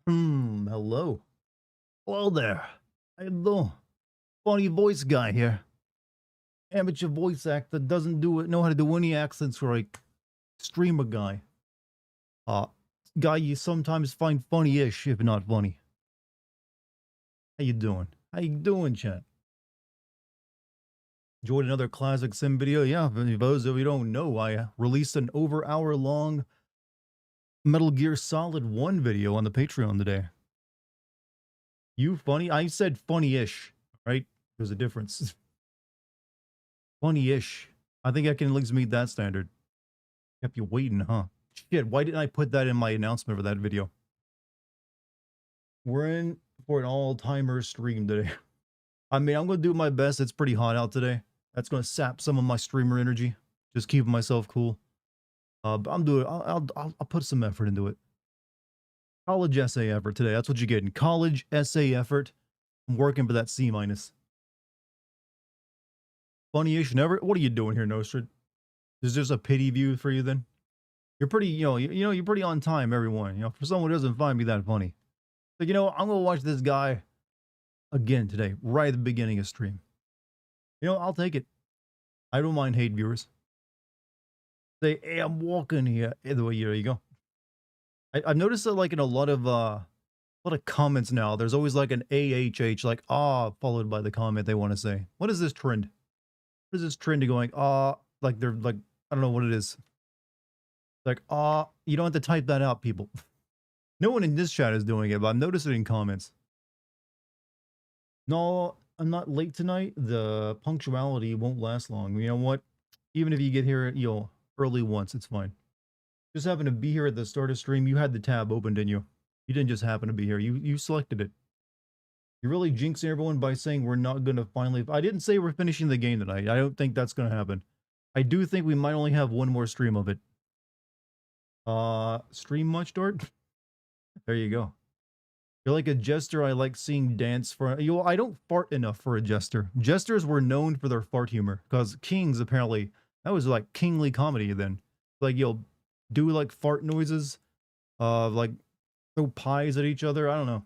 Hello. Hello there. How you doing? Funny voice guy here. Amateur voice actor doesn't know how to do any accents for a streamer guy. Uh, Guy you sometimes find funny-ish, if not funny. How you doing? How you doing, chat? Enjoyed another classic sim video? Yeah, for those of you who don't know, I released an over hour-long Metal Gear Solid 1 video on the Patreon today. You funny? I said funny-ish, right? There's a difference. Funny-ish. I think I can at least meet that standard. Kept you waiting, huh? Shit, why didn't I put that in my announcement for that video? We're in for an all-timer stream today. I mean, I'm going to do my best. It's pretty hot out today. That's going to sap some of my streamer energy. Just keeping myself cool. But I'm doing. I'll put some effort into it. College essay effort today. That's what you're getting. College essay effort. I'm working for that C minus. Funny-ish never. What are you doing here, Nostrid? Is this a pity view for you then? You're pretty, you're pretty on time, everyone. For someone who doesn't find me that funny. Like, I'm gonna watch this guy again today, right at the beginning of stream. I'll take it. I don't mind hate viewers. Say, hey, I'm walking here. Either way, there you go. I've noticed that, like, in a lot of comments now, there's always like an AHH, like followed by the comment they want to say. What is this trend? What is this trend of going like they're like, I don't know what it is. Like you don't have to type that out, people. No one in this chat is doing it, but I've noticed it in comments. No, I'm not late tonight. The punctuality won't last long. You know what? Even if you get here, early once, it's fine. Just happen to be here at the start of stream. You had the tab open, didn't you? You didn't just happen to be here. You selected it. You're really jinxing everyone by saying we're not going to finally... I didn't say we're finishing the game tonight. I don't think that's going to happen. I do think we might only have one more stream of it. Stream much, Dart? There you go. You're like a jester. I like seeing dance for... I don't fart enough for a jester. Jesters were known for their fart humor, because kings, apparently, that was like kingly comedy then. Like, do like fart noises, like throw pies at each other. I don't know.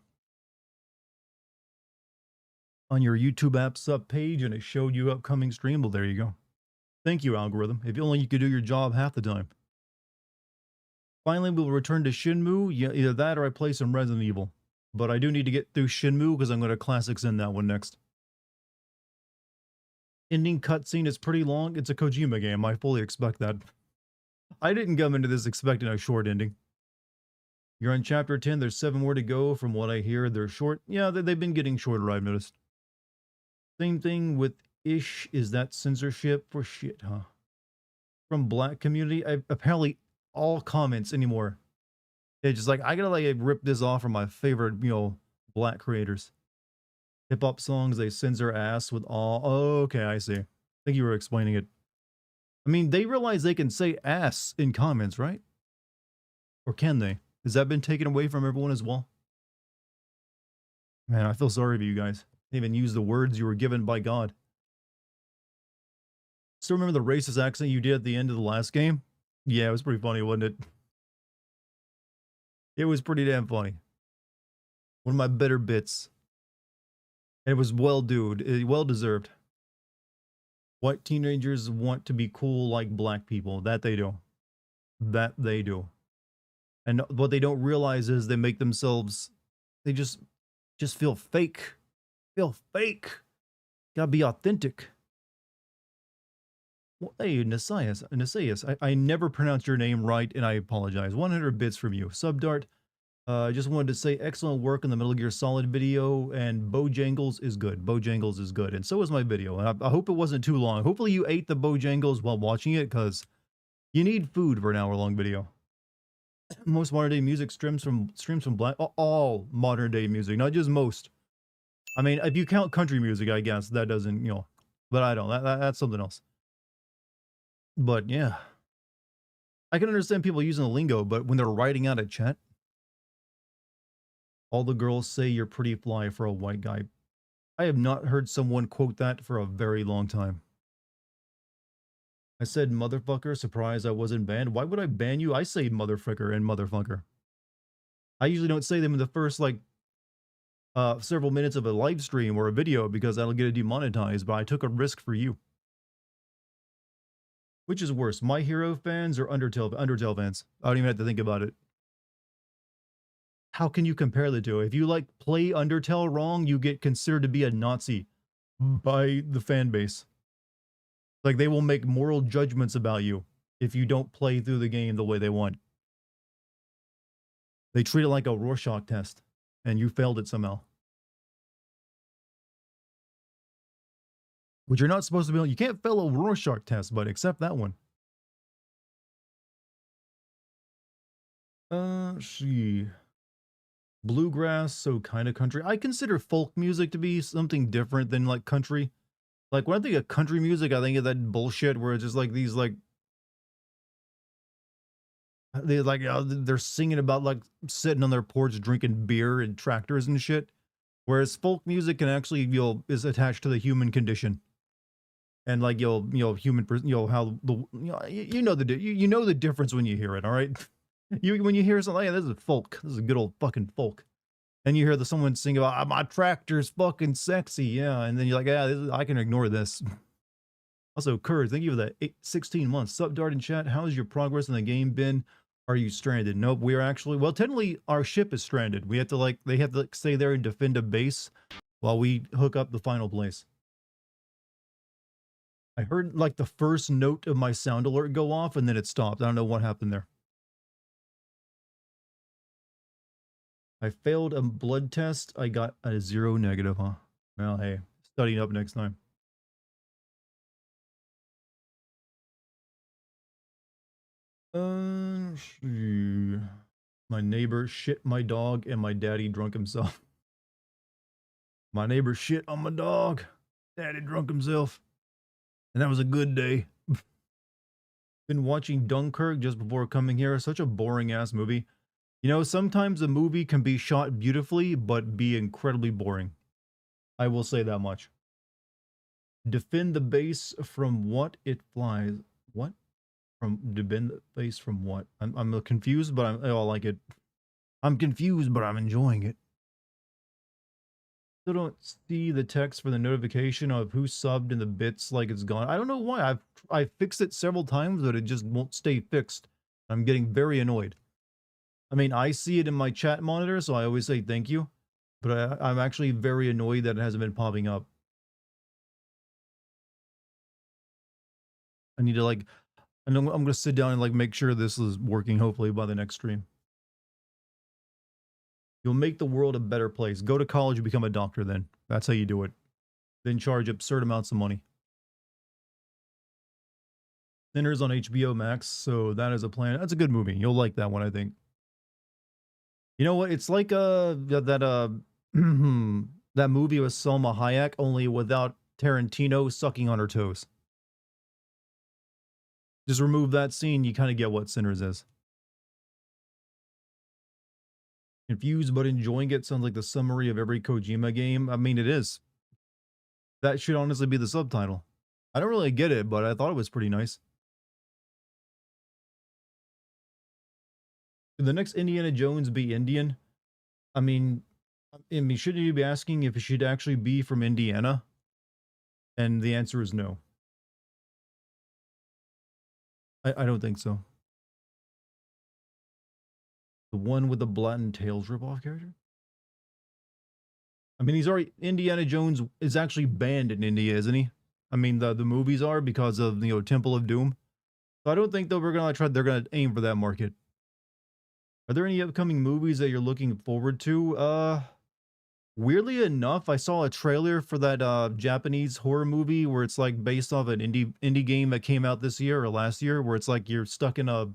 On your YouTube app sub page, and it showed you upcoming stream. Well, there you go. Thank you, algorithm. If only you could do your job half the time. Finally, we'll return to Shenmue. Yeah, either that or I play some Resident Evil. But I do need to get through Shenmue because I'm going to classics in that one next. Ending cutscene is pretty long. It's a Kojima game. I fully expect that. I didn't come into this expecting a short ending. You're on chapter 10. There's 7 more to go. From what I hear, they're short. Yeah, they've been getting shorter, I've noticed. Same thing with Ish. Is that censorship for shit, huh? From black community, apparently all comments anymore. It's just like, I gotta like rip this off from my favorite, black creators. Hip hop songs, they censor ass with all. Oh, okay, I see. I think you were explaining it. I mean, they realize they can say ass in comments, right? Or can they? Has that been taken away from everyone as well? Man, I feel sorry for you guys. They even use the words you were given by God. Still remember the racist accent you did at the end of the last game? Yeah, it was pretty funny, wasn't it? It was pretty damn funny. One of my better bits. And it was well deserved. White teenagers want to be cool like black people. That they do. That they do. And what they don't realize is they make themselves, they just feel fake. Feel fake. Gotta be authentic. Well, hey, Nasias, I never pronounced your name right, and I apologize. 100 bits from you. Subdart, I just wanted to say excellent work on the Metal Gear Solid video, and Bojangles is good. Bojangles is good, and so is my video. And I hope it wasn't too long. Hopefully you ate the Bojangles while watching it, because you need food for an hour-long video. Most modern-day music streams from black... All modern-day music, not just most. I mean, if you count country music, I guess, that doesn't, But I don't. That's something else. But yeah, I can understand people using the lingo, but when they're writing out a chat, all the girls say you're pretty fly for a white guy. I have not heard someone quote that for a very long time. I said motherfucker, surprised I wasn't banned. Why would I ban you? I say motherfucker and motherfucker. I usually don't say them in the first like several minutes of a live stream or a video because that'll get it demonetized, but I took a risk for you. Which is worse, My Hero fans or Undertale fans? I don't even have to think about it. How can you compare the two? If you like play Undertale wrong, you get considered to be a Nazi by the fan base. Like they will make moral judgments about you if you don't play through the game the way they want. They treat it like a Rorschach test, and you failed it somehow. Which you're not supposed to be able, you can't fail a Rorschach test, but accept that one. See. Bluegrass, so kind of country. I consider folk music to be something different than like country. Like when I think of country music, I think of that bullshit where it's just like these like they're singing about like sitting on their porch drinking beer and tractors and shit. Whereas folk music can actually is attached to the human condition. And like human how the you know the difference when you hear it, all right? When you hear something, like, this is folk. This is good old fucking folk. And you hear someone sing about my tractor's fucking sexy, yeah, and then you're like, yeah, I can ignore this. Also, Kurd, thank you for the 16 months. Sup, Dart in chat. How has your progress in the game been? Are you stranded? Nope, we are actually, well, technically our ship is stranded. We have to they have to stay there and defend a base while we hook up the final place. I heard like the first note of my sound alert go off and then it stopped. I don't know what happened there. I failed a blood test. I got a 0 negative, huh? Well, hey, studying up next time. My neighbor shit my dog and my daddy drunk himself. My neighbor shit on my dog. Daddy drunk himself. And that was a good day. Been watching Dunkirk just before coming here. Such a boring ass movie. You know, sometimes a movie can be shot beautifully, but be incredibly boring. I will say that much. Defend the base from what it flies. What? From defend the base from what? I'm confused, but I like it. I'm confused, but I'm enjoying it. Still don't see the text for the notification of who subbed in the bits like it's gone. I don't know why. I've fixed it several times, but it just won't stay fixed. I'm getting very annoyed. I mean, I see it in my chat monitor, so I always say thank you. But I'm actually very annoyed that it hasn't been popping up. I need to like, I'm going to sit down and like make sure this is working hopefully by the next stream. You'll make the world a better place. Go to college and become a doctor then. That's how you do it. Then charge absurd amounts of money. Sinners on HBO Max, so that is a plan. That's a good movie. You'll like that one, I think. You know what? It's like that movie with Selma Hayek, only without Tarantino sucking on her toes. Just remove that scene, you kind of get what Sinners is. Confused but enjoying it sounds like the summary of every Kojima game. I mean, it is. That should honestly be the subtitle. I don't really get it, but I thought it was pretty nice. Should the next Indiana Jones be Indian? I mean, shouldn't you be asking if it should actually be from Indiana? And the answer is no. I don't think so. The one with the Black Tails ripoff character? I mean, he's already, Indiana Jones is actually banned in India, isn't he? I mean, the movies are because of, Temple of Doom. So I don't think that they're gonna aim for that market. Are there any upcoming movies that you're looking forward to? Weirdly enough, I saw a trailer for that Japanese horror movie where it's like based off an indie game that came out this year or last year, where it's like you're stuck in a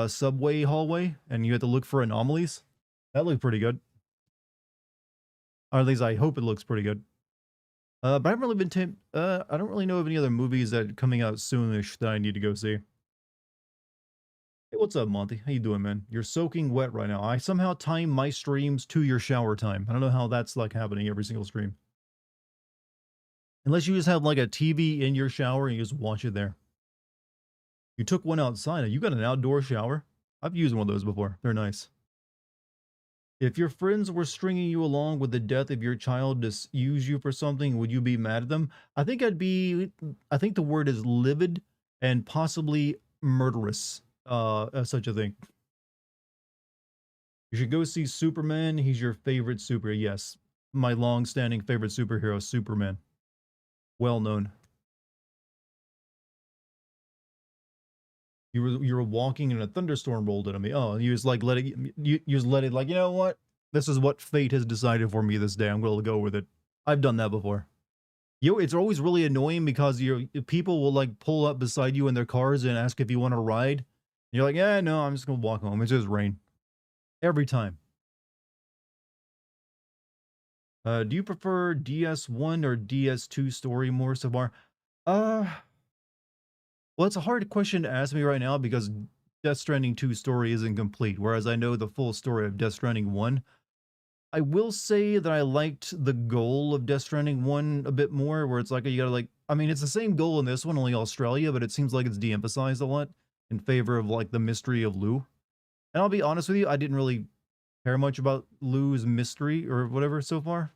subway hallway and you have to look for anomalies. That looked pretty good. Or at least I hope it looks pretty good. But I haven't really been I don't really know of any other movies that are coming out soonish that I need to go see. Hey, what's up, Monty? How you doing, man? You're soaking wet right now. I somehow time my streams to your shower time. I don't know how that's like happening every single stream. Unless you just have like a TV in your shower and you just watch it there. You took one outside. You got an outdoor shower? I've used one of those before. They're nice. If your friends were stringing you along with the death of your child to use you for something, would you be mad at them? I think the word is livid and possibly murderous, as such a thing. You should go see Superman. He's your favorite super. Yes, my long-standing favorite superhero, Superman. Well known. You were walking and a thunderstorm rolled into me. Oh, you just like you just let it like, you know what? This is what fate has decided for me this day. I'm gonna go with it. I've done that before. It's always really annoying because people will like pull up beside you in their cars and ask if you want to ride. You're like, yeah, no, I'm just gonna walk home. It's just rain every time. Do you prefer DS1 or DS2 story more so far? Uh, well, it's a hard question to ask me right now because Death Stranding 2 story isn't complete, whereas I know the full story of Death Stranding 1. I will say that I liked the goal of Death Stranding 1 a bit more, where it's like you gotta like, I mean, it's the same goal in this one, only Australia, but it seems like it's de-emphasized a lot in favor of like the mystery of Lou. And I'll be honest with you, I didn't really care much about Lou's mystery or whatever so far.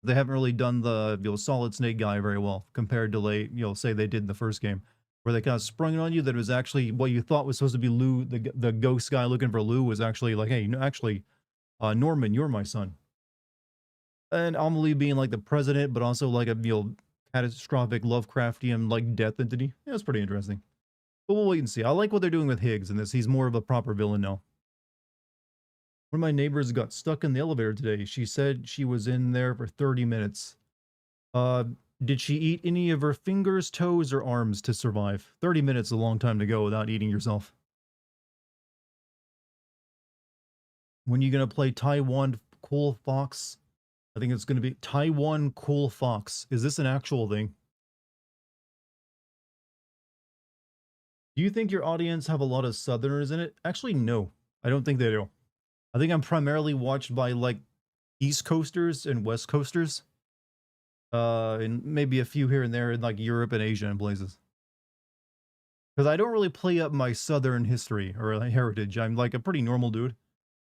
They haven't really done the Solid Snake guy very well compared to like say they did in the first game, where they kind of sprung it on you that it was actually what you thought was supposed to be Lou, the ghost guy looking for Lou was actually like, hey, no, actually, Norman, you're my son. And Amelie being like the president, but also like a catastrophic Lovecraftian like death entity. Yeah, it's pretty interesting. But we'll wait and see. I like what they're doing with Higgs in this. He's more of a proper villain now. One of my neighbors got stuck in the elevator today. She said she was in there for 30 minutes. Uh, did she eat any of her fingers, toes, or arms to survive? 30 minutes is a long time to go without eating yourself. When you gonna play Taiwan Cool Fox? I think it's gonna be Taiwan Cool Fox. Is this an actual thing? Do you think your audience have a lot of Southerners in it? Actually, no. I don't think they do. I think I'm primarily watched by like East Coasters and West Coasters. And maybe a few here and there in like Europe and Asia and places. Because I don't really play up my Southern history or like, heritage. I'm like a pretty normal dude.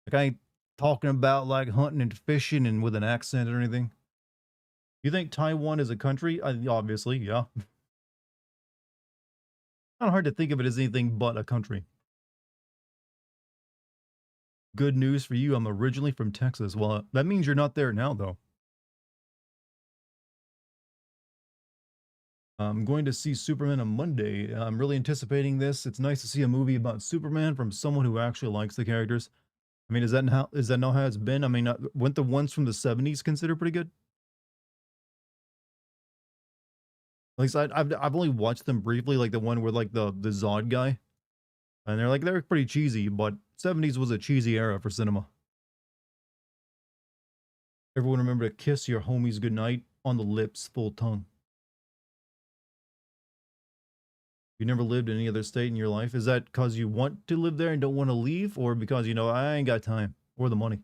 Like I ain't talking about like hunting and fishing and with an accent or anything. You think Taiwan is a country? Obviously, yeah. Not hard to think of it as anything but a country. Good news for you. I'm originally from Texas. Well, that means you're not there now, though. I'm going to see Superman on Monday. I'm really anticipating this. It's nice to see a movie about Superman from someone who actually likes the characters. I mean, is that not how it's been? I mean, weren't the ones from the '70s considered pretty good? At least I've only watched them briefly, like the one where like the Zod guy, and they're pretty cheesy. But '70s was a cheesy era for cinema. Everyone remember to kiss your homies goodnight on the lips, full tongue. You never lived in any other state in your life? Is that because you want to live there and don't want to leave, or because I ain't got time or the money?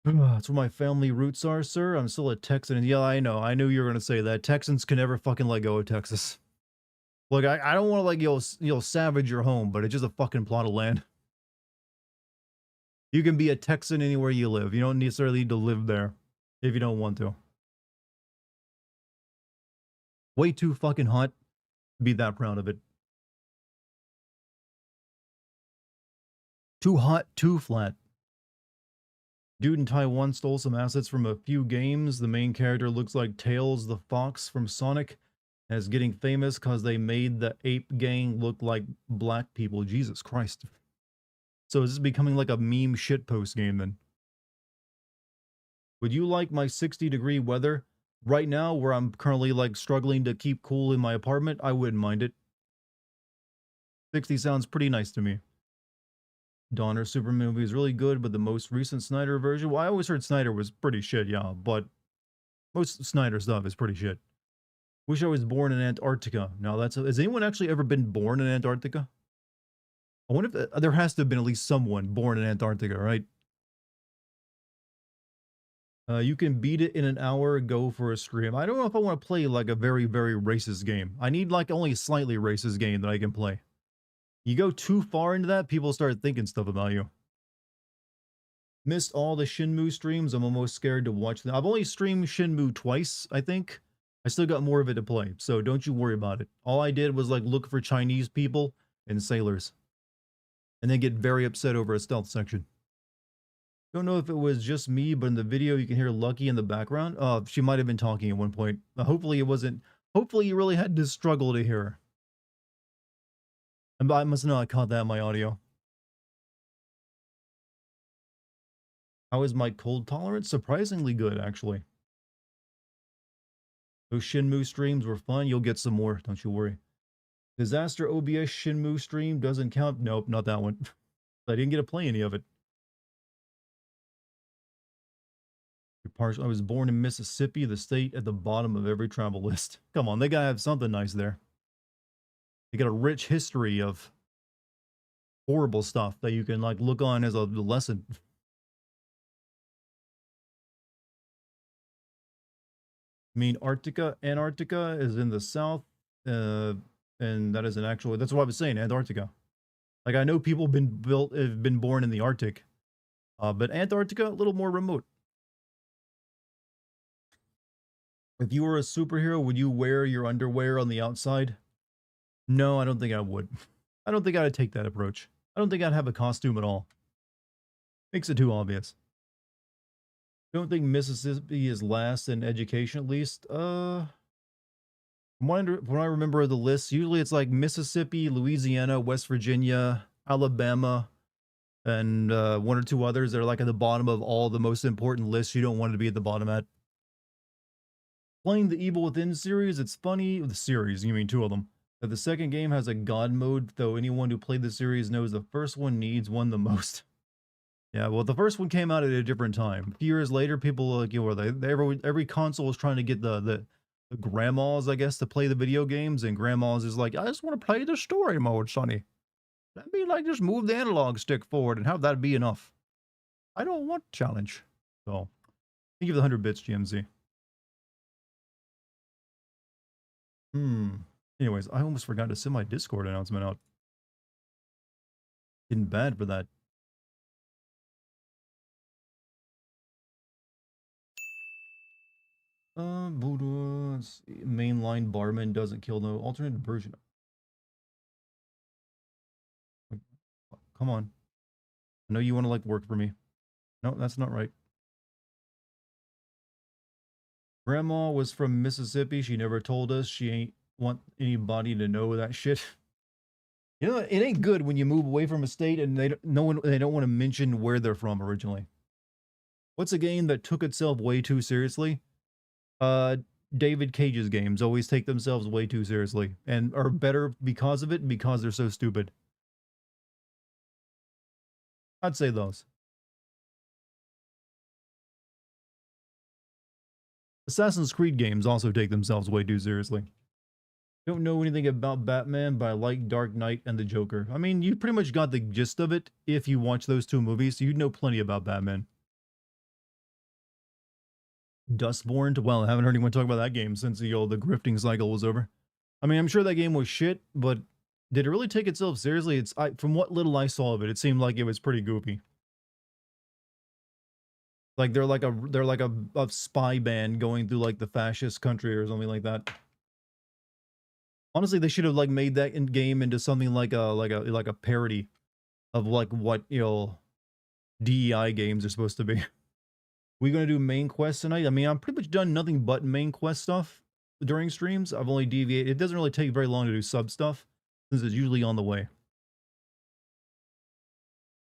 That's where my family roots are, sir. I'm still a Texan. Yeah, I know. I knew you were gonna say that. Texans can never fucking let go of Texas. Look, I don't want to like savage your home, but it's just a fucking plot of land. You can be a Texan anywhere you live. You don't necessarily need to live there if you don't want to. Way too fucking hot. Be that proud of it. Too hot, too flat. Dude in Taiwan stole some assets from a few games. The main character looks like Tails the Fox from Sonic and is getting famous because they made the ape gang look like black people. Jesus Christ. So is this becoming like a meme shitpost game then? Would you like my 60-degree weather? Right now, where I'm currently like struggling to keep cool in my apartment, I wouldn't mind it. 60 sounds pretty nice to me. Donner Superman movie is really good, but the most recent Snyder version, well, I always heard Snyder was pretty shit, yeah, but most Snyder stuff is pretty shit. Wish I was born in Antarctica. Now has anyone actually ever been born in Antarctica? I wonder if there has to have been at least someone born in Antarctica, right? You can beat it in an hour, go for a stream. I don't know if I want to play like a very, very racist game. I need like only a slightly racist game that I can play. You go too far into that, people start thinking stuff about you. Missed all the Shenmue streams. I'm almost scared to watch them. I've only streamed Shenmue twice, I think. I still got more of it to play, so don't you worry about it. All I did was like look for Chinese people and sailors, and then get very upset over a stealth section. Don't know if it was just me, but in the video you can hear Lucky in the background. She might have been talking at one point. Hopefully it wasn't. Hopefully you really had to struggle to hear her. And I must not have caught that in my audio. How is my cold tolerance? Surprisingly good, actually. Those Shenmue streams were fun. You'll get some more, don't you worry. Disaster OBS Shenmue stream doesn't count. Nope, not that one. I didn't get to play any of it. I was born in Mississippi, the state at the bottom of every travel list. Come on, they gotta have something nice there. They got a rich history of horrible stuff that you can like look on as a lesson. I mean, Antarctica is in the south, and that is an actual. That's what I was saying, Antarctica. Like I know people have been born in the Arctic, but Antarctica a little more remote. If you were a superhero, would you wear your underwear on the outside? No, I don't think I would. I don't think I'd take that approach. I don't think I'd have a costume at all. Makes it too obvious. Don't think Mississippi is last in education, at least. From what I remember of the list, usually it's like Mississippi, Louisiana, West Virginia, Alabama, and one or two others that are like at the bottom of all the most important lists you don't want to be at the bottom at. Playing the Evil Within series, it's funny. The series, you mean two of them. That the second game has a god mode, though anyone who played the series knows the first one needs one the most. Yeah, well, the first one came out at a different time. A few years later, people like every console was trying to get the grandmas, I guess, to play the video games, and grandmas is like, I just want to play the story mode, Sonny. Let me like just move the analog stick forward and have that be enough. I don't want challenge. So, thank you for the 100 bits, GMZ. Anyways, I almost forgot to send my Discord announcement out. Getting bad for that. Buddha, mainline barman doesn't kill no alternate version. Come on. I know you want to like work for me. No, that's not right. Grandma was from Mississippi. She never told us. She ain't want anybody to know that shit. You know, it ain't good when you move away from a state and they don't want to mention where they're from originally. What's a game that took itself way too seriously? David Cage's games always take themselves way too seriously and are better because of it, because they're so stupid. I'd say those. Assassin's Creed games also take themselves way too seriously. Don't know anything about Batman, but I like Dark Knight and the Joker. I mean, you pretty much got the gist of it if you watch those two movies, so you'd know plenty about Batman. Dustborn, well, I haven't heard anyone talk about that game since the grifting cycle was over. I mean, I'm sure that game was shit, but did it really take itself seriously? From what little I saw of it, it seemed like it was pretty goofy. Like they're like a spy band going through like the fascist country or something like that. Honestly, they should have like made that game into something like a parody of like what, you know, DEI games are supposed to be. We gonna do main quest tonight? I mean, I'm pretty much done nothing but main quest stuff during streams. I've only deviated. It doesn't really take very long to do sub stuff since it's usually on the way.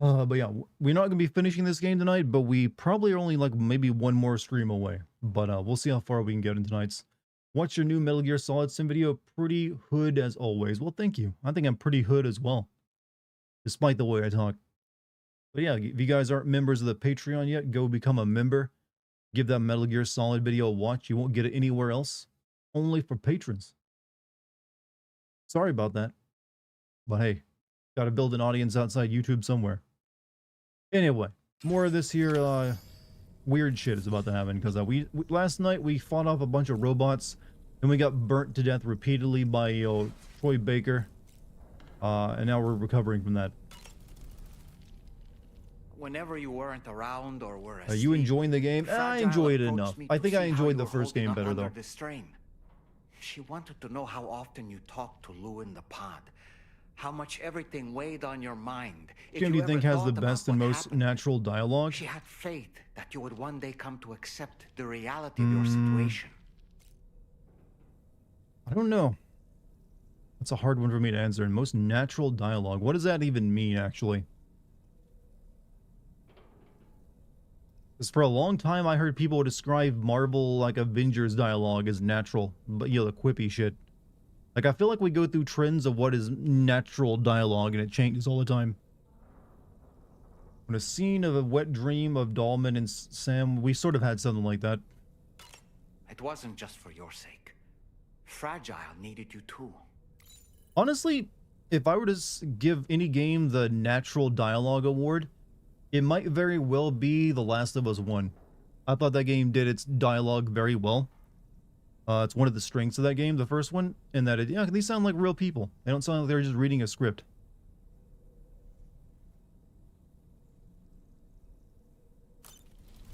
But yeah, we're not gonna be finishing this game tonight, but we probably are only like maybe one more stream away. But we'll see how far we can get in tonight's. What's your new Metal Gear Solid Sim video? Pretty hood as always. Well, thank you. I think I'm pretty hood as well, despite the way I talk. But yeah, if you guys aren't members of the Patreon yet, go become a member. Give that Metal Gear Solid video a watch. You won't get it anywhere else. Only for patrons. Sorry about that. But hey, gotta build an audience outside YouTube somewhere. Anyway, more of this here weird shit is about to happen because last night we fought off a bunch of robots and we got burnt to death repeatedly by Troy Baker, and now we're recovering from that. Whenever you weren't around or were Are you asleep, enjoying the game? I Fragile enjoyed it approached enough. me I to think I see how enjoyed you the were first holding game up better, under though. the strain. She wanted to know how often you talked to Lou in the pod, how much everything weighed on your mind. Which If game do you you ever think has the thought about best and what most happened. natural dialogue? She had faith that you would one day come to accept the reality of your situation. I don't know. That's a hard one for me to answer. And most natural dialogue. What does that even mean, actually? Because for a long time, I heard people describe Marvel, like, Avengers dialogue as natural. But, you know, the quippy shit. Like, I feel like we go through trends of what is natural dialogue, and it changes all the time. When a scene of a wet dream of Dahlman and Sam, we sort of had something like that. It wasn't just for your sake. Fragile needed you too. Honestly, if I were to give any game the natural dialogue award, it might very well be The Last of Us 1. I thought that game did its dialogue very well. It's one of the strengths of that game, the first one, in that yeah, these sound like real people. They don't sound like they're just reading a script.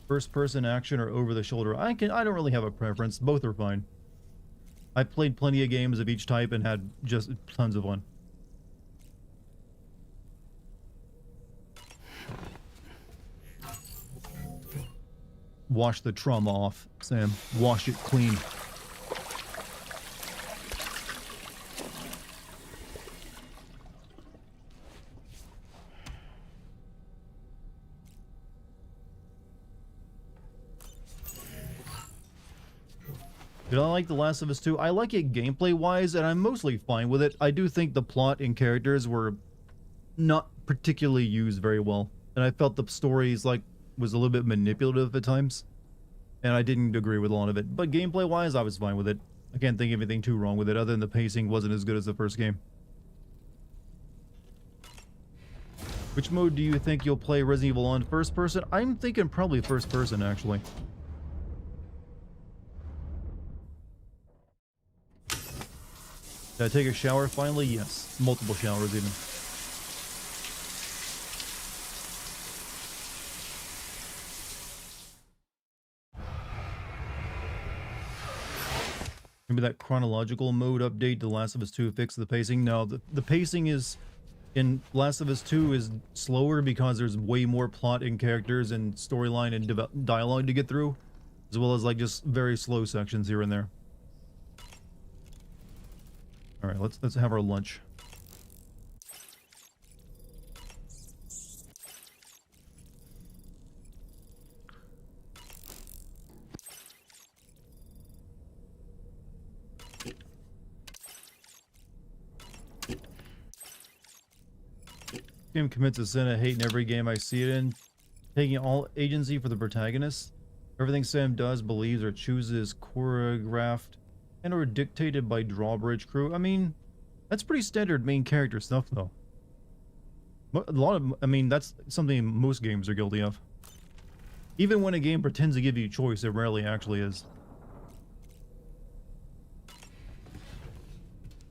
First person action or over the shoulder. I don't really have a preference. Both are fine. I played plenty of games of each type and had just tons of fun. Wash the trauma off, Sam. Wash it clean. Did I like The Last of Us 2? I like it gameplay-wise, and I'm mostly fine with it. I do think the plot and characters were not particularly used very well. And I felt the stories, like, was a little bit manipulative at times. And I didn't agree with a lot of it. But gameplay-wise, I was fine with it. I can't think of anything too wrong with it, other than the pacing wasn't as good as the first game. Which mode do you think you'll play Resident Evil on? First person? I'm thinking probably first person, actually. Did I take a shower finally? Yes. Multiple showers even. Maybe that chronological mode update to Last of Us 2 fix the pacing? No, the pacing is in Last of Us 2 is slower because there's way more plot and characters and storyline and dialogue to get through, as well as like just very slow sections here and there. All right, let's have our lunch. Game commits a sin I hate in every game I see it in. Taking all agency for the protagonist. Everything Sam does, believes, or chooses choreographed and or dictated by drawbridge crew. I mean, that's pretty standard main character stuff, though. A lot of, I mean, that's something most games are guilty of. Even when a game pretends to give you choice, it rarely actually is.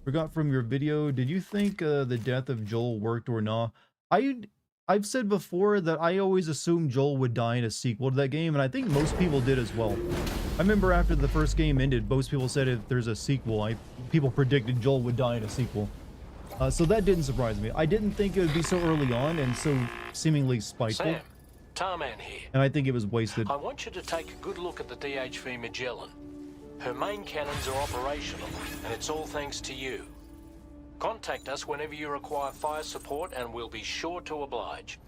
Forgot from your video, did you think the death of Joel worked or not? I've said before that I always assumed Joel would die in a sequel to that game, and I think most people did as well. I remember after the first game ended, most people said if there's a sequel, people predicted Joel would die in a sequel. So that didn't surprise me. I didn't think it would be so early on and so seemingly spiteful. Sam, Tarman here. And I think it was wasted. I want you to take a good look at the DHV Magellan. Her main cannons are operational, and it's all thanks to you. Contact us whenever you require fire support, and we'll be sure to oblige.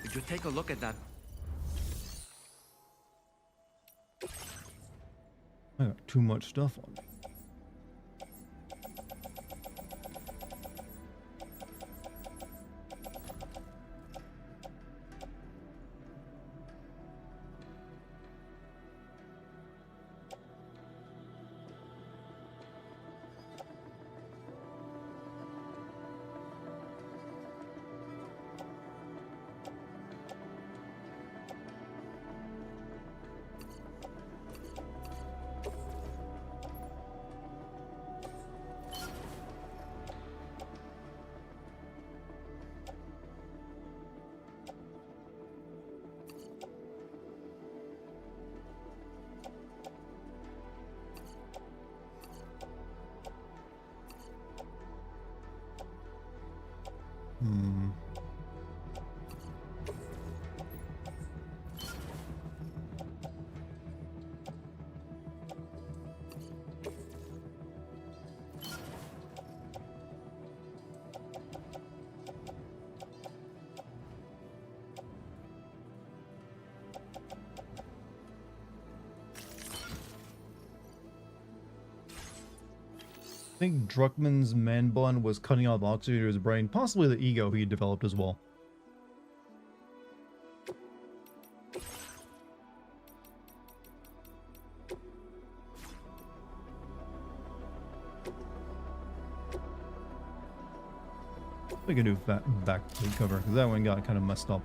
Did you take a look at that? I got too much stuff on me. think Druckmann's man bun was cutting off oxygen to his brain, possibly the ego he developed as well. Make a new back plate cover, because that one got kind of messed up.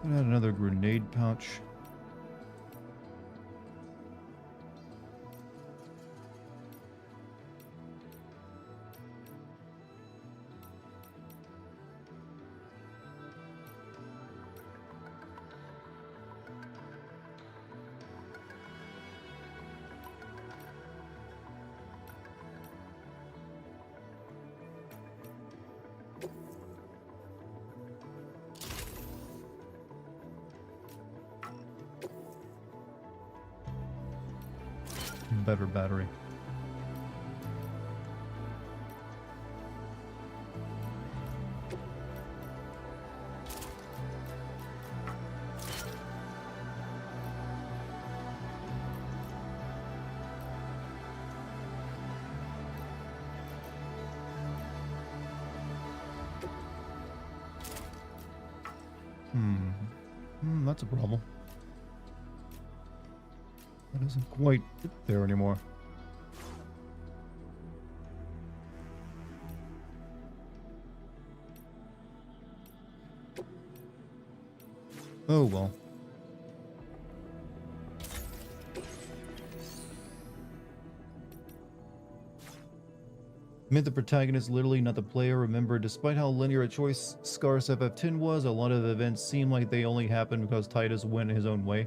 Add another grenade pouch. Better battery. That's a problem. That isn't quite there anymore. Oh well. Meant the protagonist literally, not the player. Remember, despite how linear a choice Scar's FF10 was, a lot of the events seem like they only happened because Titus went his own way.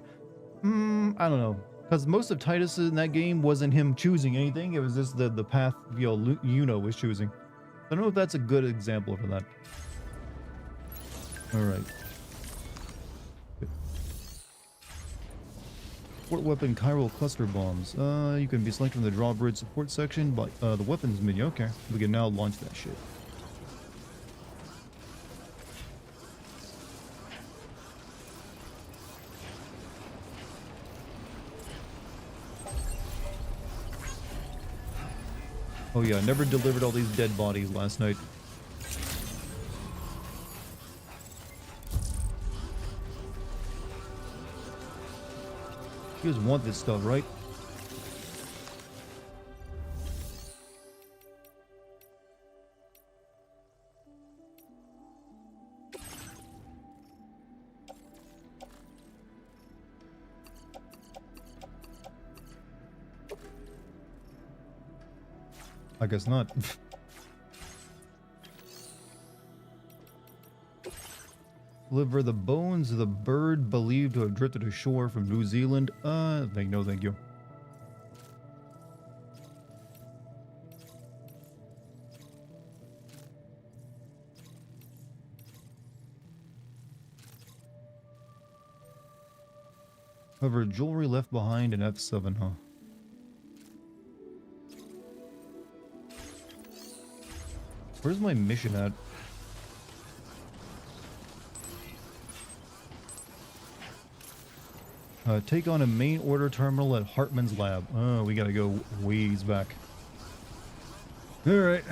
I don't know. Because most of Titus in that game wasn't him choosing anything. It was just the path, Yuno was choosing. I don't know if that's a good example for that. Alright. Support weapon chiral cluster bombs. You can be selected from the drawbridge support section, but the weapons menu. Okay, we can now launch that shit. Oh yeah, I never delivered all these dead bodies last night. You guys want this stuff, right? I guess not. Deliver the bones of the bird believed to have drifted ashore from New Zealand. No, thank you. However, jewelry left behind in F7, huh? Where's my mission at? Take on a main order terminal at Hartman's lab. Oh, we gotta go ways back. Alright.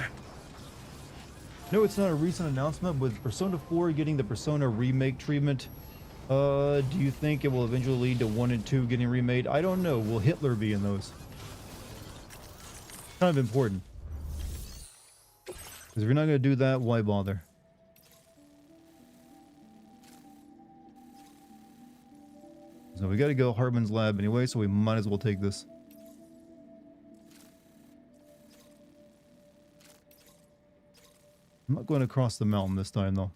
No, it's not a recent announcement, with Persona 4 getting the Persona remake treatment. Do you think it will eventually lead to 1 and 2 getting remade? I don't know. Will Hitler be in those? Kind of important. Because if you're not going to do that, why bother? So we got to go Hartman's lab anyway, so we might as well take this. I'm not going across the mountain this time, though.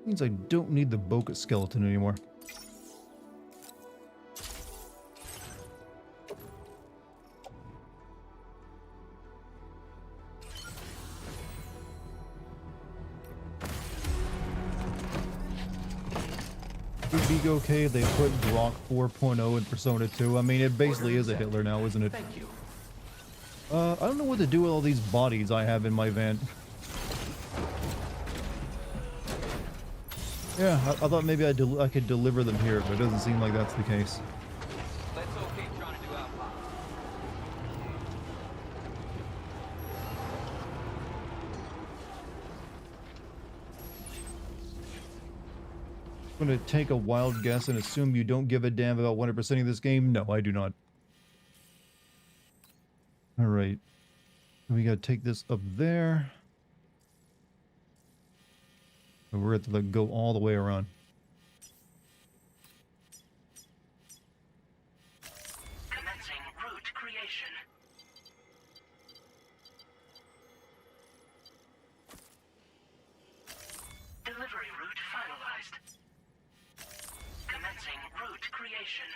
Means I don't need the Boca skeleton anymore. Would be okay if they put Glock 4.0 in Persona 2. I mean, it basically is a Hitler now, isn't it? Thank you. I don't know what to do with all these bodies I have in my van. Yeah, I thought maybe I could deliver them here, but it doesn't seem like that's the case. Let's okay trying to do our part. I'm gonna take a wild guess and assume you don't give a damn about 100%ing this game. No, I do not. Alright. We gotta take this up there. And we're gonna have to go all the way around. Commencing route creation. Delivery route finalized. Commencing route creation.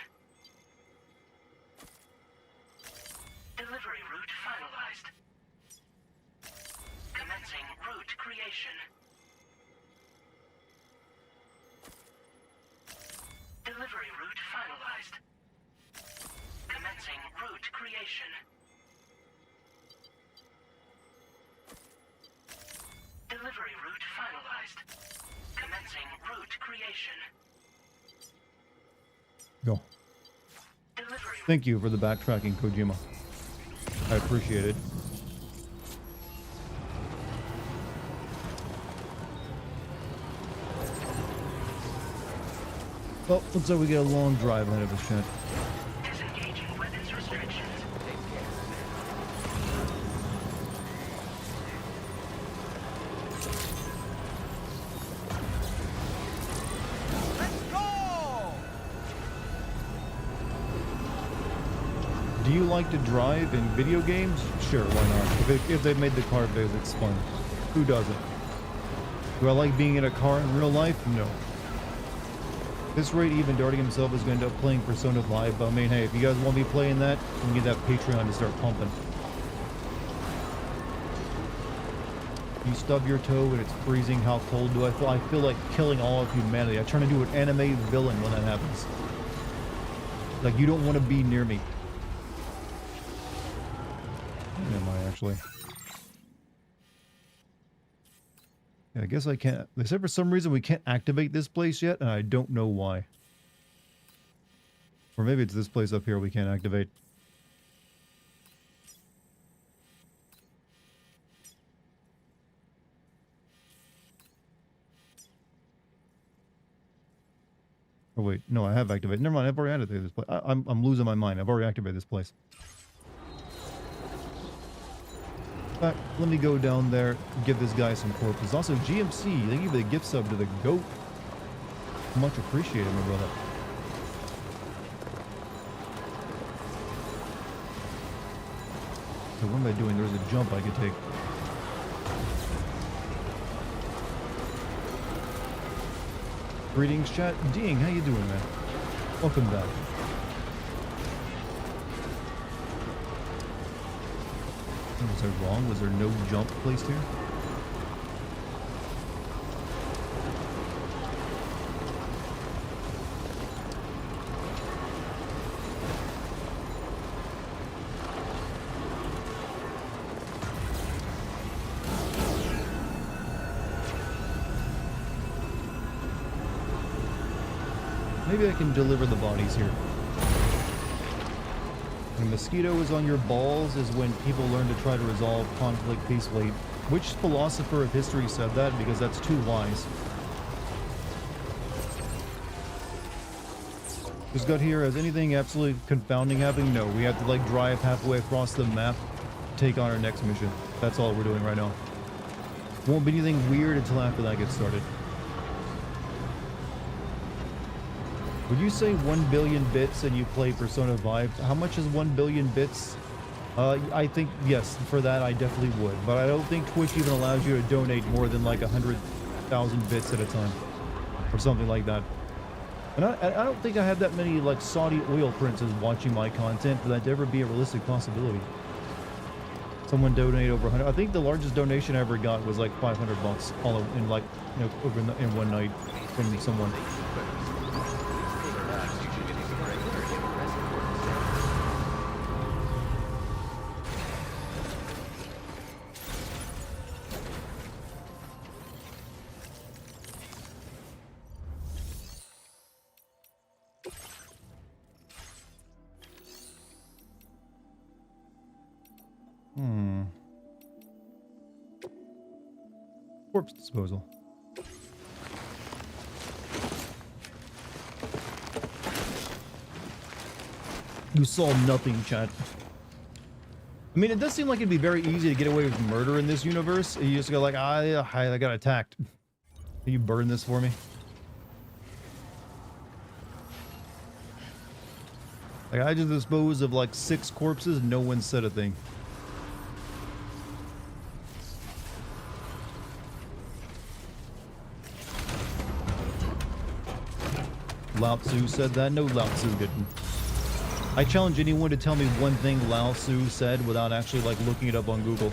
Delivery route finalized. Commencing route creation. Delivery route finalized. Commencing route creation. Delivery route finalized. Commencing route creation. Go. Delivery. Thank you for the backtracking, Kojima. I appreciate it. Well, looks like we get a long drive ahead of us, chat. Disengaging weapons restrictions. Let's go! Do you like to drive in video games? Sure, why not? If they made the car physics fun. Who doesn't? Do I like being in a car in real life? No. At this rate, even Dartigan himself is going to end up playing Persona 5, but I mean, hey, if you guys want to be playing that, we need that Patreon to start pumping. You stub your toe and it's freezing, how cold do I feel? I feel like killing all of humanity. I turn into an anime villain when that happens. Like, you don't want to be near me. Where am I, actually? Yeah, I guess I can't. They said for some reason we can't activate this place yet, and I don't know why. Or maybe it's this place up here we can't activate. Oh wait, no, I have activated. Never mind, I've already activated this place. I'm losing my mind. I've already activated this place. Alright, let me go down there, give this guy some corpses. Also, GMC, thank you for the gift sub to the GOAT. Much appreciated, my brother. So what am I doing? There's a jump I could take. Greetings, chat. Ding, how you doing, man? Welcome back. Was I wrong? Was there no jump placed here? Maybe I can deliver the bodies here. When mosquito is on your balls is when people learn to try to resolve conflict peacefully. Which philosopher of history said that? Because that's too wise. Just got here. Has anything absolutely confounding happening? No, we have to like drive halfway across the map to take on our next mission. That's all we're doing right now. Won't be anything weird until after that gets started. Would you say 1 billion bits and you play Persona 5? How much is 1 billion bits? I think, yes, for that I definitely would. But I don't think Twitch even allows you to donate more than like 100,000 bits at a time. or something like that. And I don't think I have that many like Saudi oil princes watching my content for that to ever be a realistic possibility. Someone donated over 100. I think the largest donation I ever got was like $500 all in like, you know, over in one night from someone. Corpse disposal. You saw nothing, chat. I mean, it does seem like it'd be very easy to get away with murder in this universe. You just go like, I got attacked. Can you burn this for me? Like, I just disposed of like 6 corpses, no one said a thing. Lao Tzu said that? No, Lao Tzu didn't. I challenge anyone to tell me one thing Lao Tzu said without actually like looking it up on Google.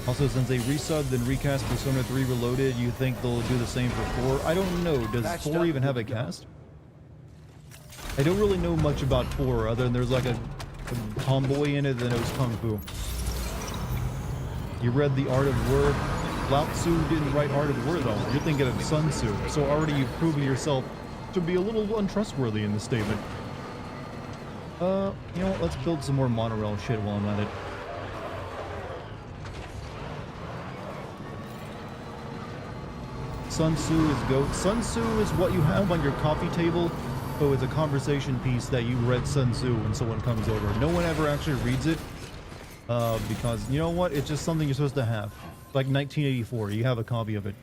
Also, since they resubbed and recast Persona 3 Reloaded, you think they'll do the same for 4? I don't know. Does 4 even have a cast? I don't really know much about 4 other than there's like a tomboy in it that knows Kung Fu. You read The Art of War. Lao Tzu didn't write Art of War though. You're thinking of Sun Tzu. So already you've proven yourself to be a little untrustworthy in this statement. You know what? Let's build some more monorail shit while I'm at it. Sun Tzu is GOAT. Sun Tzu is what you have on your coffee table. So it's a conversation piece that you read Sun Tzu when someone comes over. No one ever actually reads it. Because, you know what? It's just something you're supposed to have. Like 1984, you have a copy of it.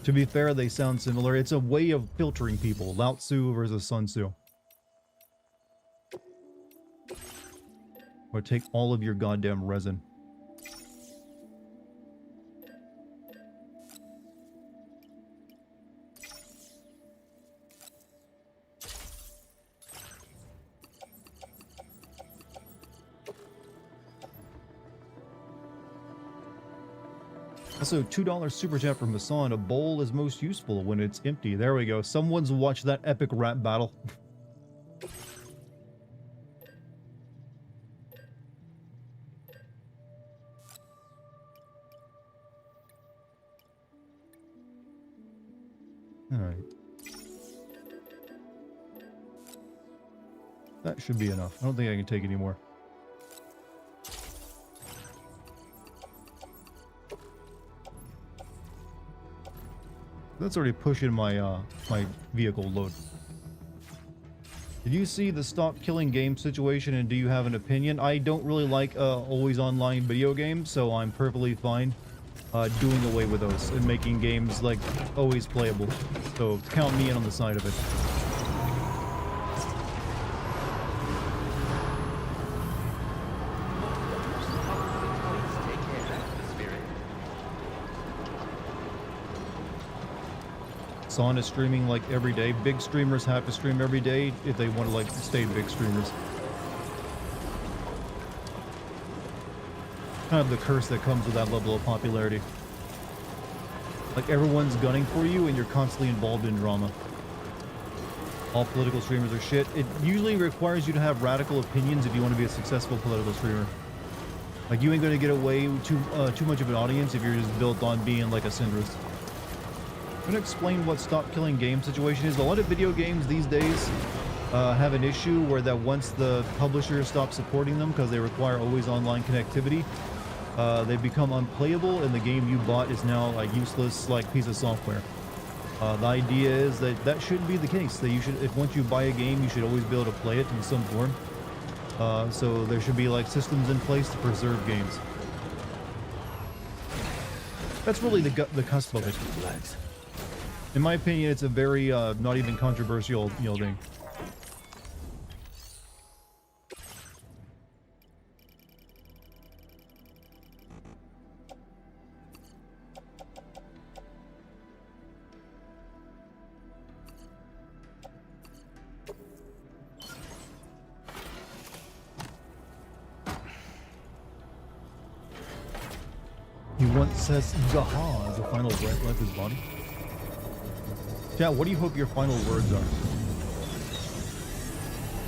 To be fair, they sound similar. It's a way of filtering people. Lao Tzu versus Sun Tzu. Or take all of your goddamn resin. Also, $2 super chat from Hassan. A bowl is most useful when it's empty. There we go. Someone's watched that epic rap battle. Alright. That should be enough. I don't think I can take any more. That's already pushing my my vehicle load. Did you see the stop killing game situation and do you have an opinion? I don't really like always online video games, so I'm perfectly fine doing away with those and making games like always playable. So count me in on the side of it. Son is streaming like every day. Big streamers have to stream every day if they want to like stay big streamers. Kind of the curse that comes with that level of popularity. Like everyone's gunning for you and you're constantly involved in drama. All political streamers are shit. It usually requires you to have radical opinions if you want to be a successful political streamer. Like you ain't gonna get away too much of an audience if you're just built on being like a Syndra's. I'm going to explain what stop killing game situation is. A lot of video games these days have an issue where that once the publisher stops supporting them because they require always online connectivity, they become unplayable and the game you bought is now a useless like piece of software. The idea is that that shouldn't be the case. That you should, if once you buy a game, you should always be able to play it in some form. So there should be like systems in place to preserve games. That's really the cusp of it. In my opinion, it's a very not even controversial thing. once says Gaha as the final breath left his body. Yeah, what do you hope your final words are?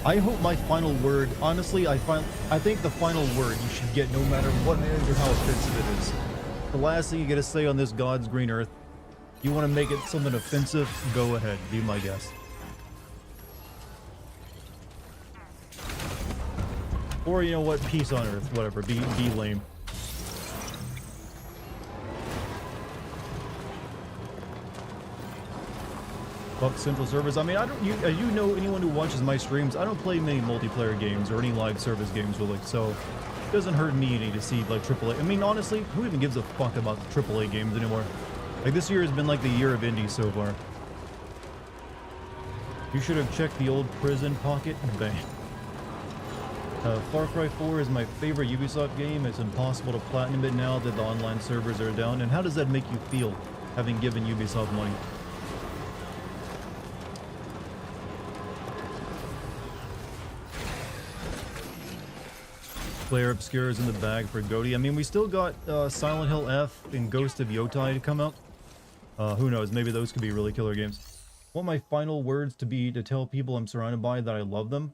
I hope my final word, honestly, I think the final word you should get no matter what it is or how offensive it is. The last thing you gotta say on this God's green earth, you want to make it something offensive, go ahead, be my guest. Or you know what, peace on earth, whatever, be lame. Fuck central servers. I mean, as you know, anyone who watches my streams, I don't play many multiplayer games or any live service games really, so it doesn't hurt me any to see like AAA. I mean, honestly, who even gives a fuck about AAA games anymore? Like this year has been like the year of indies so far. You should have checked the old prison pocket. Bang. Far Cry 4 is my favorite Ubisoft game. It's impossible to platinum it now that the online servers are down. And how does that make you feel, having given Ubisoft money? Player Obscure is in the bag for Goaty. I mean, we still got Silent Hill F and Ghost of Yotai to come out. Who knows? Maybe those could be really killer games. Want my final words to be to tell people I'm surrounded by that I love them?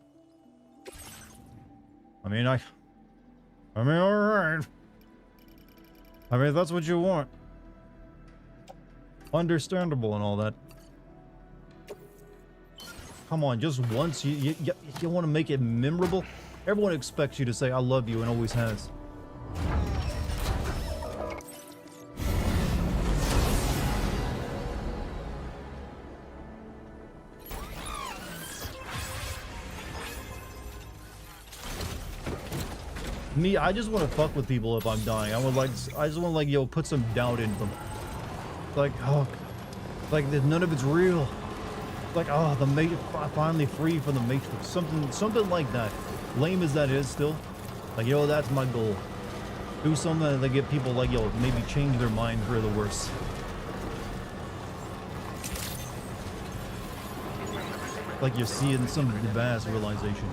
I mean, alright. I mean, if that's what you want. Understandable and all that. Come on, just once. You want to make it memorable? Everyone expects you to say, I love you, and always has. Me, I just want to fuck with people if I'm dying. I just want to like, yo, put some doubt in them. Like, oh, like none of it's real. Like, oh, the mate finally free from the Matrix. Something like that. Lame as that is still. Like, yo, that's my goal. Do something that get people like, yo, maybe change their mind for the worse. Like you're seeing some vast realization.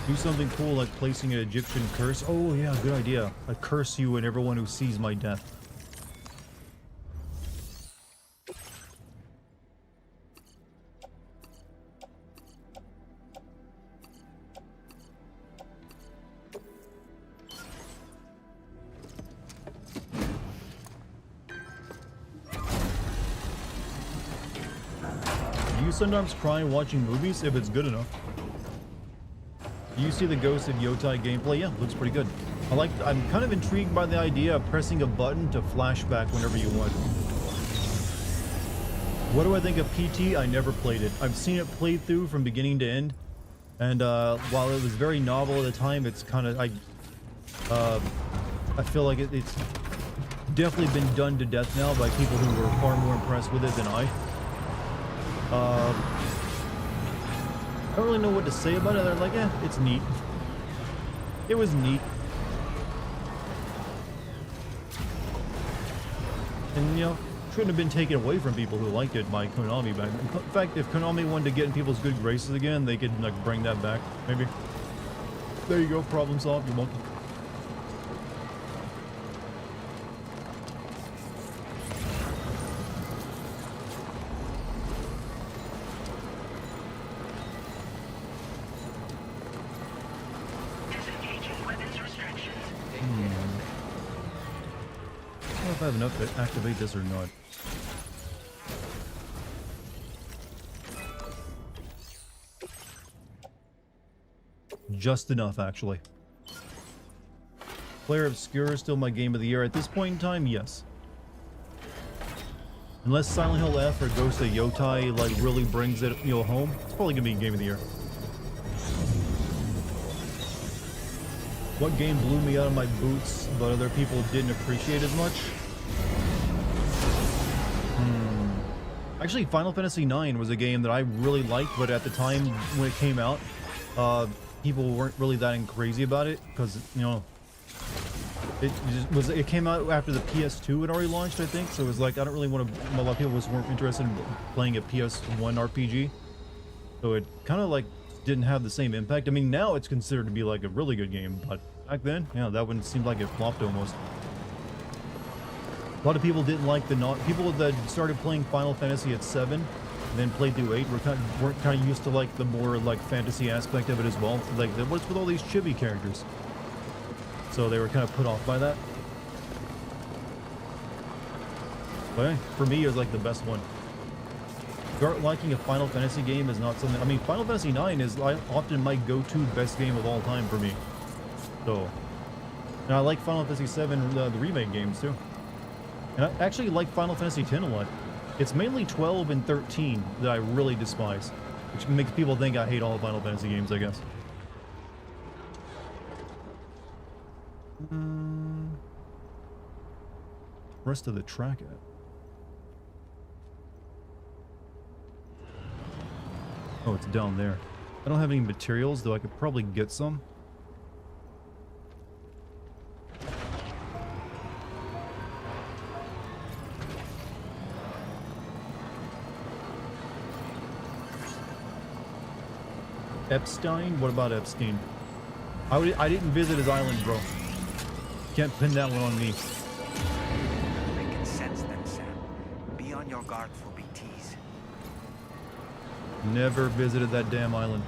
Do something cool like placing an Egyptian curse. Oh yeah, good idea. I curse you and everyone who sees my death. Do you sometimes cry watching movies if it's good enough? Do you see the Ghost of Yotai gameplay? Yeah, looks pretty good. I'm kind of intrigued by the idea of pressing a button to flashback whenever you want. What do I think of PT? I never played it. I've seen it played through from beginning to end. And while it was very novel at the time, it's kind of, I feel like it's definitely been done to death now by people who were far more impressed with it than I. I don't really know what to say about it. They're like, eh, it's neat. It was neat. And, you know, shouldn't have been taken away from people who liked it by Konami back. In fact, if Konami wanted to get in people's good graces again, they could, like, bring that back, maybe. There you go, problem solved, you're welcome. I have enough to activate this or not. Just enough, actually. Player Obscure is still my game of the year. At this point in time, yes. Unless Silent Hill F or Ghost of Yotai like really brings it, you know, home, it's probably gonna be game of the year. What game blew me out of my boots but other people didn't appreciate as much? Actually, Final Fantasy IX was a game that I really liked, but at the time when it came out, people weren't really that crazy about it because, you know, it came out after the PS2 had already launched, I think. So it was like, I don't really want to. A lot of people weren't interested in playing a PS1 RPG, so it kind of like didn't have the same impact. I mean, now it's considered to be like a really good game, but back then, yeah, that one seemed like it flopped almost. A lot of people didn't like people that started playing Final Fantasy at 7 and then played through 8 weren't kind of used to like the more like fantasy aspect of it as well. Like, what's with all these chibi characters? So they were kind of put off by that. But for me, it was like the best one. Liking a Final Fantasy game is not something. I mean, Final Fantasy 9 is often my go-to best game of all time for me. So, and I like Final Fantasy 7, the remake games too. And I actually like Final Fantasy 10 a lot. It's mainly 12 and 13 that I really despise, which makes people think I hate all Final Fantasy games, I guess. Rest of the track at. Oh, it's down there. I don't have any materials, though I could probably get some. Epstein? What about Epstein? I didn't visit his island, bro. Can't pin that one on me. They can sense them, Sam. Be on your guard for BTs. Never visited that damn island.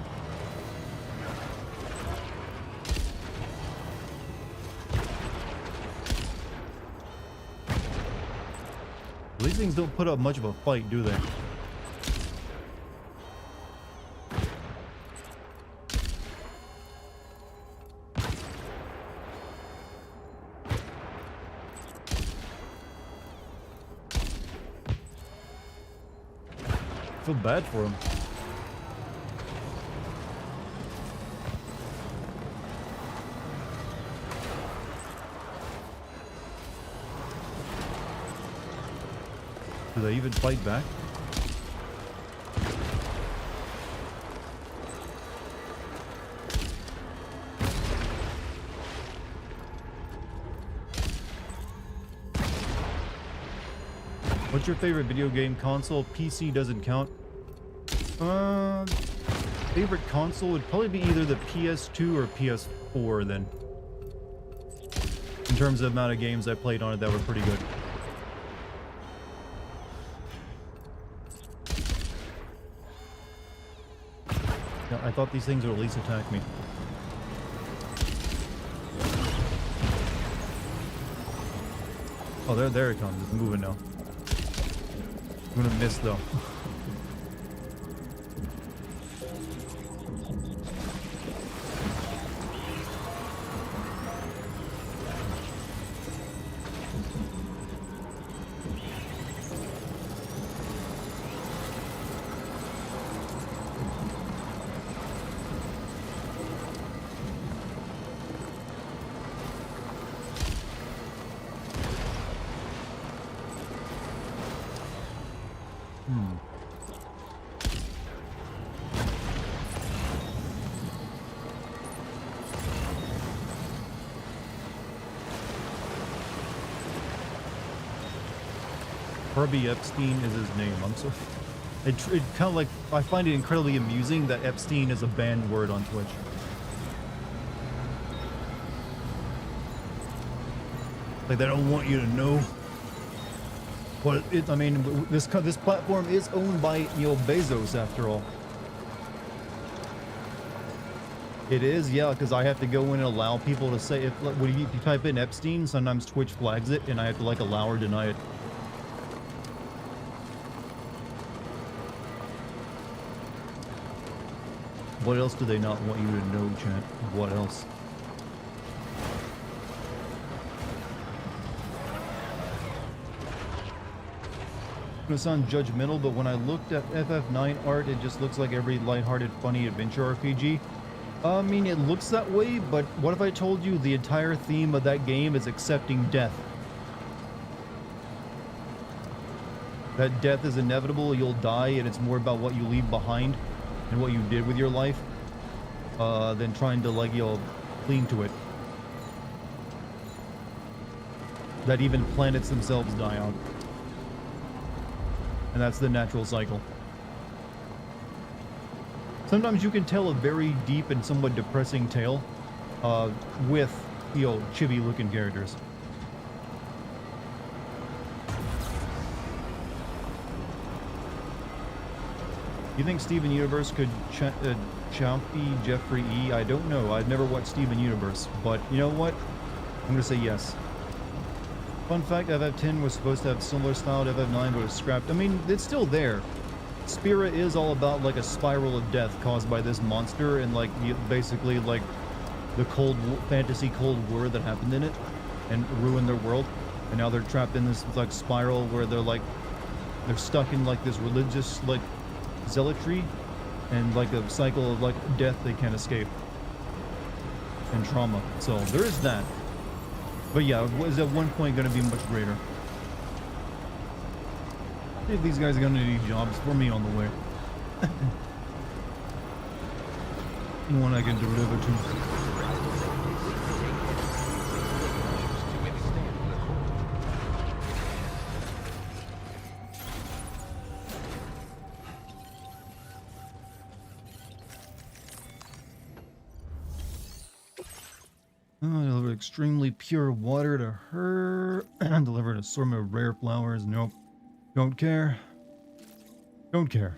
These things don't put up much of a fight, do they? I feel bad for him. Do they even fight back? What's your favorite video game console? PC doesn't count. Favorite console would probably be either the PS2 or PS4 then. In terms of the amount of games I played on it that were pretty good. Yeah, I thought these things would at least attack me. Oh, there it comes. It's moving now. I'm gonna miss though. Harvey Epstein is his name. I'm so... It kind of like... I find it incredibly amusing that Epstein is a banned word on Twitch. Like, they don't want you to know. But I mean, this platform is owned by, you know, Bezos after all. It is, yeah, because I have to go in and allow people to say, when you type in Epstein, sometimes Twitch flags it, and I have to, like, allow or deny it. What else do they not want you to know, chat? What else? I'm gonna sound judgmental, but when I looked at FF9 art, it just looks like every lighthearted, funny adventure RPG. I mean, it looks that way, but what if I told you the entire theme of that game is accepting death? That death is inevitable, you'll die, and it's more about what you leave behind and what you did with your life, than trying to, like, you know, cling to it. That even planets themselves die on. And that's the natural cycle. Sometimes you can tell a very deep and somewhat depressing tale with, you know, chibi-looking characters. You think Steven Universe could chompy Jeffrey E? I don't know. I've never watched Steven Universe, but you know what? I'm gonna say yes. Fun fact, FF10 was supposed to have similar style to FF9, but it was scrapped. I mean, it's still there. Spira is all about like a spiral of death caused by this monster and like basically like the fantasy Cold War that happened in it and ruined their world. And now they're trapped in this like spiral where they're stuck in like this religious like zealotry and like a cycle of like death they can't escape and trauma. So there is that. But yeah, it was at one point going to be much greater. If these guys are going to need jobs for me on the way. One I can deliver to. Delivered extremely pure water to her. Delivered an assortment of rare flowers. Nope. Don't care. Don't care.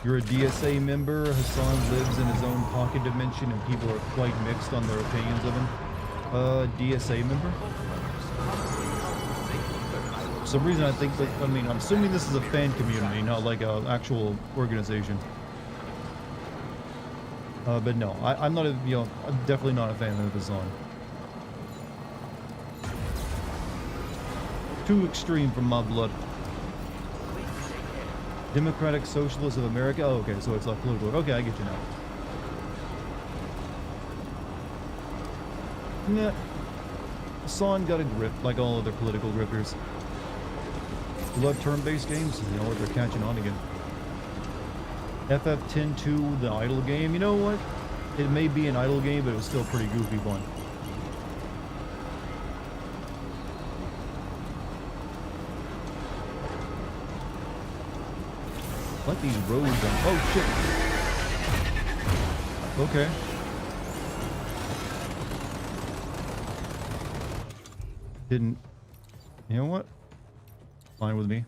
You're a DSA member. Hassan lives in his own pocket dimension and people are quite mixed on their opinions of him. DSA member? For some reason I think that, I mean, I'm assuming this is a fan community, not like an actual organization. But no, I'm not a, you know, I'm definitely not a fan of Hassan. Too extreme for my blood. Democratic Socialists of America? Oh, okay, so it's like political. Okay, I get you now. Nah. Hassan got a grip, like all other political grippers. You love turn-based games? You know what, they're catching on again. FF10-2, the idle game. You know what? It may be an idle game, but it was still pretty goofy fun. Like these roads on. Oh shit. Okay. Didn't. You know what? Fine with me.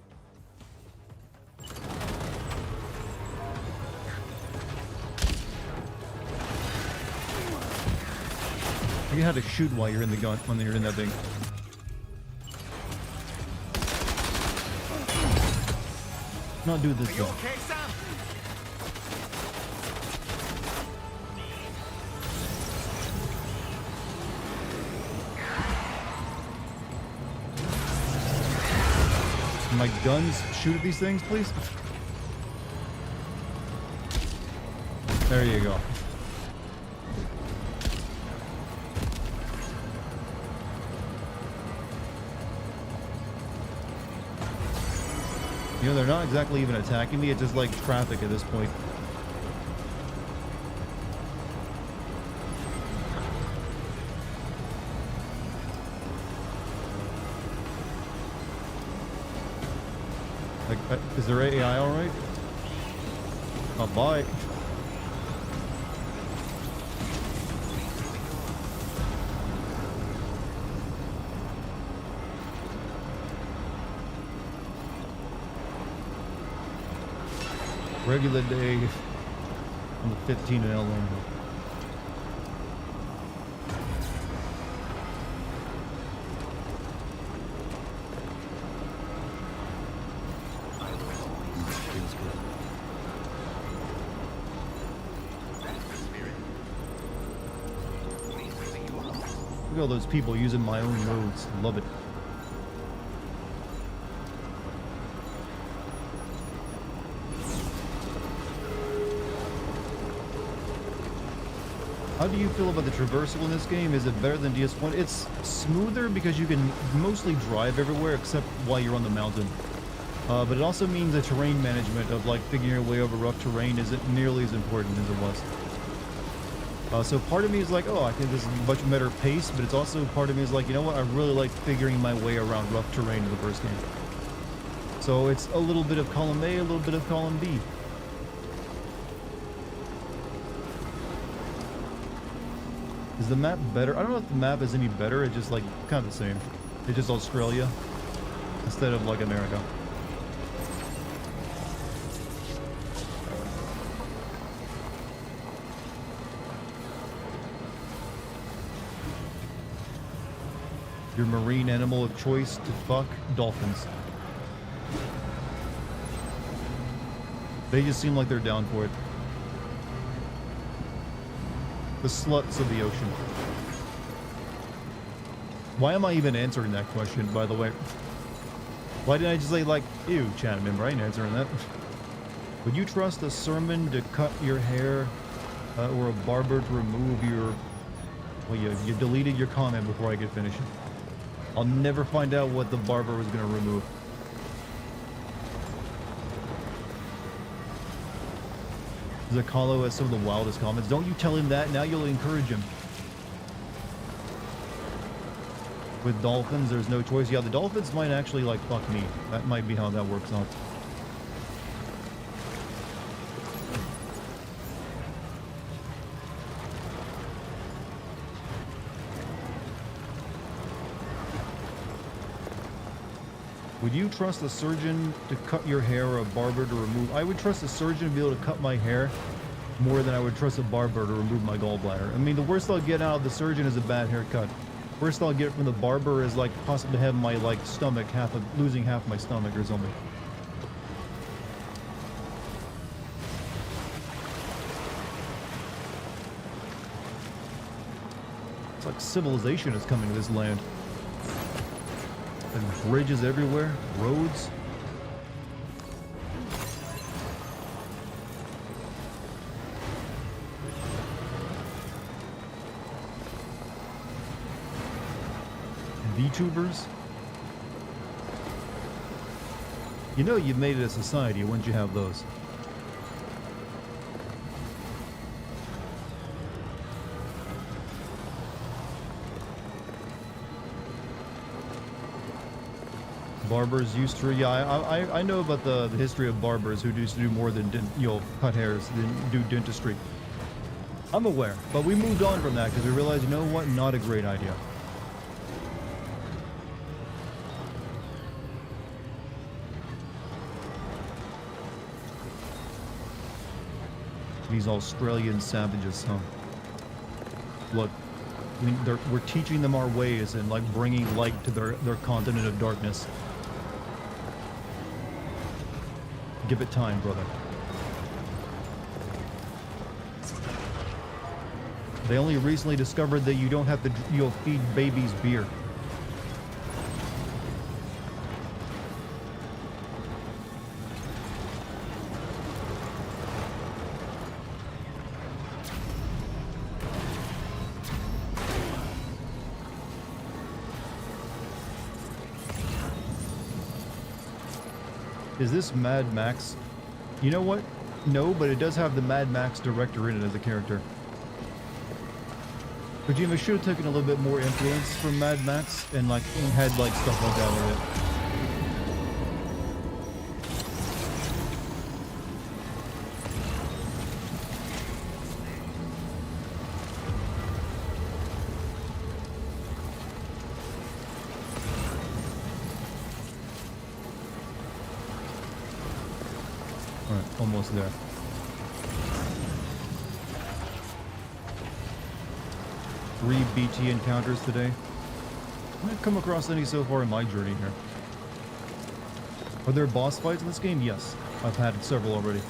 You had to shoot while you're in the gun when you're in that thing. Not do this though. Okay, Sam? My guns shoot at these things, please? There you go. You know, they're not exactly even attacking me, it's just like traffic at this point. Like, is their AI alright? Oh, bye. Regular day on the 15 and L lane. Look at all those people using my own roads. Love it. How do you feel about the traversal in this game? Is it better than DS1? It's smoother because you can mostly drive everywhere except while you're on the mountain. But it also means the terrain management of like figuring your way over rough terrain isn't nearly as important as it was. So part of me is like, oh, I think this is a much better pace, but it's also part of me is like, you know what? I really like figuring my way around rough terrain in the first game. So it's a little bit of column A, a little bit of column B. Is the map better? I don't know if the map is any better. It's just like kind of the same. It's just Australia instead of like America. Your marine animal of choice to fuck? Dolphins. They just seem like they're down for it. The sluts of the ocean. Why am I even answering that question, by the way? Why didn't I just say, like, ew, chat member, I ain't answering that. Would you trust a sermon to cut your hair or a barber to remove your... Well, you deleted your comment before I could finish it. I'll never find out what the barber was going to remove. Zakalo has some of the wildest comments. Don't you tell him that. Now you'll encourage him. With dolphins, there's no choice. Yeah, the dolphins might actually, like, fuck me. That might be how that works out. Would you trust a surgeon to cut your hair or a barber to remove... I would trust a surgeon to be able to cut my hair more than I would trust a barber to remove my gallbladder. I mean, the worst I'll get out of the surgeon is a bad haircut. Worst I'll get from the barber is, like, possibly having my, like, stomach, losing half my stomach or something. It's like civilization is coming to this land. And bridges everywhere, roads. VTubers. You know you've made it a society, wouldn't you have those? Barbers used to, yeah, I know about the history of barbers who used to do more than, cut hairs, than do dentistry. I'm aware, but we moved on from that because we realized, you know what, not a great idea. These Australian savages, huh? Look, we're teaching them our ways and, like, bringing light to their continent of darkness. Give it time, brother. They only recently discovered that you don't have to, feed babies beer. Is this Mad Max? You know what? No, but it does have the Mad Max director in it as a character. Kojima should have taken a little bit more influence from Mad Max and, like, had, like, stuff like that in it. Almost there. 3 BT encounters today. I haven't come across any so far in my journey here. Are there boss fights in this game? Yes. I've had several already.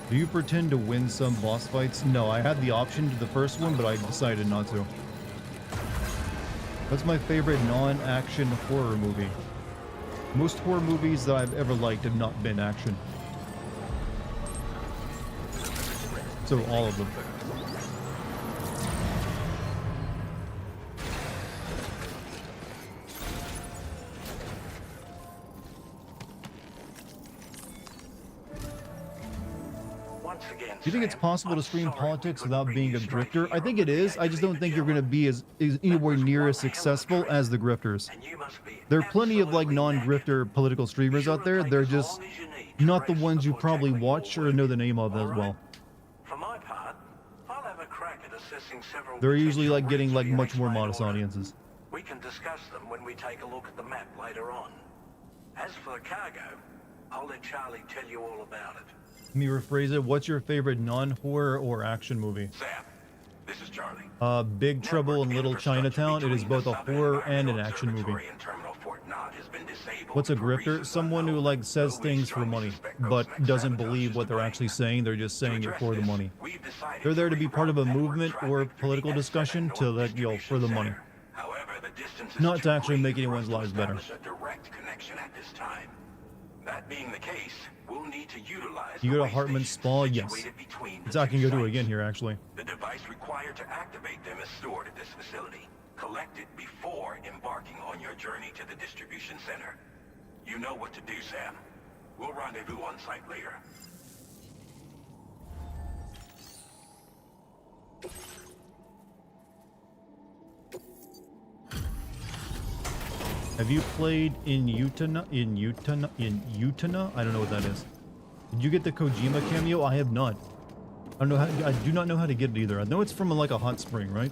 Do you pretend to win some boss fights? No, I had the option to the first one, but I decided not to. That's my favorite non-action horror movie. Most horror movies that I've ever liked have not been action. So all of them. Do you think it's possible to stream politics without being a grifter? I think it is. I just don't think you're going to be as anywhere near as successful as the grifters. There are plenty of like non-grifter political streamers out there. They're just not the ones you probably watch or know the name of as well. For my part, I'll have a crack at assessing several. They're usually like getting like much more modest audiences. We can discuss them when we take a look at the map later on. As for the cargo, I'll let Charlie tell you all about it. Let me rephrase it. What's your favorite non-horror or action movie? Sam, this is Charlie. Big Trouble in Little Chinatown. It is both a horror and an action movie. What's a grifter? Someone who like says things for money, but doesn't believe what they're actually saying. They're just saying it for the money. They're there to be part of a movement or political discussion to like, you know, for the money. Not to actually make anyone's lives better. That being the case, we'll need to utilize. You go to Hartman's Spa? Yes. It's I can go do it again here actually. The device required to activate them is stored at this facility. Collect it before embarking on your journey to the distribution center. You know what to do, Sam. We'll rendezvous on site later. Have you played in Utah? I don't know what that is. Did you get the Kojima cameo? I have not. I don't know how. I do not know how to get it either. I know it's from like a hot spring, right?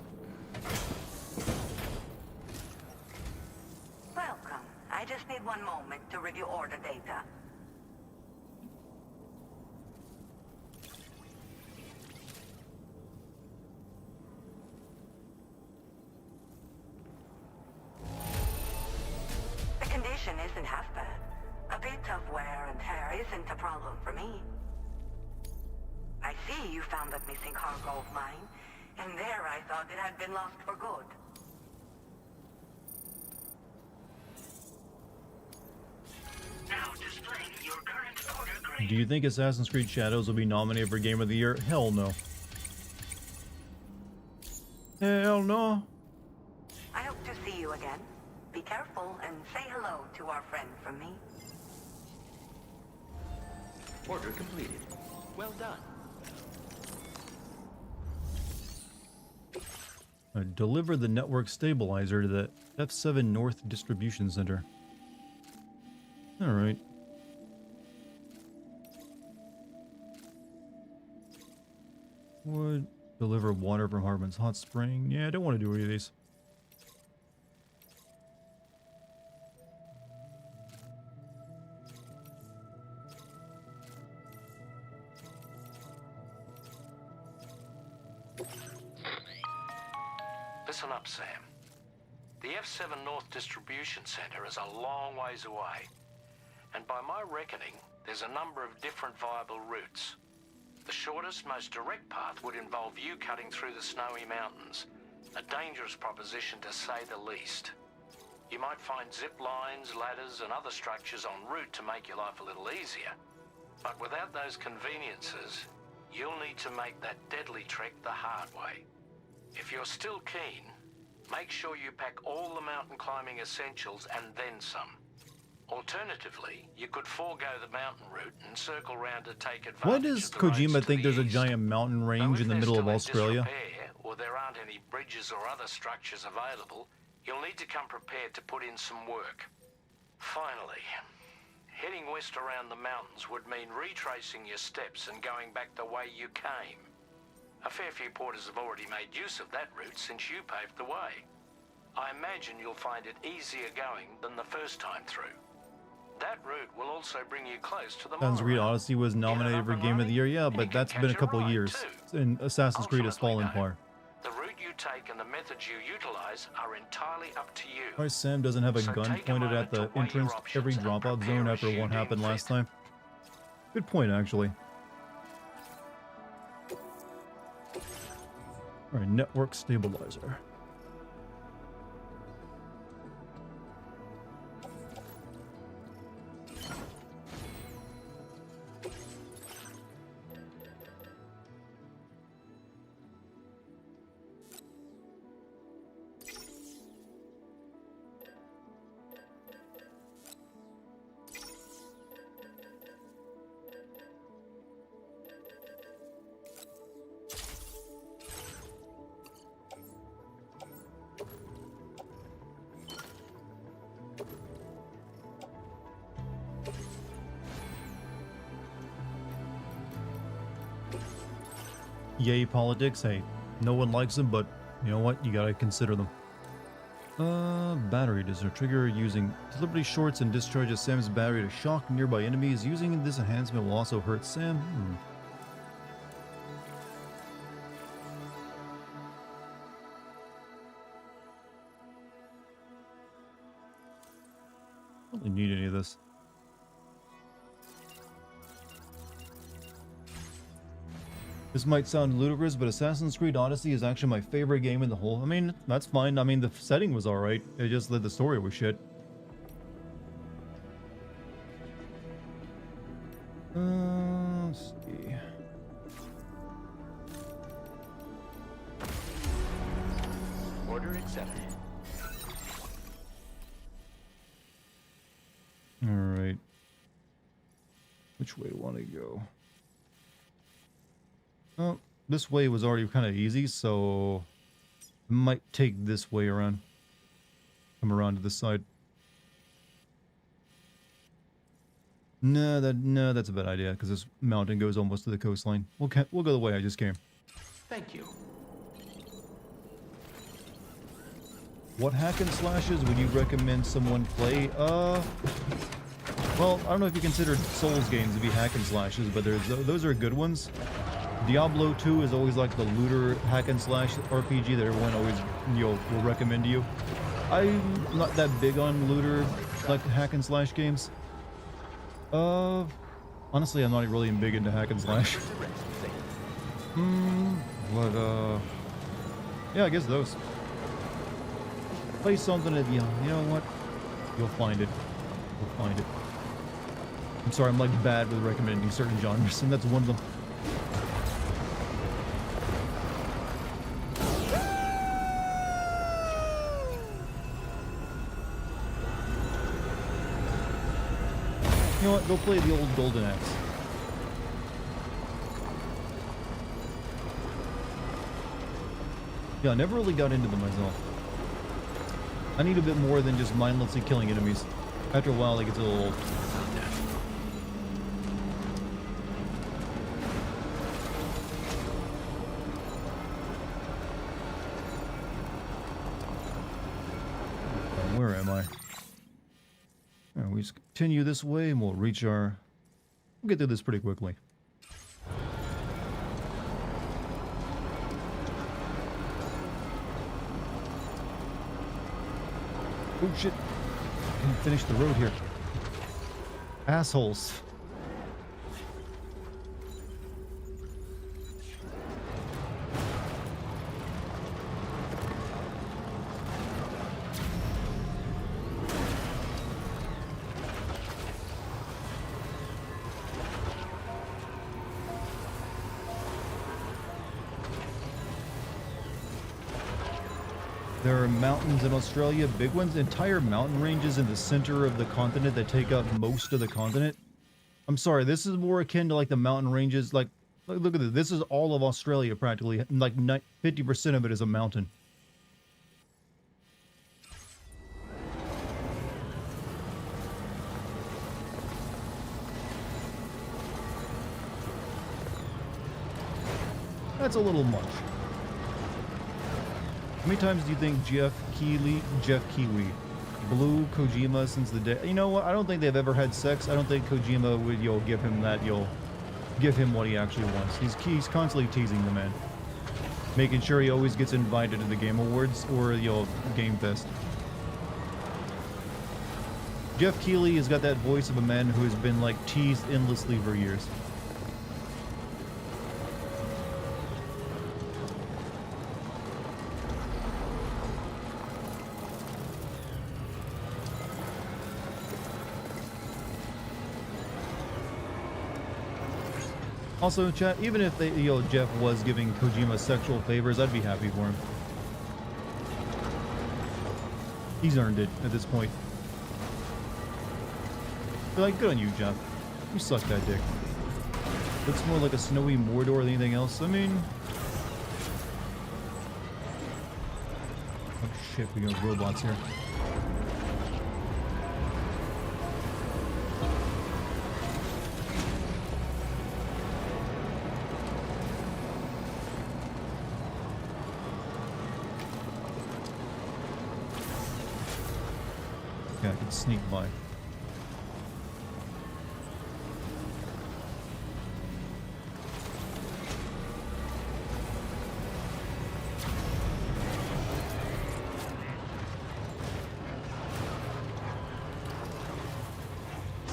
Welcome. I just need one moment to review order data. The condition isn't half bad. A bit of wear and tear isn't a problem for me. I see you found that missing cargo of mine, and there I thought it had been lost for good. Now displaying your current order grade. Do you think Assassin's Creed Shadows will be nominated for Game of the Year? Hell no. Hell no. I hope to see you again. Be careful and say hello to our friend from me. Order completed. Well done. Deliver the network stabilizer to the F7 North Distribution Center. Alright. Would deliver water from Hartman's Hot Spring. Yeah, I don't want to do any of these. Listen up, Sam. The F7 North Distribution Center is a long ways away. And by my reckoning, there's a number of different viable routes. The shortest, most direct path would involve you cutting through the snowy mountains. A dangerous proposition to say the least. You might find zip lines, ladders, and other structures en route to make your life a little easier. But without those conveniences, you'll need to make that deadly trek the hard way. If you're still keen, make sure you pack all the mountain climbing essentials and then some. Alternatively, you could forego the mountain route and circle round to take advantage Why does of the roads Kojima to think the there's a east. giant mountain Though range if in the they're middle of still in Australia? disrepair, or there aren't any bridges or other structures available, you'll need to come prepared to put in some work. Finally, heading west around the mountains would mean retracing your steps and going back the way you came. A fair few porters have already made use of that route since you paved the way. I imagine you'll find it easier going than the first time through. That route will also bring you close to the Assassin's Creed monorail. Odyssey was nominated for Game of the Year, yeah, but that's been a couple years. And Assassin's Creed has fallen apart. The route you take and the methods you utilize are entirely up to you. Why Sam doesn't have a So gun take a pointed moment at to the weigh your entrance to every options and dropout prepare zone a after what shooting happened fit. last time? Good point, actually. All right, network stabilizer. Yay, politics. Hey, no one likes them, but you know what? You gotta consider them. Battery. Does her trigger using deliberately shorts and discharges Sam's battery to shock nearby enemies. Using this enhancement will also hurt Sam. Don't really need any of this. This might sound ludicrous, but Assassin's Creed Odyssey is actually my favorite game in the whole. I mean, that's fine. I mean, the setting was alright. It just that the story was shit. Let's see. Order accepted. Alright. Which way do I want to go? Oh, this way was already kind of easy, so I might take this way around. Come around to this side. No, that's a bad idea because this mountain goes almost to the coastline. We'll go the way I just came. Thank you. What hack and slashes would you recommend someone play? Well, I don't know if you consider Souls games to be hack and slashes, but those are good ones. Diablo 2 is always like the looter hack and slash RPG that everyone always will recommend to you. I'm not that big on looter like hack and slash games. Honestly, I'm not really big into hack and slash. Yeah, I guess those. Play something that you know what? You'll find it. You'll find it. I'm sorry, I'm like bad with recommending certain genres, and that's one of them. You know what? Go play the old Golden Axe. Yeah, I never really got into them myself. I need a bit more than just mindlessly killing enemies. After a while, it gets a little old. Where am I? Alright, we just continue this way and we'll reach our... We'll get through this pretty quickly. Oh shit. Can't finish the road here. Assholes. There are mountains in Australia, big ones, entire mountain ranges in the center of the continent that take up most of the continent. I'm sorry, this is more akin to like the mountain ranges, like, look at this. This is all of Australia practically, like 50% of it is a mountain. That's a little much. How many times do you think Jeff Keighley, blew Kojima since the day? You know what? I don't think they've ever had sex. I don't think Kojima would, give him that, give him what he actually wants. He's constantly teasing the man, making sure he always gets invited to the Game Awards or, Game Fest. Jeff Keighley has got that voice of a man who has been, like, teased endlessly for years. Also, chat, even if they, Jeff was giving Kojima sexual favors, I'd be happy for him. He's earned it at this point. They're like, good on you, Jeff. You suck that dick. Looks more like a snowy Mordor than anything else. I mean... Oh shit, we got robots here. Okay, I can sneak by.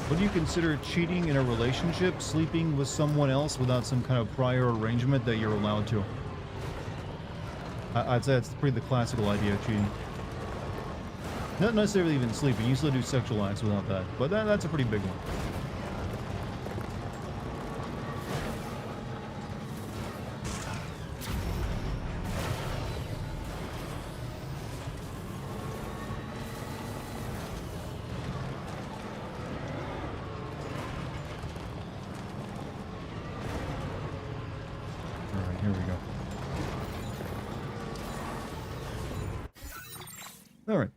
Would you consider cheating in a relationship, sleeping with someone else without some kind of prior arrangement that you're allowed to? I'd say that's pretty the classical idea of cheating. Not necessarily even sleeping, you still do sexual acts without that, but that's a pretty big one. All right.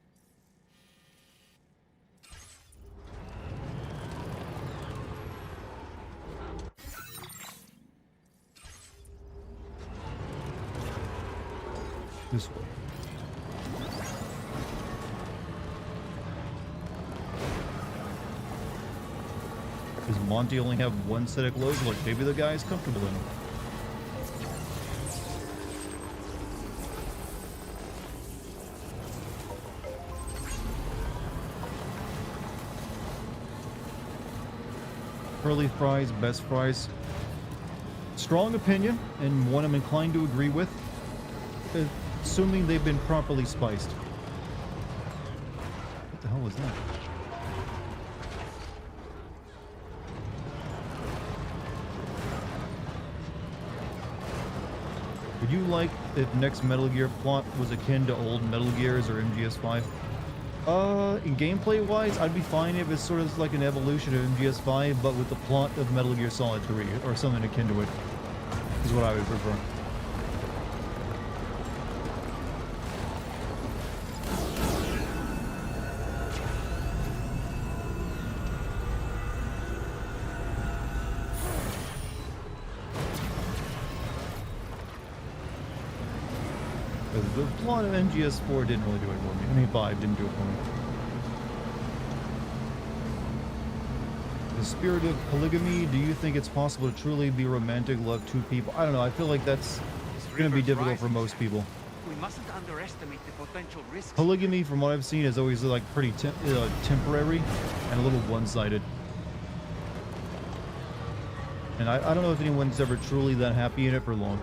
This way. Does Monty only have one set of clothes? Like, maybe the guy is comfortable in them. Curly fries, best fries. Strong opinion, and one I'm inclined to agree with, assuming they've been properly spiced. What the hell was that? Would you like if next Metal Gear plot was akin to old Metal Gears or MGS5? In gameplay wise, I'd be fine if it's sort of like an evolution of MGS5, but with the plot of Metal Gear Solid 3, or something akin to it, is what I would prefer. The plot of MGS4 didn't really do it for me. I mean, 5 didn't do it for me. The spirit of polygamy, do you think it's possible to truly be romantic, love two people? I don't know, I feel like that's going to be difficult for most people. We mustn't underestimate the potential risks. Polygamy, from what I've seen, is always like pretty temporary and a little one-sided. And I don't know if anyone's ever truly that happy in it for long.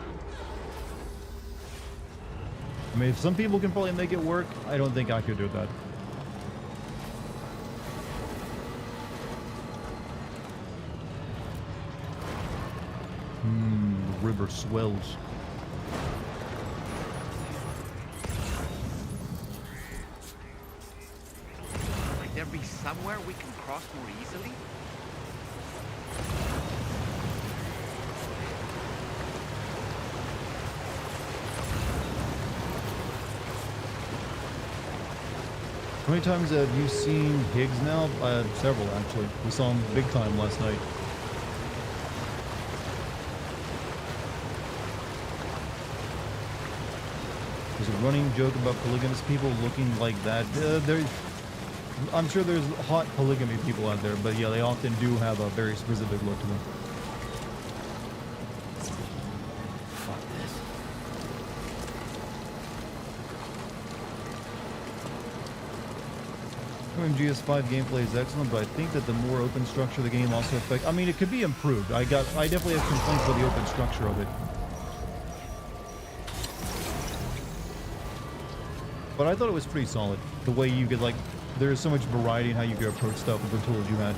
I mean, if some people can probably make it work, I don't think I could do that. The river swells. Might there be somewhere we can cross more easily? How many times have you seen Higgs now? Several, actually. We saw him big time last night. There's a running joke about polygamous people looking like that. I'm sure there's hot polygamy people out there, but yeah, they often do have a very specific look to them. MGS5 gameplay is excellent, but I think that the more open structure of the game also affects... I mean, it could be improved. I definitely have complaints about the open structure of it. But I thought it was pretty solid. The way you could, like... There's so much variety in how you could approach stuff with the tools you had.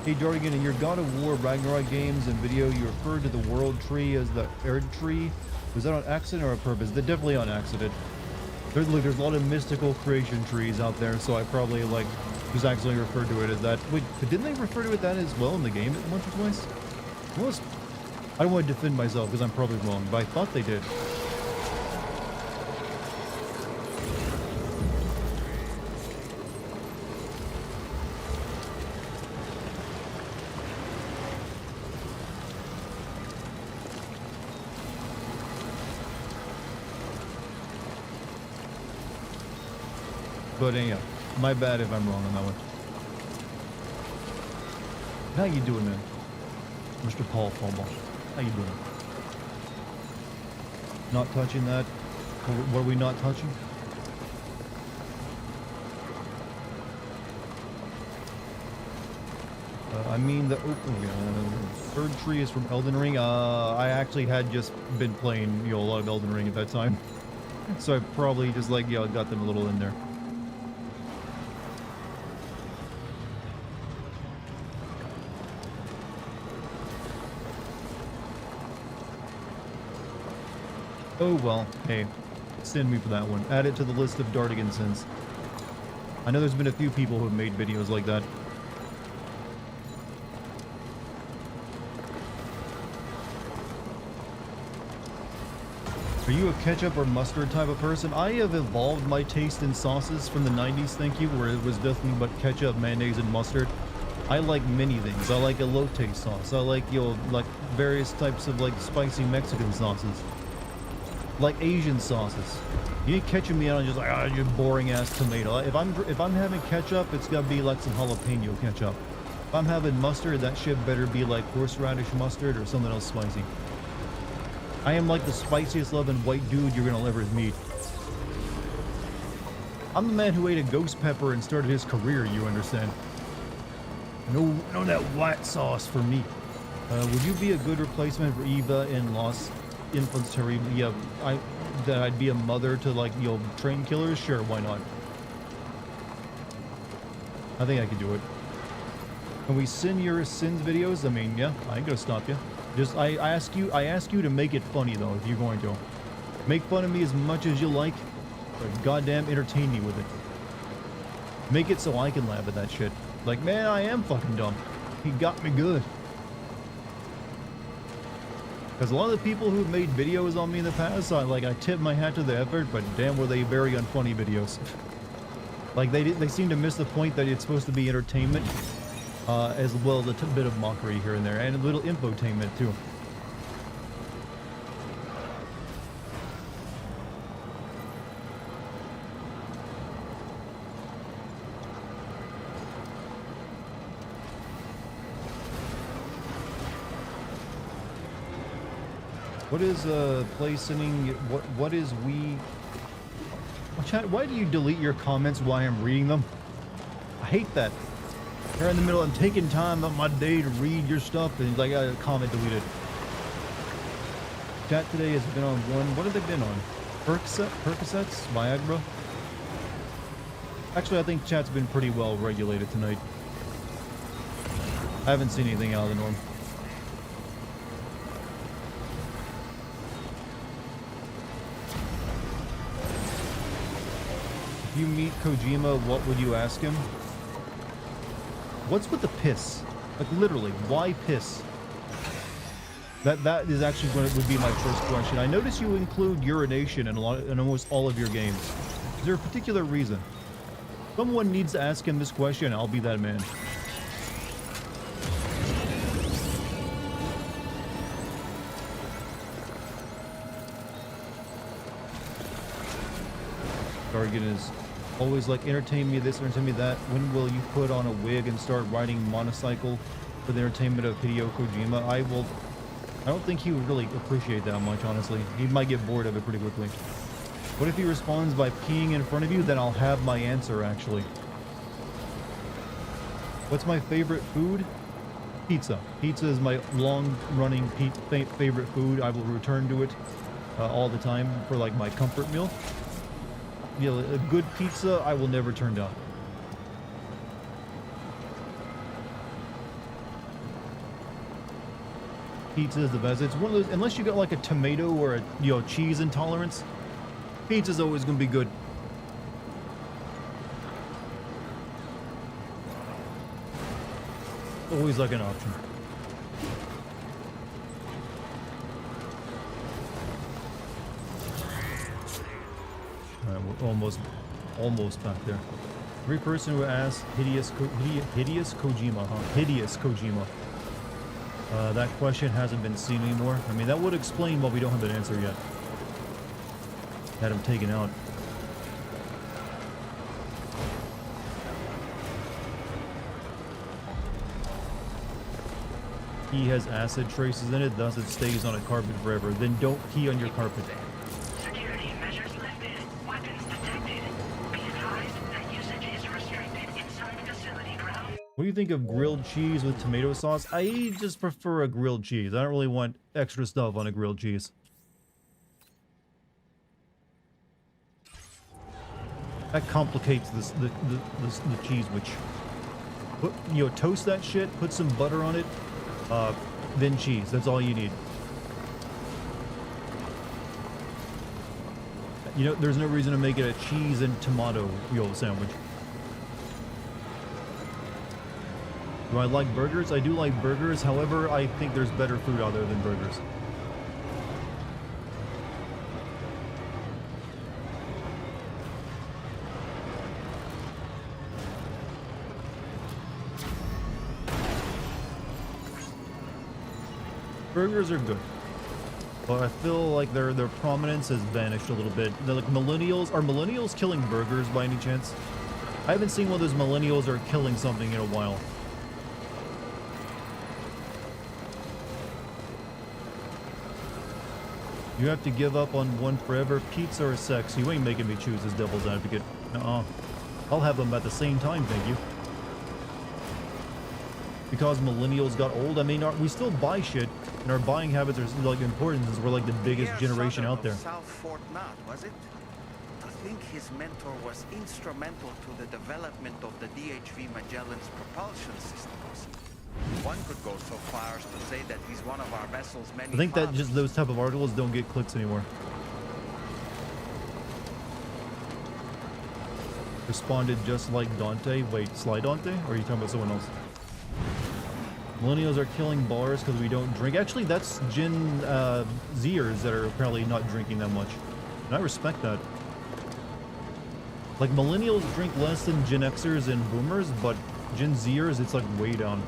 Hey Dartigan, in your God of War Ragnarok games and video, you referred to the world tree as the Erd tree. Was that on accident or on purpose? They're definitely on accident. There's a lot of mystical creation trees out there, so I probably like just accidentally referred to it as that. Wait, but didn't they refer to it that as well in the game once or twice? Almost. I don't want to defend myself because I'm probably wrong, but I thought they did. But yeah, my bad if I'm wrong on that one. How you doing, man? Mr. Paul Fumble. How you doing? Not touching that? What are we not touching? I mean the third tree is from Elden Ring. I actually had just been playing, you know, a lot of Elden Ring at that time. So I probably just like, yeah, got them a little in there. Oh well, hey, send me for that one. Add it to the list of Dartigan sins. I know there's been a few people who have made videos like that. Are you a ketchup or mustard type of person? I have evolved my taste in sauces from the 90s, thank you, where it was nothing but ketchup, mayonnaise, and mustard. I like many things. I like elote sauce. I like, you know, like various types of like spicy Mexican sauces. Like Asian sauces. You ain't catching me out on just like, you boring ass tomato. If I'm having ketchup, it's gotta be like some jalapeno ketchup. If I'm having mustard, that shit better be like horseradish mustard or something else spicy. I am like the spiciest loving white dude you're gonna ever meet. I'm the man who ate a ghost pepper and started his career, you understand? No that white sauce for me. Would you be a good replacement for Eva in Lost Infantry? Yeah, that I'd be a mother to, like, you know, train killers? Sure, why not? I think I could do it. Can we send your sins videos? I mean, yeah, I ain't gonna stop you. Just I ask you to make it funny though, if you're going to. Make fun of me as much as you like, but goddamn entertain me with it. Make it so I can laugh at that shit. Like, man, I am fucking dumb. He got me good. Because a lot of the people who've made videos on me in the past, I tip my hat to the effort, but damn were they very unfunny videos. Like, they seem to miss the point that it's supposed to be entertainment, as well as a bit of mockery here and there, and a little infotainment too. What is play sending? What is we? Chat, why do you delete your comments while I'm reading them? I hate that. You're in the middle. I'm taking time of my day to read your stuff, and like a comment deleted. Chat today has been on one. What have they been on? Percocets, Viagra. Actually, I think chat's been pretty well regulated tonight. I haven't seen anything out of the norm. If you meet Kojima, what would you ask him? What's with the piss? Like, literally, why piss? That is actually what would be my first question. I notice you include urination in almost all of your games. Is there a particular reason? Someone needs to ask him this question. I'll be that man. Dartigan is always like, entertain me this, entertain me that. When will you put on a wig and start riding motorcycle for the entertainment of Hideo Kojima? I don't think he would really appreciate that much, honestly. He might get bored of it pretty quickly. What if he responds by peeing in front of you? Then I'll have my answer, actually. What's my favorite food? Pizza. Pizza is my long-running favorite food. I will return to it all the time for, like, my comfort meal. You know, a good pizza, I will never turn down. pizza is the best. It's one of those, unless you got like a tomato or a, you know, cheese intolerance, pizza's always gonna be good. Always like an option. Alright, we're almost back there. Every person who asks hideous Kojima, huh? Hideous Kojima. That question hasn't been seen anymore. I mean, that would explain why we don't have an answer yet. Had him taken out. He has acid traces in it, thus it stays on a carpet forever. Then don't pee on your carpet. Security measures lifted. Weapons detected. Be advised that usage is restricted inside facility ground. What do you think of grilled cheese with tomato sauce? I just prefer a grilled cheese. I don't really want extra stuff on a grilled cheese. That complicates this, the cheese, which... Put, you know, toast that shit, put some butter on it, then cheese. That's all you need. You know, there's no reason to make it a cheese and tomato, you know, sandwich. Do I like burgers? I do like burgers. However, I think there's better food out there than burgers. Burgers are good, but I feel like their prominence has vanished a little bit. They're like millennials. Are millennials killing burgers by any chance? I haven't seen one of those millennials are killing something in a while. You have to give up on one forever. Pizza or sex? You ain't making me choose as devil's advocate. Nuh-uh. I'll have them at the same time, thank you. Because millennials got old, I mean, we still buy shit, and our buying habits are like important since we're like the biggest generation out there. South Fort Knott, was it? I think his mentor was instrumental to the development of the DHV Magellan's propulsion systems. One could go so far as to say that he's one of our vessel's many I think that fathers. just those type of articles don't get clicks anymore. Responded just like Dante. Wait, Sly Dante? Or are you talking about someone else? Millennials are killing bars because we don't drink. Actually, that's Gen Zers that are apparently not drinking that much. And I respect that. Like, millennials drink less than Gen Xers and Boomers, but Gen Zers, it's like way down.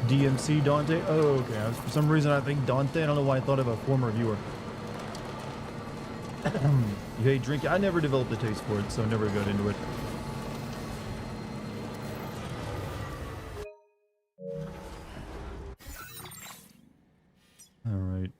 DMC Dante? Oh, okay. For some reason, I think Dante. I don't know why I thought of a former viewer. You hate drinking? I never developed a taste for it, so I never got into it. All right.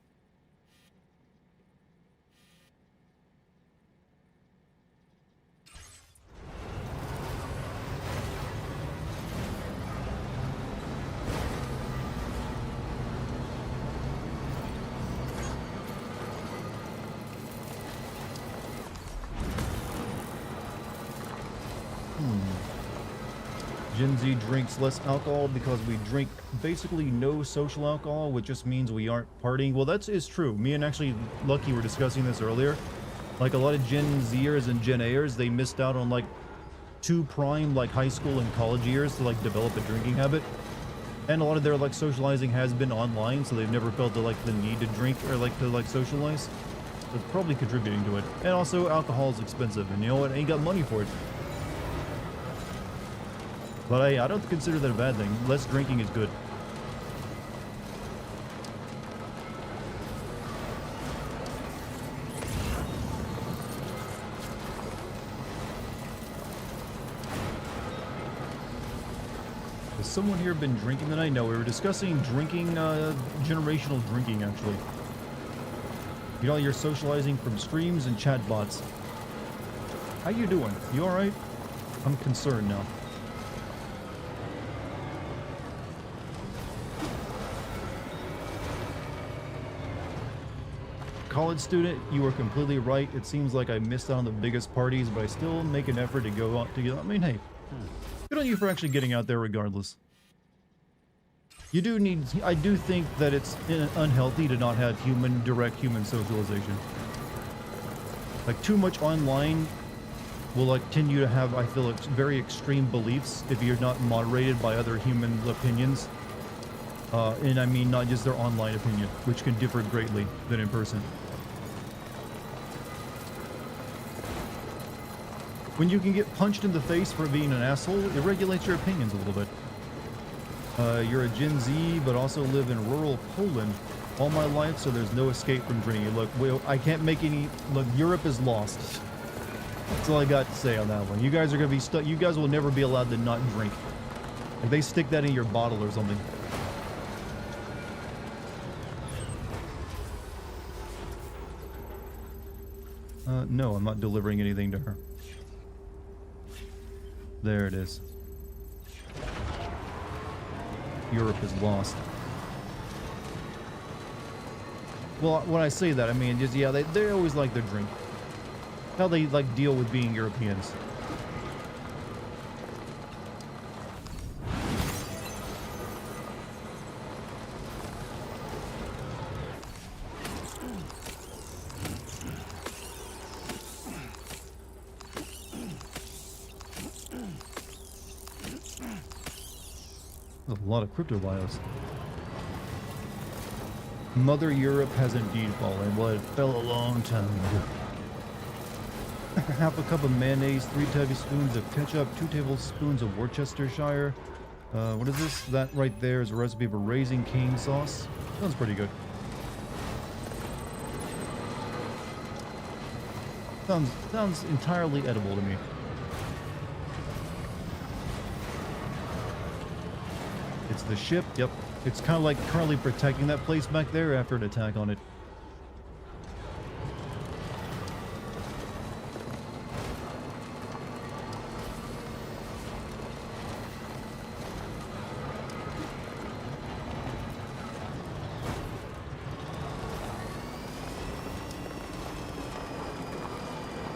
Gen Z drinks less alcohol because we drink basically no social alcohol, which just means we aren't partying. Well, that is true. Me and actually Lucky were discussing this earlier. Like, a lot of Gen Zers and Gen A'ers, they missed out on like 2 prime like high school and college years to like develop a drinking habit. And a lot of their like socializing has been online, so they've never felt the need to drink or like to like socialize. So it's probably contributing to it. And also, alcohol is expensive, and you know what? I ain't got money for it. But I don't consider that a bad thing. Less drinking is good. Has someone here been drinking tonight? No, we were discussing drinking, generational drinking, actually. You know, you're socializing from streams and chat bots. How you doing? You alright? I'm concerned now. College student, you were completely right. It seems like I missed out on the biggest parties, but I still make an effort to go out to get. I mean, hey, good on you for actually getting out there regardless. You do need, I do think that it's unhealthy to not have direct human socialization. Like, too much online will, like, tend you to have, I feel, very extreme beliefs if you're not moderated by other human opinions. And I mean, not just their online opinion, which can differ greatly than in person. When you can get punched in the face for being an asshole, it regulates your opinions a little bit. You're a Gen Z, but also live in rural Poland all my life, so there's no escape from drinking. Look, I can't make any... Look, Europe is lost. That's all I got to say on that one. You guys are going to be stuck. You guys will never be allowed to not drink. Like, they stick that in your bottle or something. No, I'm not delivering anything to her. There it is. Europe is lost. Well, when I say that, I mean, just, yeah, they always like their drink. How they, like, deal with being Europeans. A lot of crypto bios. Mother Europe has indeed fallen. Well, it fell a long time ago. Half a cup of mayonnaise, 3 tablespoons of ketchup, 2 tablespoons of Worcestershire. What is this? That right there is a recipe for raising cane sauce. Sounds pretty good. Sounds entirely edible to me. It's the ship, yep. It's kind of like currently protecting that place back there after an attack on it.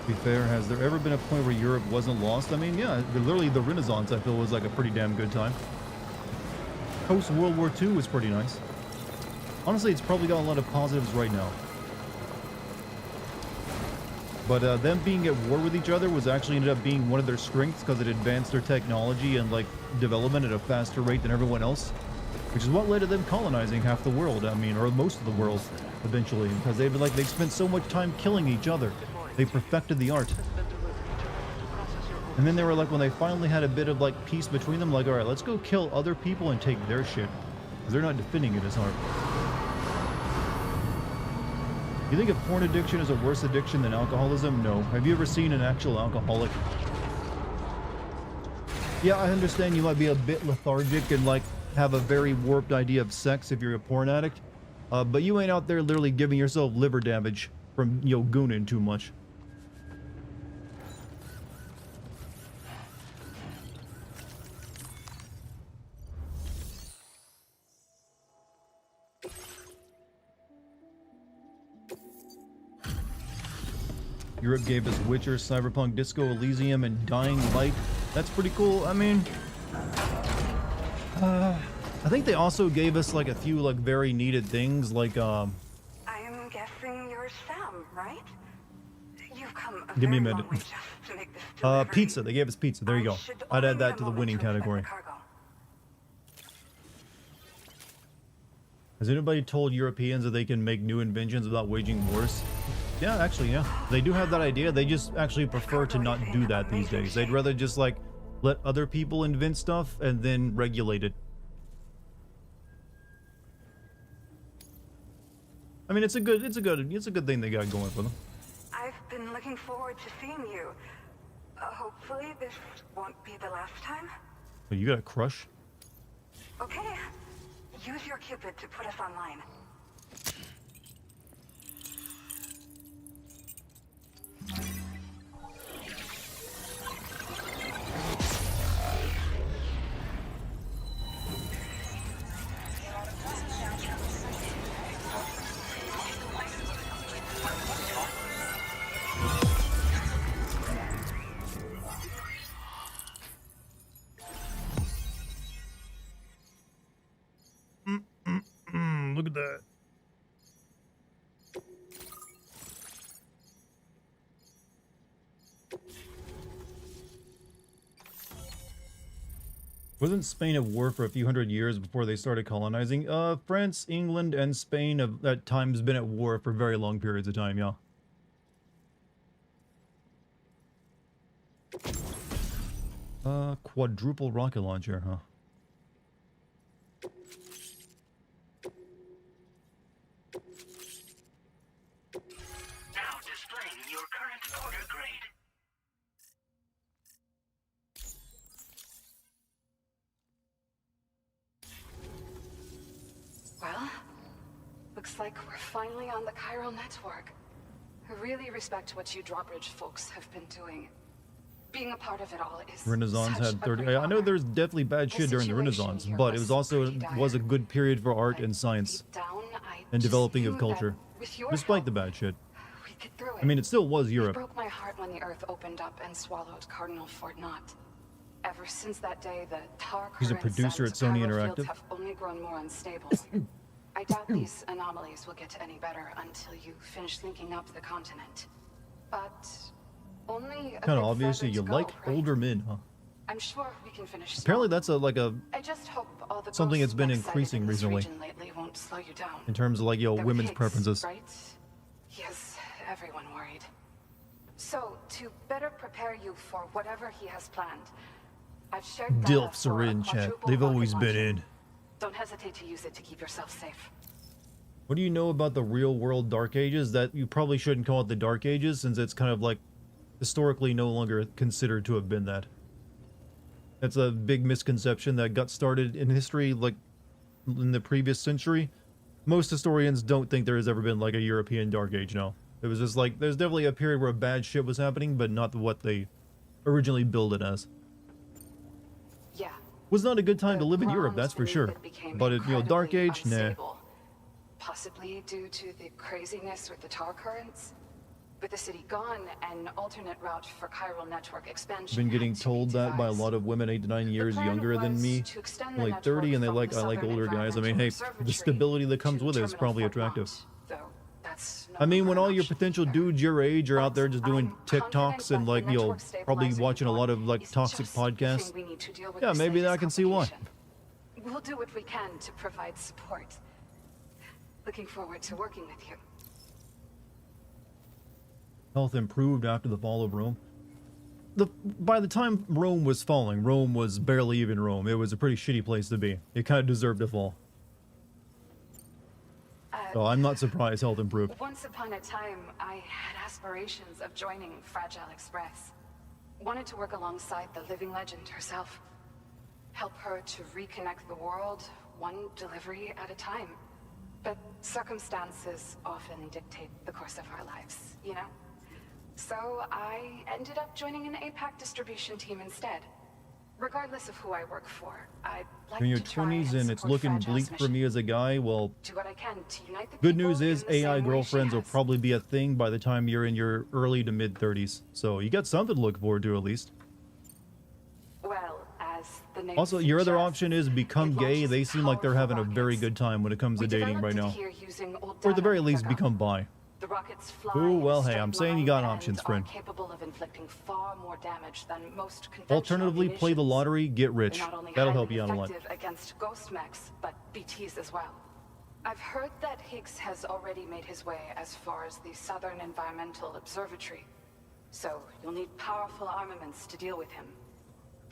To be fair, has there ever been a point where Europe wasn't lost? I mean, yeah, literally the Renaissance, I feel, was like a pretty damn good time. Post World War II was pretty nice. Honestly, it's probably got a lot of positives right now. But them being at war with each other was actually ended up being one of their strengths because it advanced their technology and, like, development at a faster rate than everyone else. Which is what led to them colonizing half the world, I mean, or most of the world, eventually. Because they spent so much time killing each other. They perfected the art. And then they were like, when they finally had a bit of, like, peace between them, like, all right, let's go kill other people and take their shit. Because they're not defending it as hard. You think a porn addiction is a worse addiction than alcoholism? No. Have you ever seen an actual alcoholic? Yeah, I understand you might be a bit lethargic and, like, have a very warped idea of sex if you're a porn addict. But you ain't out there literally giving yourself liver damage from, you know, gooning too much. Europe gave us Witcher, Cyberpunk, Disco Elysium, and Dying Light. That's pretty cool. I mean, I think they also gave us, like, a few, like, very needed things, like, I'm guessing you're Sam, right? You've come Give me a very minute. long way just to make this delivery. Pizza. They gave us pizza. There you go. I'd add that to the winning category. Has anybody told Europeans that they can make new inventions without waging wars? Yeah, actually, yeah. They do have that idea. They just actually prefer to not do that these days. They'd rather just, like, let other people invent stuff and then regulate it. I mean, it's a good thing they got going for them. I've been looking forward to seeing you. Hopefully this won't be the last time. But you got a crush? Okay. Use your Cupid to put us online. look at that. Wasn't Spain at war for a few hundred years before they started colonizing? France, England, and Spain have at times been at war for very long periods of time, yeah. Quadruple rocket launcher, huh? Now displaying your current order grade. Well, looks like we're finally on the chiral network. I really respect what you drawbridge folks have been doing. Being a part of it all is Renaissance such had a 30. great I know honor. there's definitely bad The shit during the situation Renaissance, here but it was was also pretty dire. was a good period for art But and science deep down, I and just developing knew of that culture, with your despite help, the bad shit. we get through it. I mean, it still was It Europe. broke my heart when the Earth opened up and swallowed Cardinal Fort Knott. Ever since that day, the tar He's a currents producer and at Sony power fields Interactive. have only grown more unstable. I doubt these anomalies will get any better until you finish linking up the continent. But only a Kind of bit obviously further you to go, like right? older men, huh? I'm sure we can finish. Apparently strong. that's a I just hope all the something ghost that's been mechs sighted increasing in this recently. region lately won't slow you down. in terms of like, you know, They're women's pigs, preferences. right? He has everyone worried. So, to better prepare you for whatever he has planned, I've shared data Dilfs for are a in, chat. quadruple They've rocket always been launcher. in. Don't hesitate to use it to keep yourself safe. What do you know about the real world Dark Ages? That you probably shouldn't call it the Dark Ages, since it's kind of like historically no longer considered to have been that. That's a big misconception that got started in history, like in the previous century. Most historians don't think there has ever been like a European Dark Age. No, it was just like there's definitely a period where bad shit was happening, but not what they originally billed it as. Yeah. Was not a good time to The live in Europe, ground that's for beneath sure. it became But it, you know, Dark incredibly Age, nah. unstable. Possibly due to the craziness with the tar currents. With the city gone, an alternate route for chiral network expansion. Been getting had to be told that by a devised. lot of women 8 to 9 years The plan younger than was me. to extend I'm the like 30 and they network like, from I the like Southern older guys. I mean, Environmental hey, the Observatory stability that comes to with it is Terminal probably Fort attractive. Knott, though that's no I mean, when longer all an your option potential either. dudes your age are out there But just doing I'm TikToks confident and that like, the you know, network probably stabilizing watching a lot of like is toxic just the podcasts. thing we need to deal with Yeah, this maybe latest I can see why. complication. We'll do what we can to provide support. Looking forward to working with you. Health improved after the fall of Rome. By the time Rome was falling, Rome was barely even Rome. It was a pretty shitty place to be. It kind of deserved to fall. So I'm not surprised health improved. Once upon a time, I had aspirations of joining Fragile Express. Wanted to work alongside the living legend herself. Help her to reconnect the world, one delivery at a time. But circumstances often dictate the course of our lives, you know? So I ended up joining an APAC distribution team instead. Regardless of who I work for, I'd like In your to try 20s and it's support looking Fragile's bleak for mission. me as a guy, well, Do what I can to unite the good people news is in the AI same way she girlfriends will has. probably be a thing by the time you're in your early to mid 30s. So you got something to look forward to at least. Well, as the name Also, your other suggests, option is become it gay. launches They seem like they're having a powerful very rockets. good time when it comes to We dating right developed now. it here using old Or at the data very we least dug up. become bi. The rockets fly Ooh, in a well, hey, straight I'm saying you line got and options, are friend. capable of inflicting far more damage than most conventional Alternatively, play the munitions. lottery, get They're rich. not only That'll help highly you out a lot. effective against ghost mechs, but BTs as well. I've heard that Higgs has already made his way as far as the Southern Environmental Observatory. So you'll need powerful armaments to deal with him.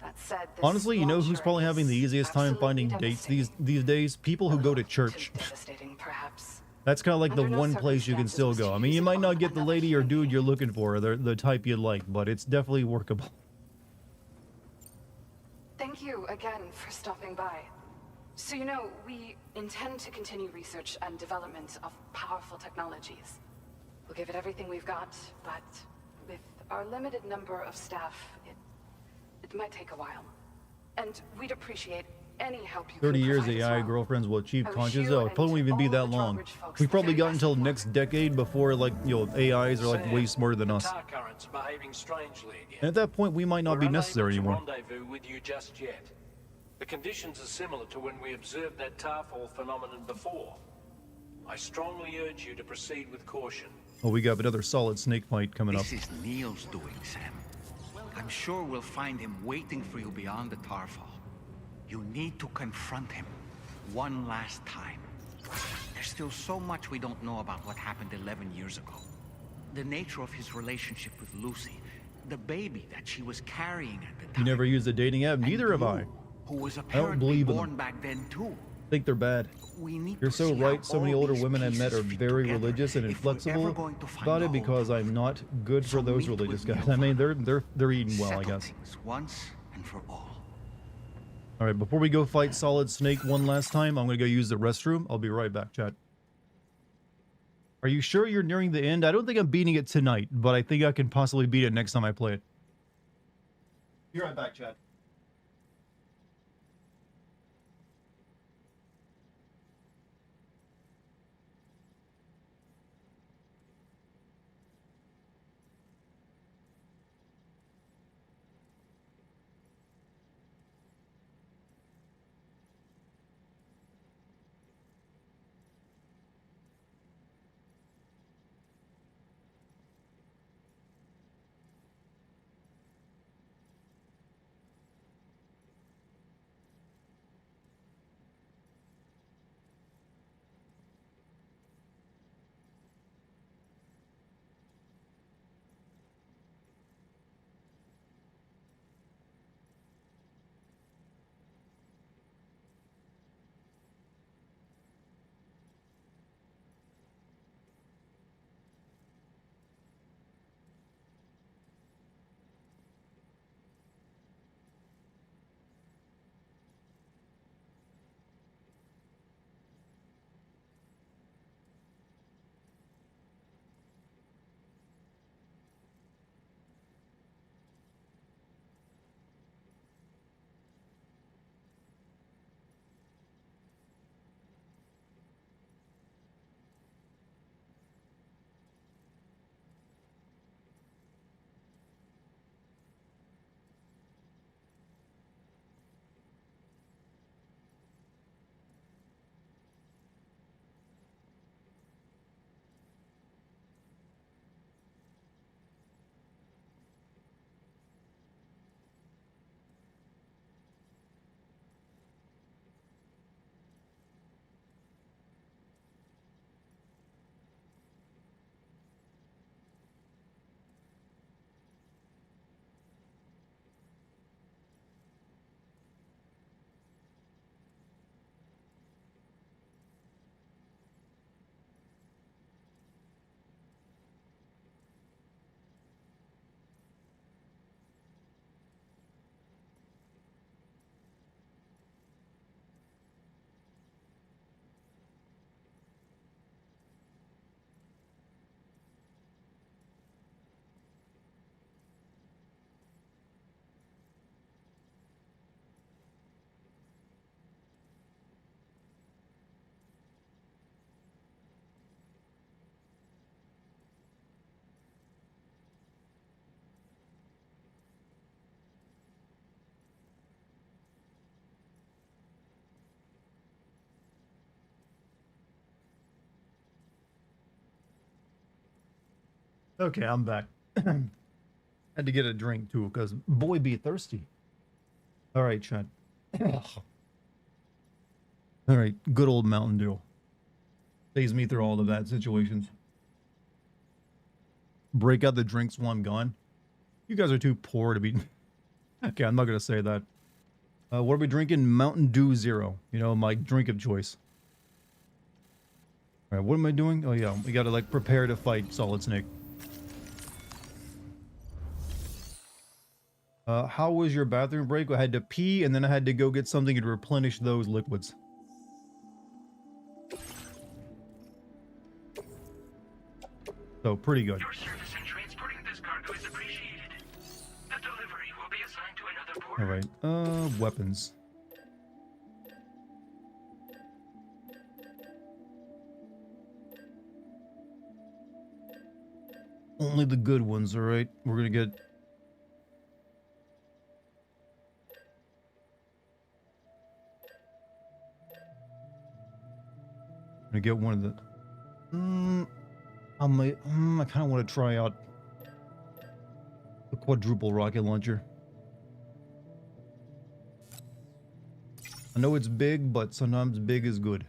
That said, this Honestly, you know who's launcher probably having the is easiest time absolutely finding dates devastating. these days? People who A go to little church. too devastating, perhaps. That's kind of like the Under no one place you can circumstances still must go. you I mean, use you it might on not get the another lady or human dude being. you're looking for, the type you'd like, but it's definitely workable. Thank you again for stopping by. So you know, we intend to continue research and development of powerful technologies. We'll give it everything we've got, but with our limited number of staff, it might take a while. And we'd appreciate any help you 30 can years provide as AI well. girlfriends will achieve I wish conscious. you Oh, it and probably won't even be all that the long. Drawbridge folks We the probably very got best until of luck. next decade before, like, you know, AIs are like way Sam, smarter than the us. tar currents behaving strangely again. And at that point, we might not We're be unable necessary to anymore. rendezvous with you just yet. The conditions are similar to when we observed that tar fall phenomenon before. I strongly urge you to proceed with caution. Oh, we got another solid snake fight coming up. This is Neil's doing, Sam. I'm sure we'll find him waiting for you beyond the Tarfall. You need to confront him one last time. There's still so much we don't know about what happened 11 years ago. The nature of his relationship with Lucy, the baby that she was carrying at the time. You never used a dating app, and neither have you, I. Who was I don't apparently believe in born them. back then too. Think they're bad. We need You're to so see how right. So many all older these women I met pieces are fit very together religious and if we're ever inflexible going to find about the it whole because I'm truth. not good for So those meet religious with guys. me I mean, over. they're eating well, I Settle guess. things once and for all. All right, before we go fight Solid Snake one last time, I'm gonna go use the restroom. I'll be right back, chat. Are you sure you're nearing the end? I don't think I'm beating it tonight, but I think I can possibly beat it next time I play it. Be right back, chat. Okay, I'm back. Had to get a drink too, because boy be thirsty. All right, Chad. All right, good old Mountain Dew. Saves me through all the bad situations. Break out the drinks while I'm gone. You guys are too poor to be... Okay, I'm not going to say that. What are we drinking? Mountain Dew Zero. You know, my drink of choice. All right, what am I doing? Oh, yeah, we got to, like, prepare to fight Solid Snake. How was your bathroom break? I had to pee, and then I had to go get something to replenish those liquids. So, pretty good. Your service in transporting this cargo is appreciated. The delivery will be assigned to another porter. Alright, weapons. Only the good ones, alright? We're gonna get... one of the... I kind of want to try out the quadruple rocket launcher. I know it's big, but sometimes big is good.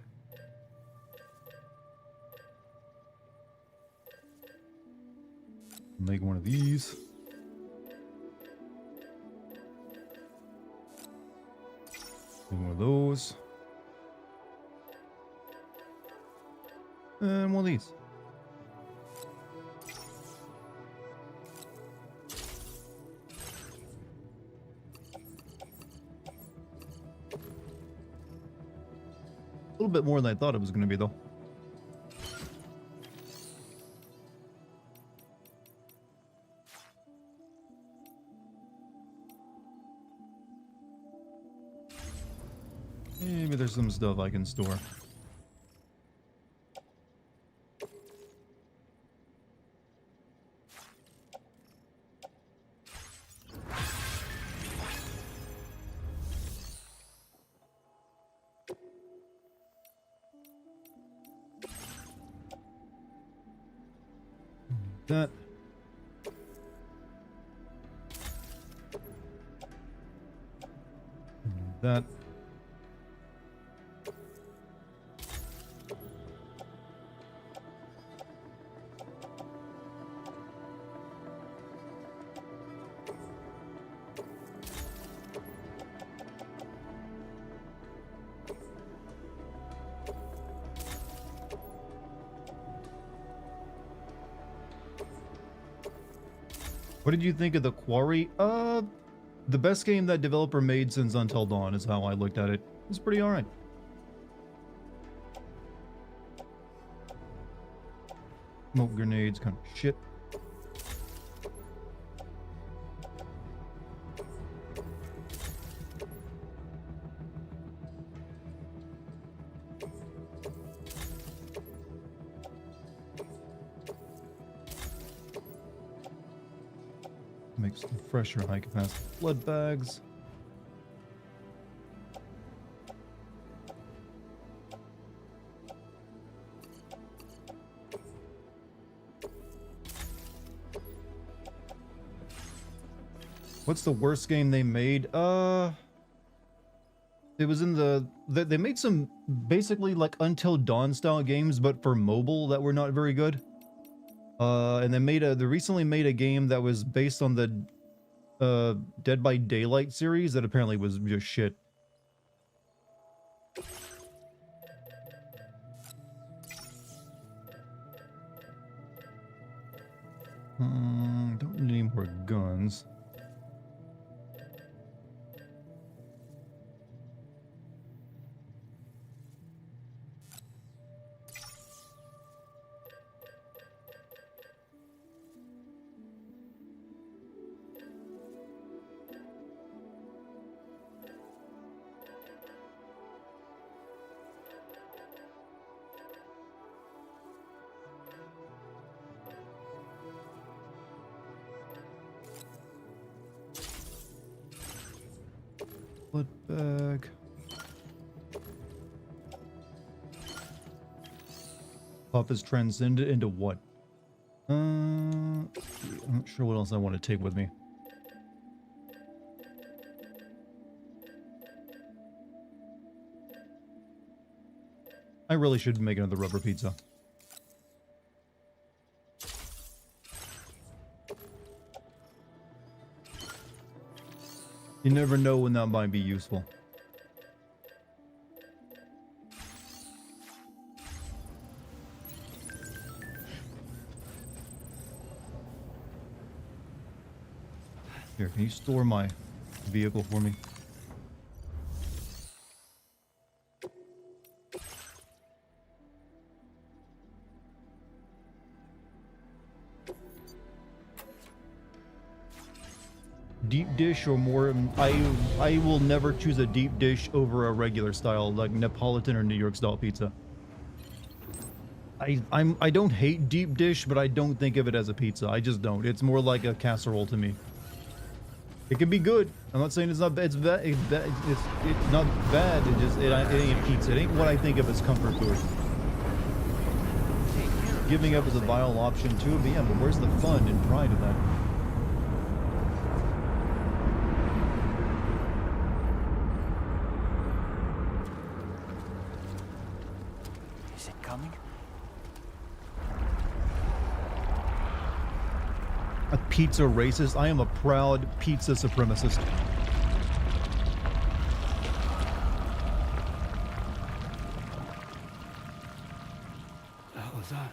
Make one of these. Make one of those. And one of these. A little bit more than I thought it was going to be, though. Maybe there's some stuff I can store. That. That. What did you think of the Quarry? The best game that developer made since Until Dawn is how I looked at it. It's pretty alright. Smoke grenades, kind of shit. Make some fresher high capacity blood bags. What's the worst game they made? It was in they made some basically like Until Dawn style games, but for mobile that were not very good. And they recently made a game that was based on the Dead by Daylight series that apparently was just shit. Don't need any more guns. Blood bag. Puff is transcended into what? I'm not sure what else I want to take with me. I really should make another rubber pizza. You never know when that might be useful. Here, can you store my vehicle for me? Deep dish or more? I will never choose a deep dish over a regular style like Neapolitan or New York style pizza. I don't hate deep dish, but I don't think of it as a pizza. I just don't. It's more like a casserole to me. It can be good. I'm not saying it's not bad. It's not bad. It ain't pizza. It ain't what I think of as comfort food. Hey, giving up is a vile option too, but yeah, but where's the fun and pride of that? Is it coming? A pizza racist? I am a proud pizza supremacist. The hell was that?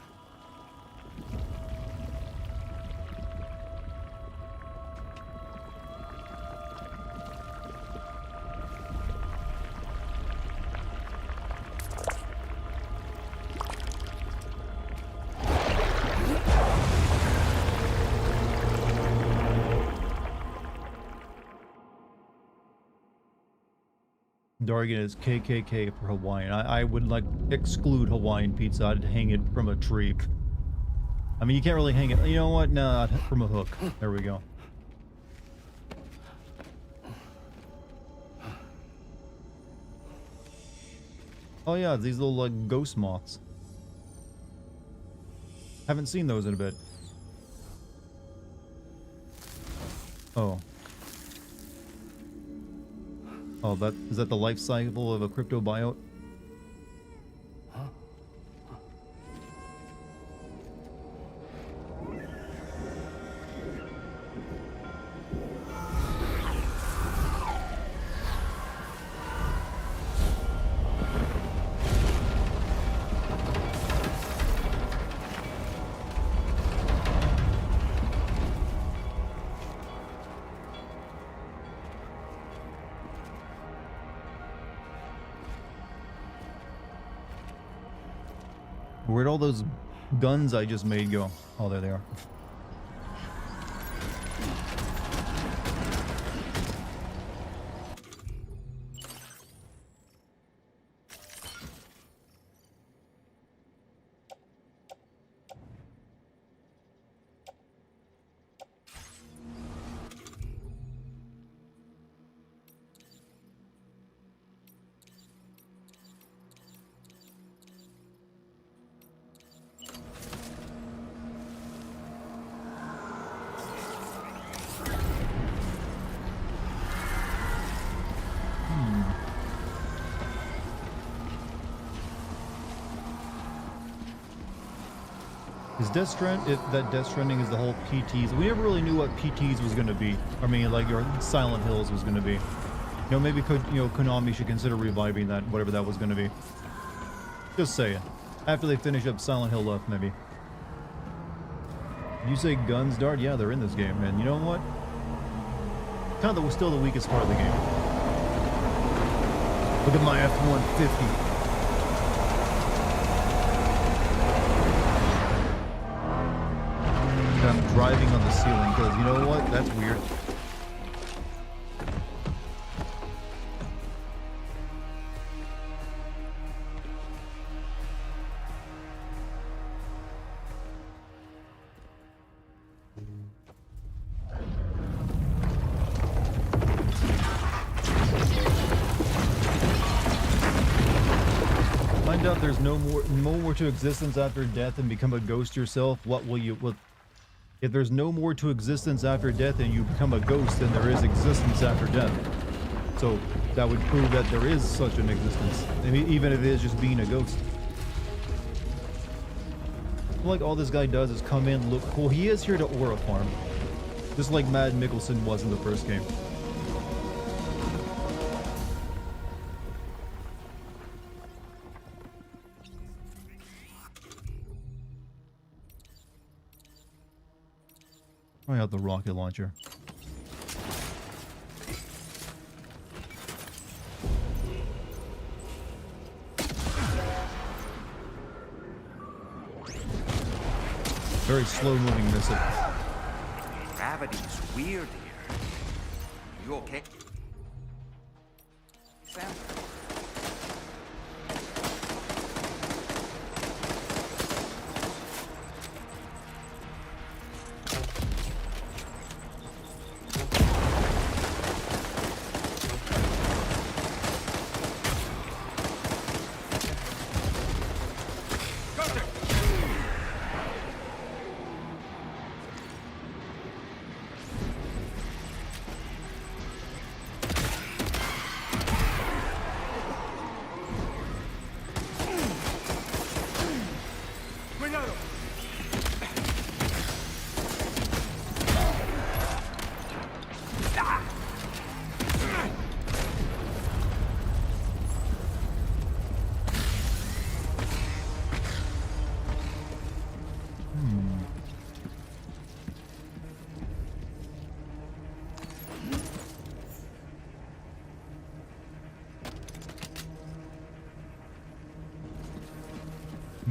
Dartigan is KKK for Hawaiian. I would like exclude Hawaiian pizza. I'd hang it from a tree. I mean, you can't really hang it. You know what? No, from a hook. There we go. Oh yeah, these little like ghost moths. Haven't seen those in a bit. Oh. Oh, is that the life cycle of a cryptobiote? Where'd all those guns I just made go? Oh, there they are. Is Death Stranding is the whole PTs? We never really knew what PTs was going to be. I mean, like your Silent Hills was going to be. You know, maybe Konami should consider reviving that, whatever that was going to be. Just saying. After they finish up Silent Hill Left, maybe. You say guns, Dart? Yeah, they're in this game, and you know what? Kind of still the weakest part of the game. Look at my F-150. I'm driving on the ceiling because you know what? That's weird. Find out there's no more to existence after death and become a ghost yourself. What will you? If there's no more to existence after death and you become a ghost, then there is existence after death. So that would prove that there is such an existence, even if it is just being a ghost. I feel like all this guy does is come in, look cool. He is here to aura farm, just like Matt Mikkelsen was in the first game. Try out the rocket launcher. Very slow moving missile. Gravity is weird here. You okay? Sam?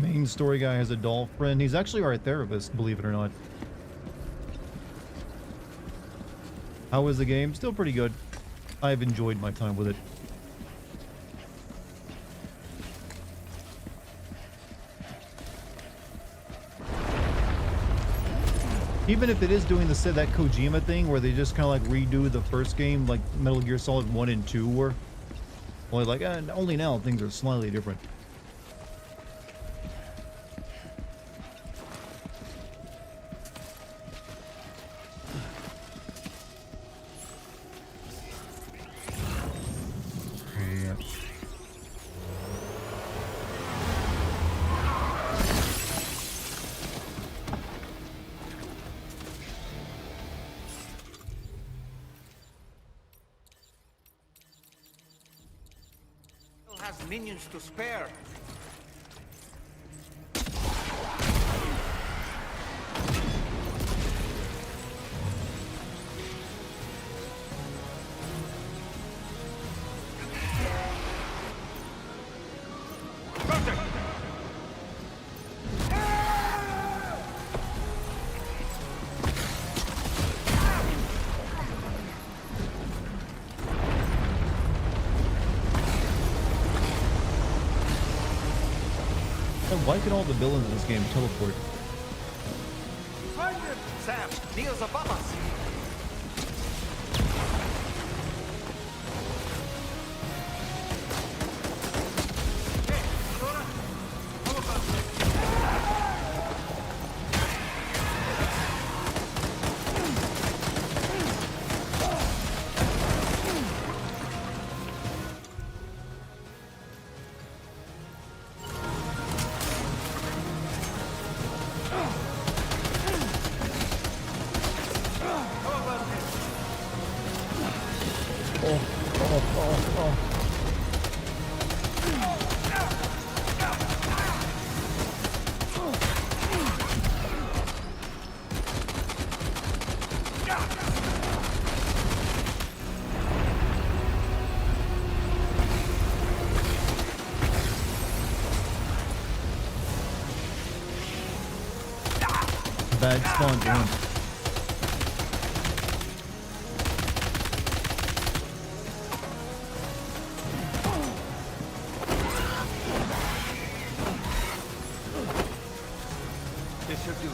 Main story guy has a doll friend. He's actually our therapist, believe it or not. How was the game? Still pretty good. I've enjoyed my time with it. Even if it is doing that Kojima thing where they just kind of like redo the first game, like Metal Gear Solid 1 and 2 were. Well, like, only now things are slightly different. Has minions to spare. Why can all the villains in this game teleport? Find him! Sam, Neil's above us. Bad spawn for him. This should do it.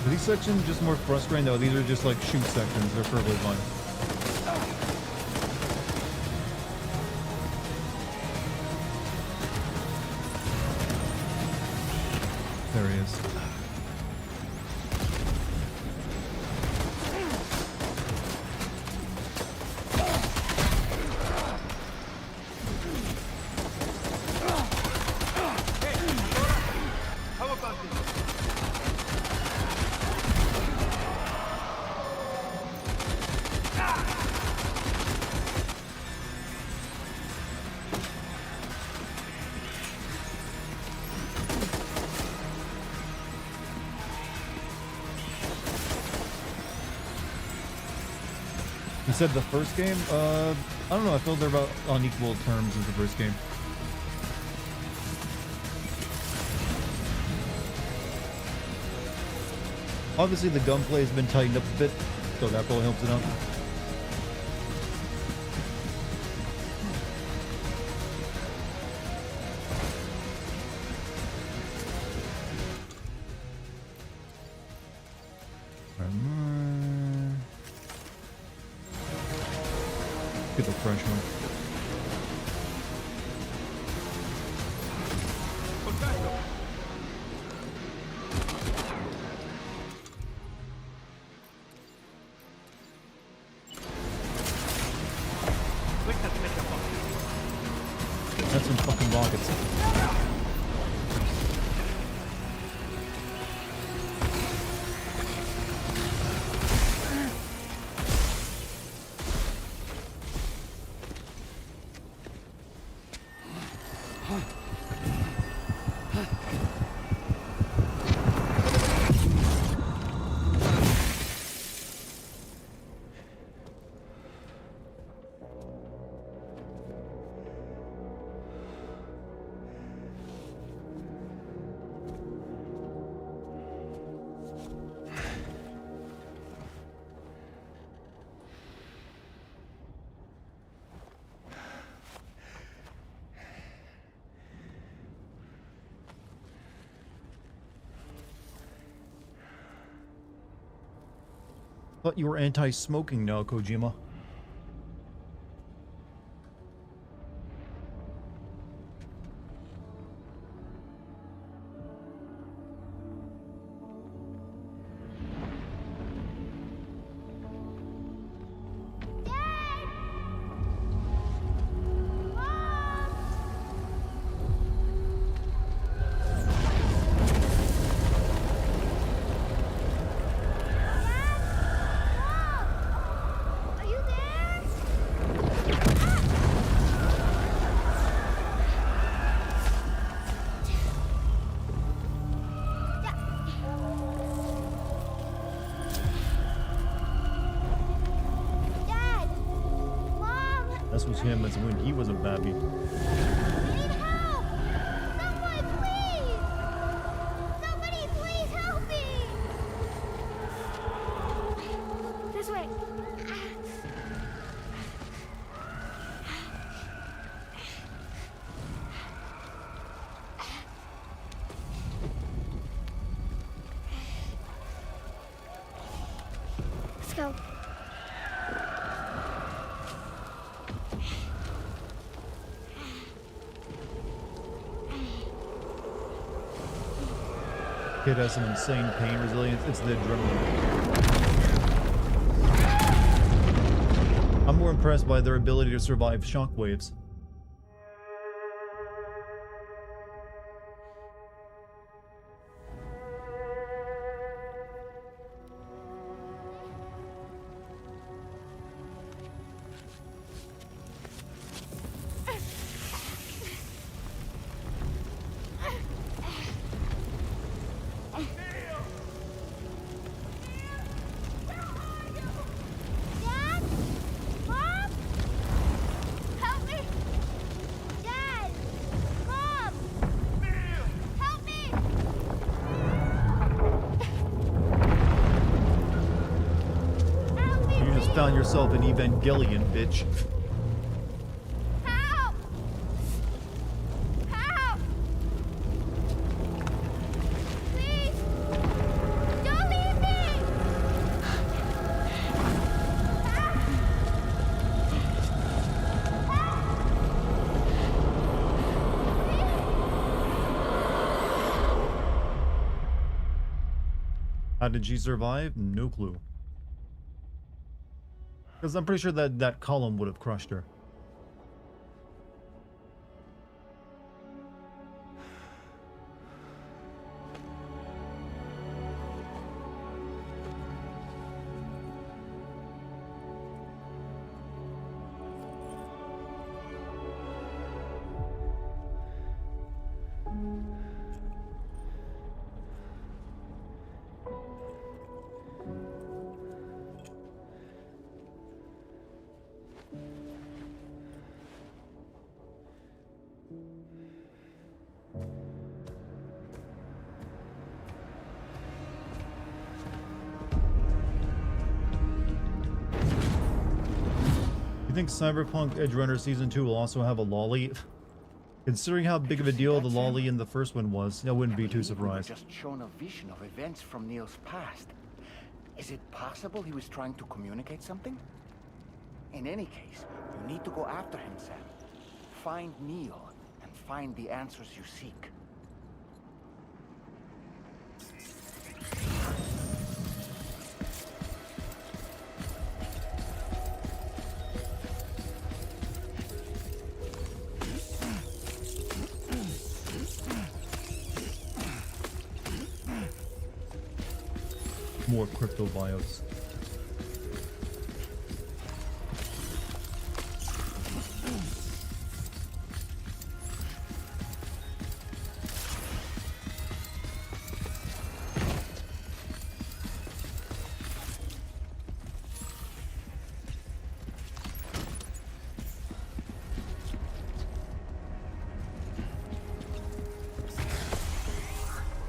Are these sections just more frustrating though? These are just like shoot sections. They're perfectly fine. There he is. How about this? You said the first game? I don't know. I feel they're about on equal terms as the first game. Obviously, the gunplay has been tightened up a bit, so that probably helps it out. Get the fresh one. That's some fucking rockets. Thought you were anti-smoking now, Kojima. This was him as when he was a baby. I need help! Someone, please! Somebody, please help me! This way. Let's go. Kid has some insane pain resilience. It's the adrenaline. I'm more impressed by their ability to survive shockwaves. Dad? Mom? Help me! Dad! Mom! Help me! Help me, You just please! found yourself an Evangelion, bitch. Help! Help! Please! Don't leave me! How did she survive? No clue. Because I'm pretty sure that that column would have crushed her. You think Cyberpunk Edge Runner Season 2 will also have a lolly? Considering how big of a deal the lolly in the first one was, I wouldn't be too surprised. We were just shown a vision of events from Neil's past. Is it possible he was trying to communicate something? In any case, you need to go after him, Sam. Find Neil and find the answers you seek. More cryptobiotes.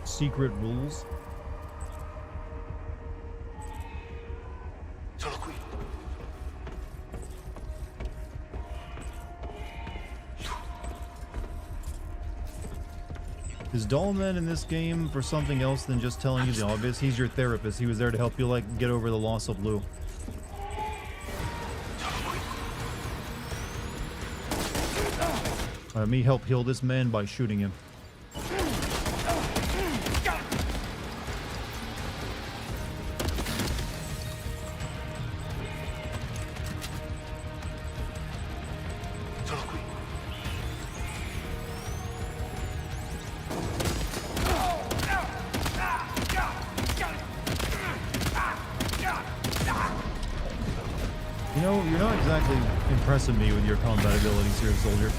Secret rules. Solo qui. use Dollman in this game for something else than just telling you the obvious. He's your therapist. He was there to help you, like, get over the loss of Lou. Let me help heal this man by shooting him. You know, you're not exactly impressing me with your combat abilities here, soldier.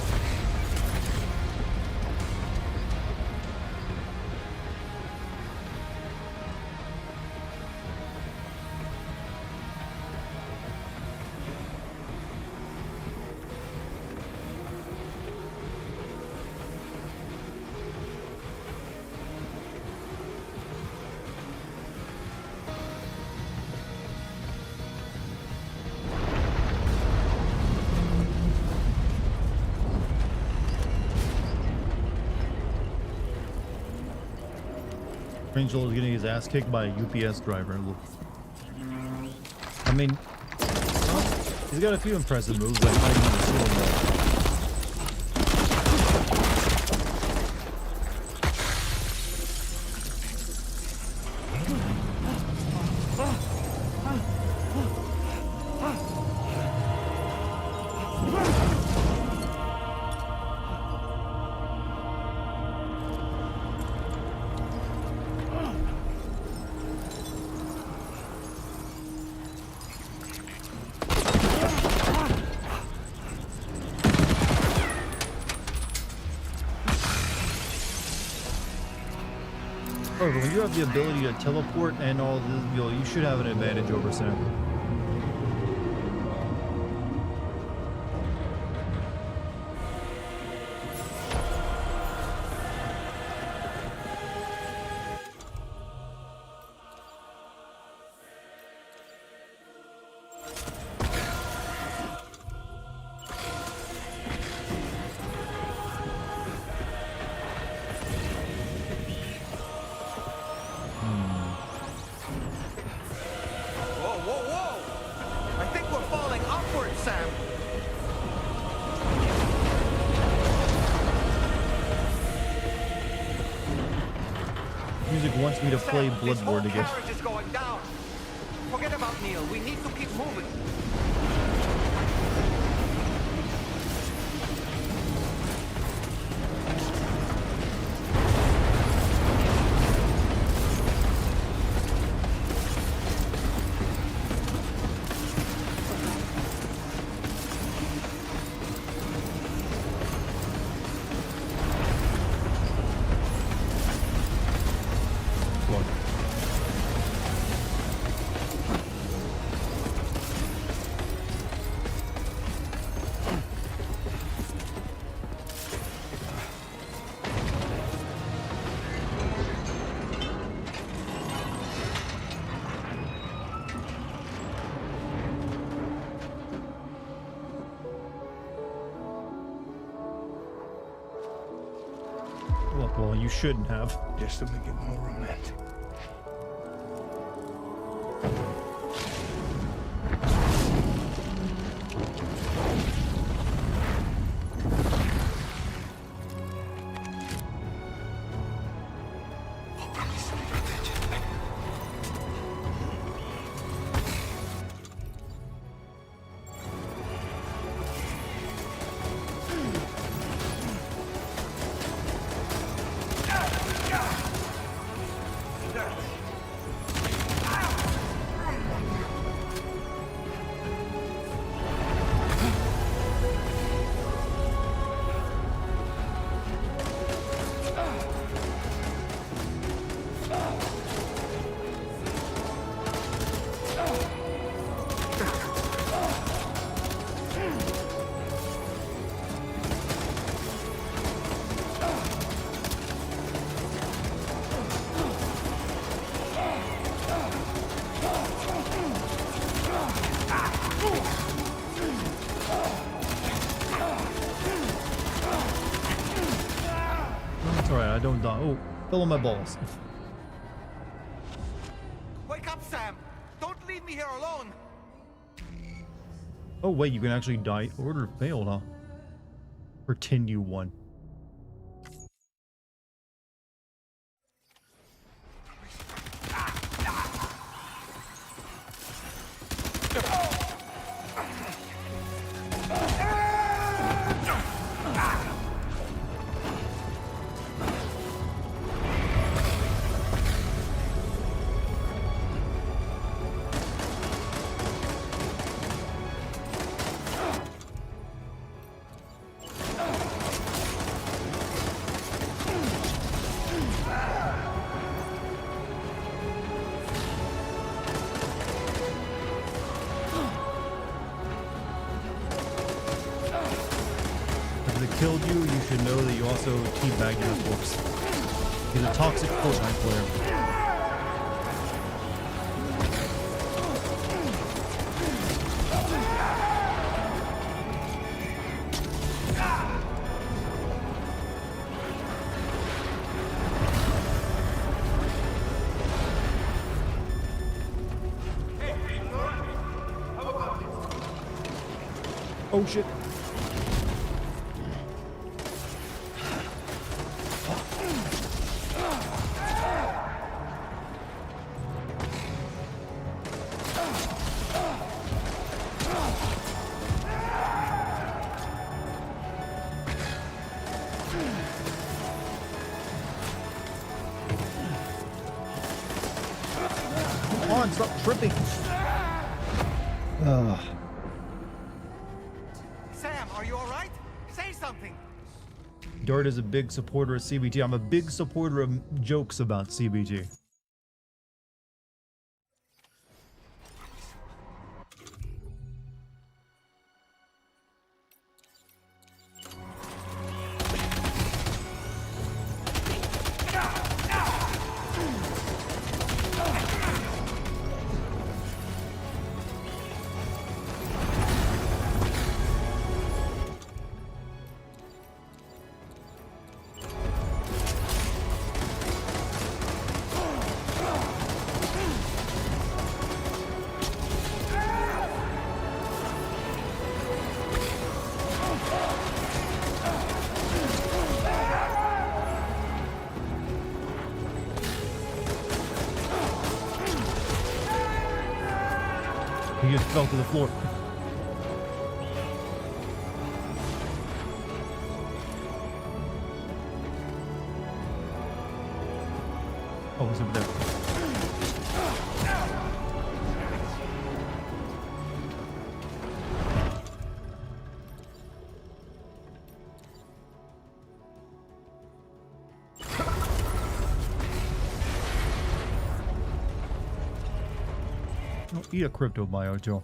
Angel is getting his ass kicked by a UPS driver. I mean, he's got a few impressive moves, like fighting on the ceiling wall. However, when you have the ability to teleport and all this, you should have an advantage over Sam. Wants me to play Bloodborne again. Carriage is going down. Forget about Neil. We need to keep moving. Well, you shouldn't have. Just to make it more romantic. Oh, fill in my balls. Wake up, Sam! Don't leave me here alone! Oh wait, you can actually die. Order failed, huh? Pretend you won. If it killed you, you should know that you also teabagged your corpse. He's a toxic Fortnite player. Oh shit. Come on, stop tripping. Ugh. Sam, are you alright? Say something! Dart is a big supporter of CBT. I'm a big supporter of jokes about CBT. He just fell to the floor. Oh, it's over there. Oh, eat a crypto bio, Joe.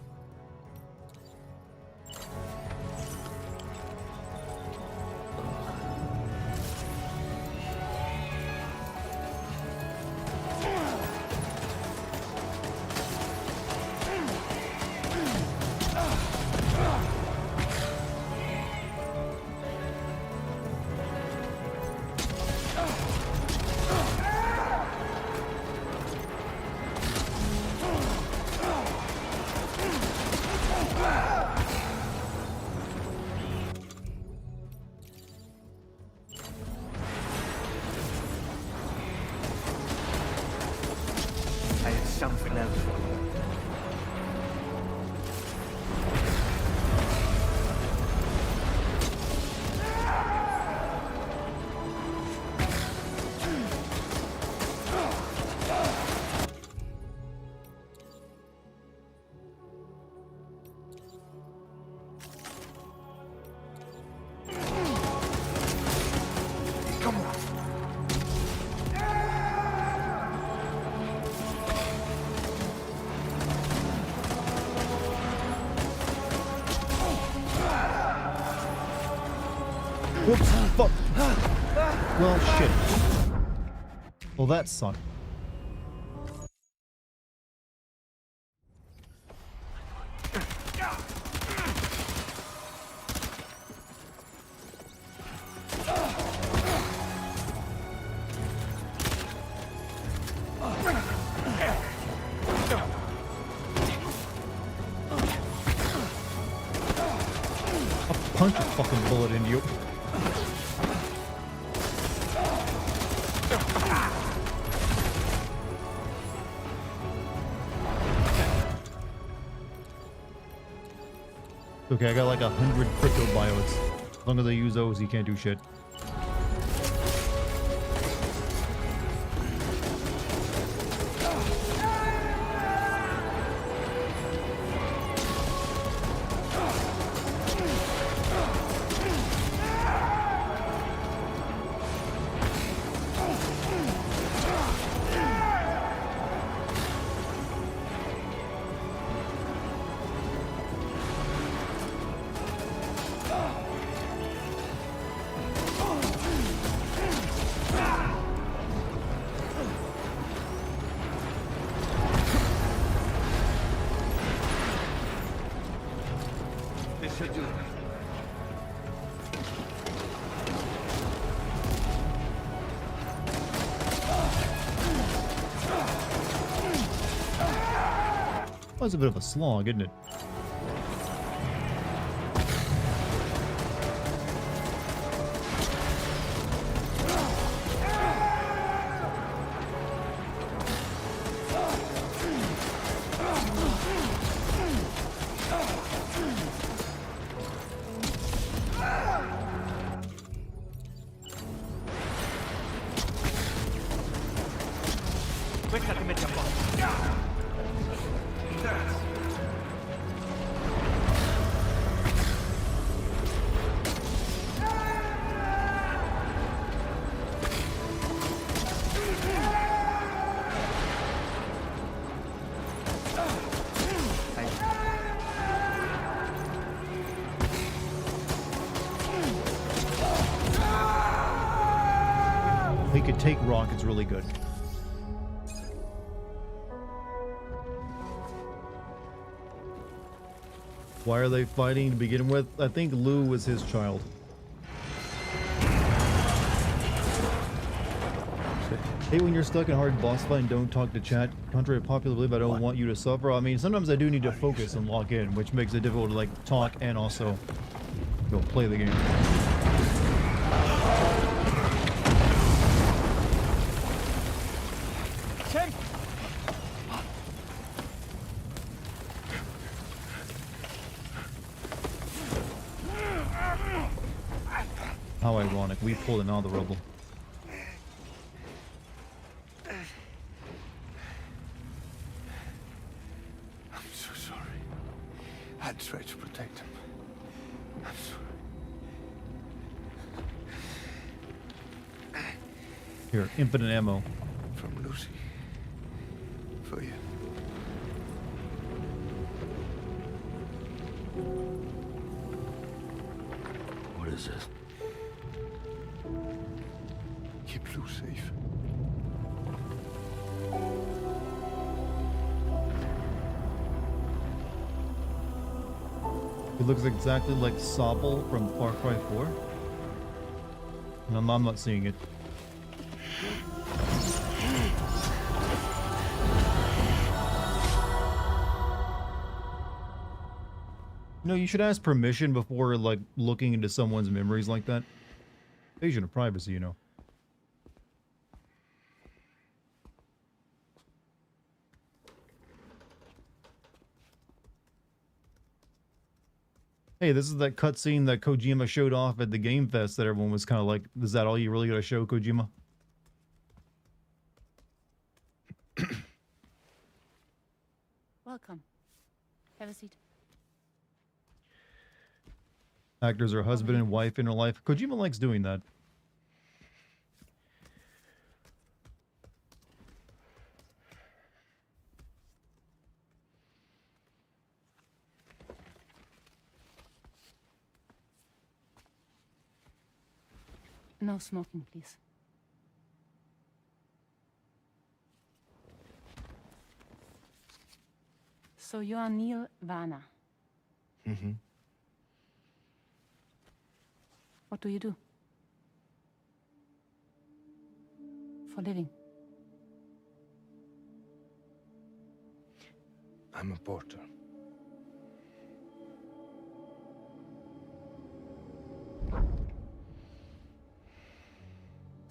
I have something else for you. Come on. Whoops, fuck. Well, shit. Well, that sucked. punch a fucking bullet into you. Okay, I got like 100 crypto biots. As long as I use those, he can't do shit. This should do. That was a bit of a slog, isn't it? Questa ti mette a posto. He could take rockets really good. Why are they fighting to begin with? I think Lou was his child. Hey, when you're stuck in a hard boss fight and don't talk to chat, contrary to popular belief, I don't want you to suffer. I mean, sometimes I do need to focus and lock in, which makes it difficult to like talk and also go play the game. How ironic, we pulled him out of the rubble. I'm so sorry. I tried to protect him. I'm sorry. Here, infinite ammo. From Lucy. For you. What is this? Keep Lou safe. It looks exactly like Sobble from Far Cry 4. And I'm not seeing it. No, you should ask permission before, like, looking into someone's memories like that. Invasion of privacy, you know. Hey, this is that cutscene that Kojima showed off at the Game Fest that everyone was kind of like, is that all you really gotta show, Kojima? Welcome. Have a seat. Actors are husband and wife in real life. Kojima likes doing that. No smoking, please. So you are Neil Varner. Mm-hmm. What do you do? For a living? I'm a porter.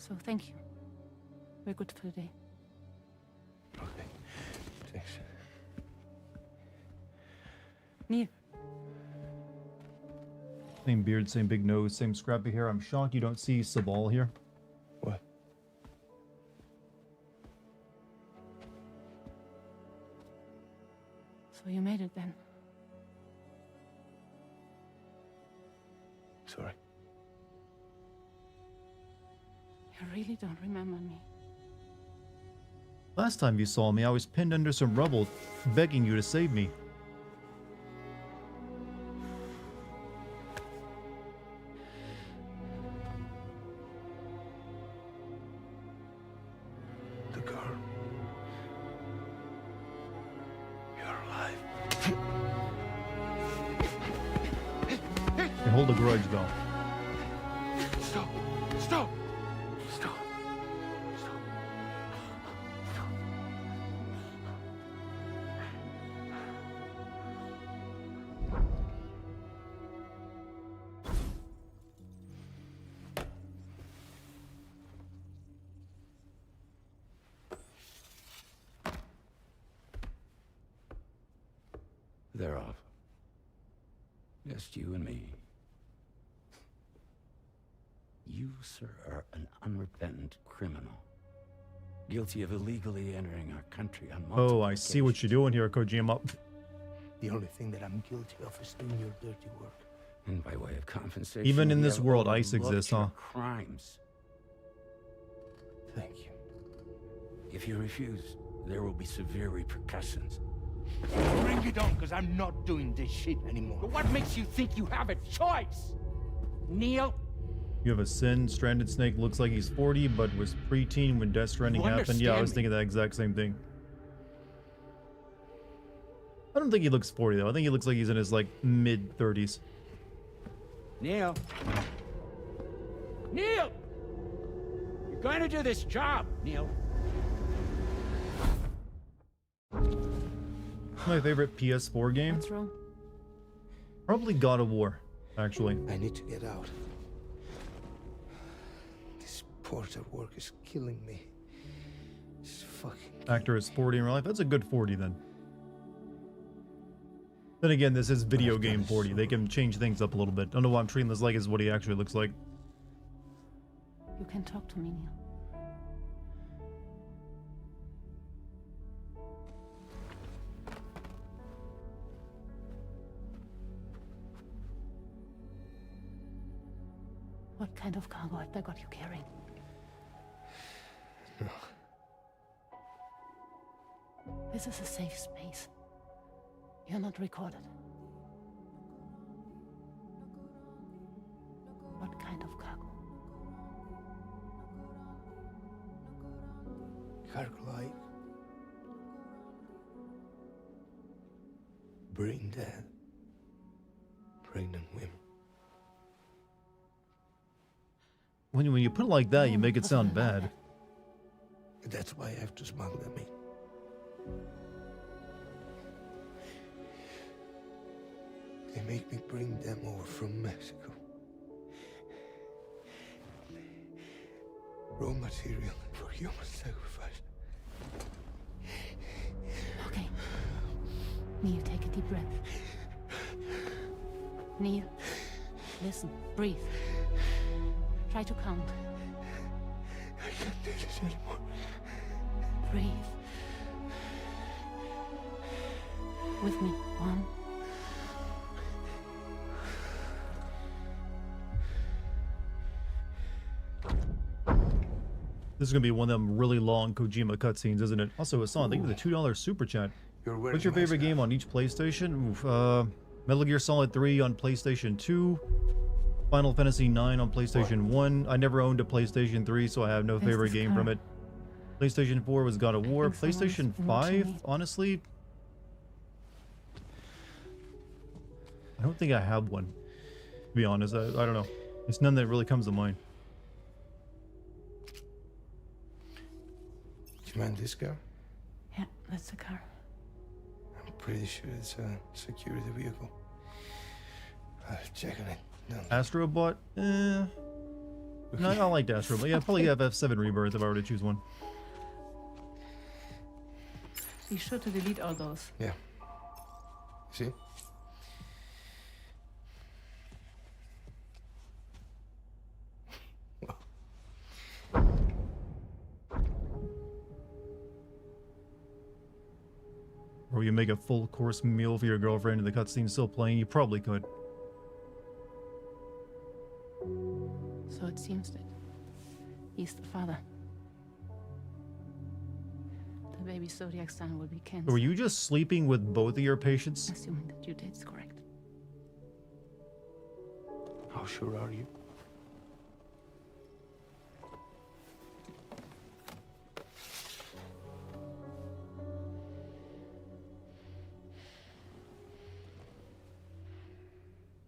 So thank you. We're good for the day. Okay. Thanks. Neil. Same beard, same big nose, same scrappy hair. I'm shocked you don't see Sabal here. What? So you made it then. Sorry. You really don't remember me. Last time you saw me, I was pinned under some rubble, begging you to save me. The girl. You're alive. I hold a grudge, though. Stop! Stop! Stop! Stop! Stop! They're off. Just you and me. You, sir, are an unrepentant criminal. Guilty of illegally entering our country on multiple Oh, I see what you're doing here, Kojima. The only thing that I'm guilty of is doing your dirty work. And by way of compensation, Even in we this have world, ICE overlooked exists, your huh? Crimes. Thank you. If you refuse, there will be severe repercussions. Bring it on, because I'm not doing this shit anymore. But what makes you think you have a choice? Neil? You have a sin. Stranded Snake looks like he's 40, but was preteen when Death Stranding You happened. Yeah, I was understand me. thinking that exact same thing. I don't think he looks 40, though. I think he looks like he's in his, like, mid-30s. Neil? Neil! You're going to do this job, Neil. My favorite PS4 game? What's wrong? Probably God of War, actually. I need to get out. This porter work is killing me. It's fucking Actor is 40 in real life. That's a good 40, then. Then again, this is video I've done game it 40. so They can change things up a little bit. I don't know why I'm treating this like is what he actually looks like. You can talk to me, Neil. What kind of cargo have they got you carrying? No. This is a safe space. You're not recorded. What kind of cargo? Cargo like brain dead, pregnant women. When you put it like that, you make it sound Wasn't bad. that That's why I have to smuggle them in. They make me bring them over from Mexico. Raw material for human sacrifice. Okay. Neil, take a deep breath. Neil, listen, breathe. Try to count. I can't do this anymore. Breathe. With me. 1. This is going to be one of them really long Kojima cutscenes, isn't it? Also, Hassan, thank you for the $2 super chat. You're wearing What's your my favorite scarf. game on each PlayStation? Oof, Metal Gear Solid 3 on PlayStation 2. Final Fantasy 9 on PlayStation 1. I never owned a PlayStation 3, so I have no There's favorite this game car. from it. PlayStation 4 was God of War. think someone's PlayStation been watching 5, me. honestly, I don't think I have one. To be honest, I don't know. It's none that really comes to mind. Do you mind this car? Yeah, that's the car. I'm pretty sure it's a security vehicle. I'll check on it. No. Astrobot? No, I like Astro, but yeah, probably have F7 Rebirth if I were to choose one. Be sure to delete all those. Yeah. See? Or you make a full course meal for your girlfriend and the cutscene's still playing, you probably could. So it seems that he's the father. The baby Zodiac son will be cancer. Were you just sleeping with both of your patients? Assuming that due date's correct. How sure are you?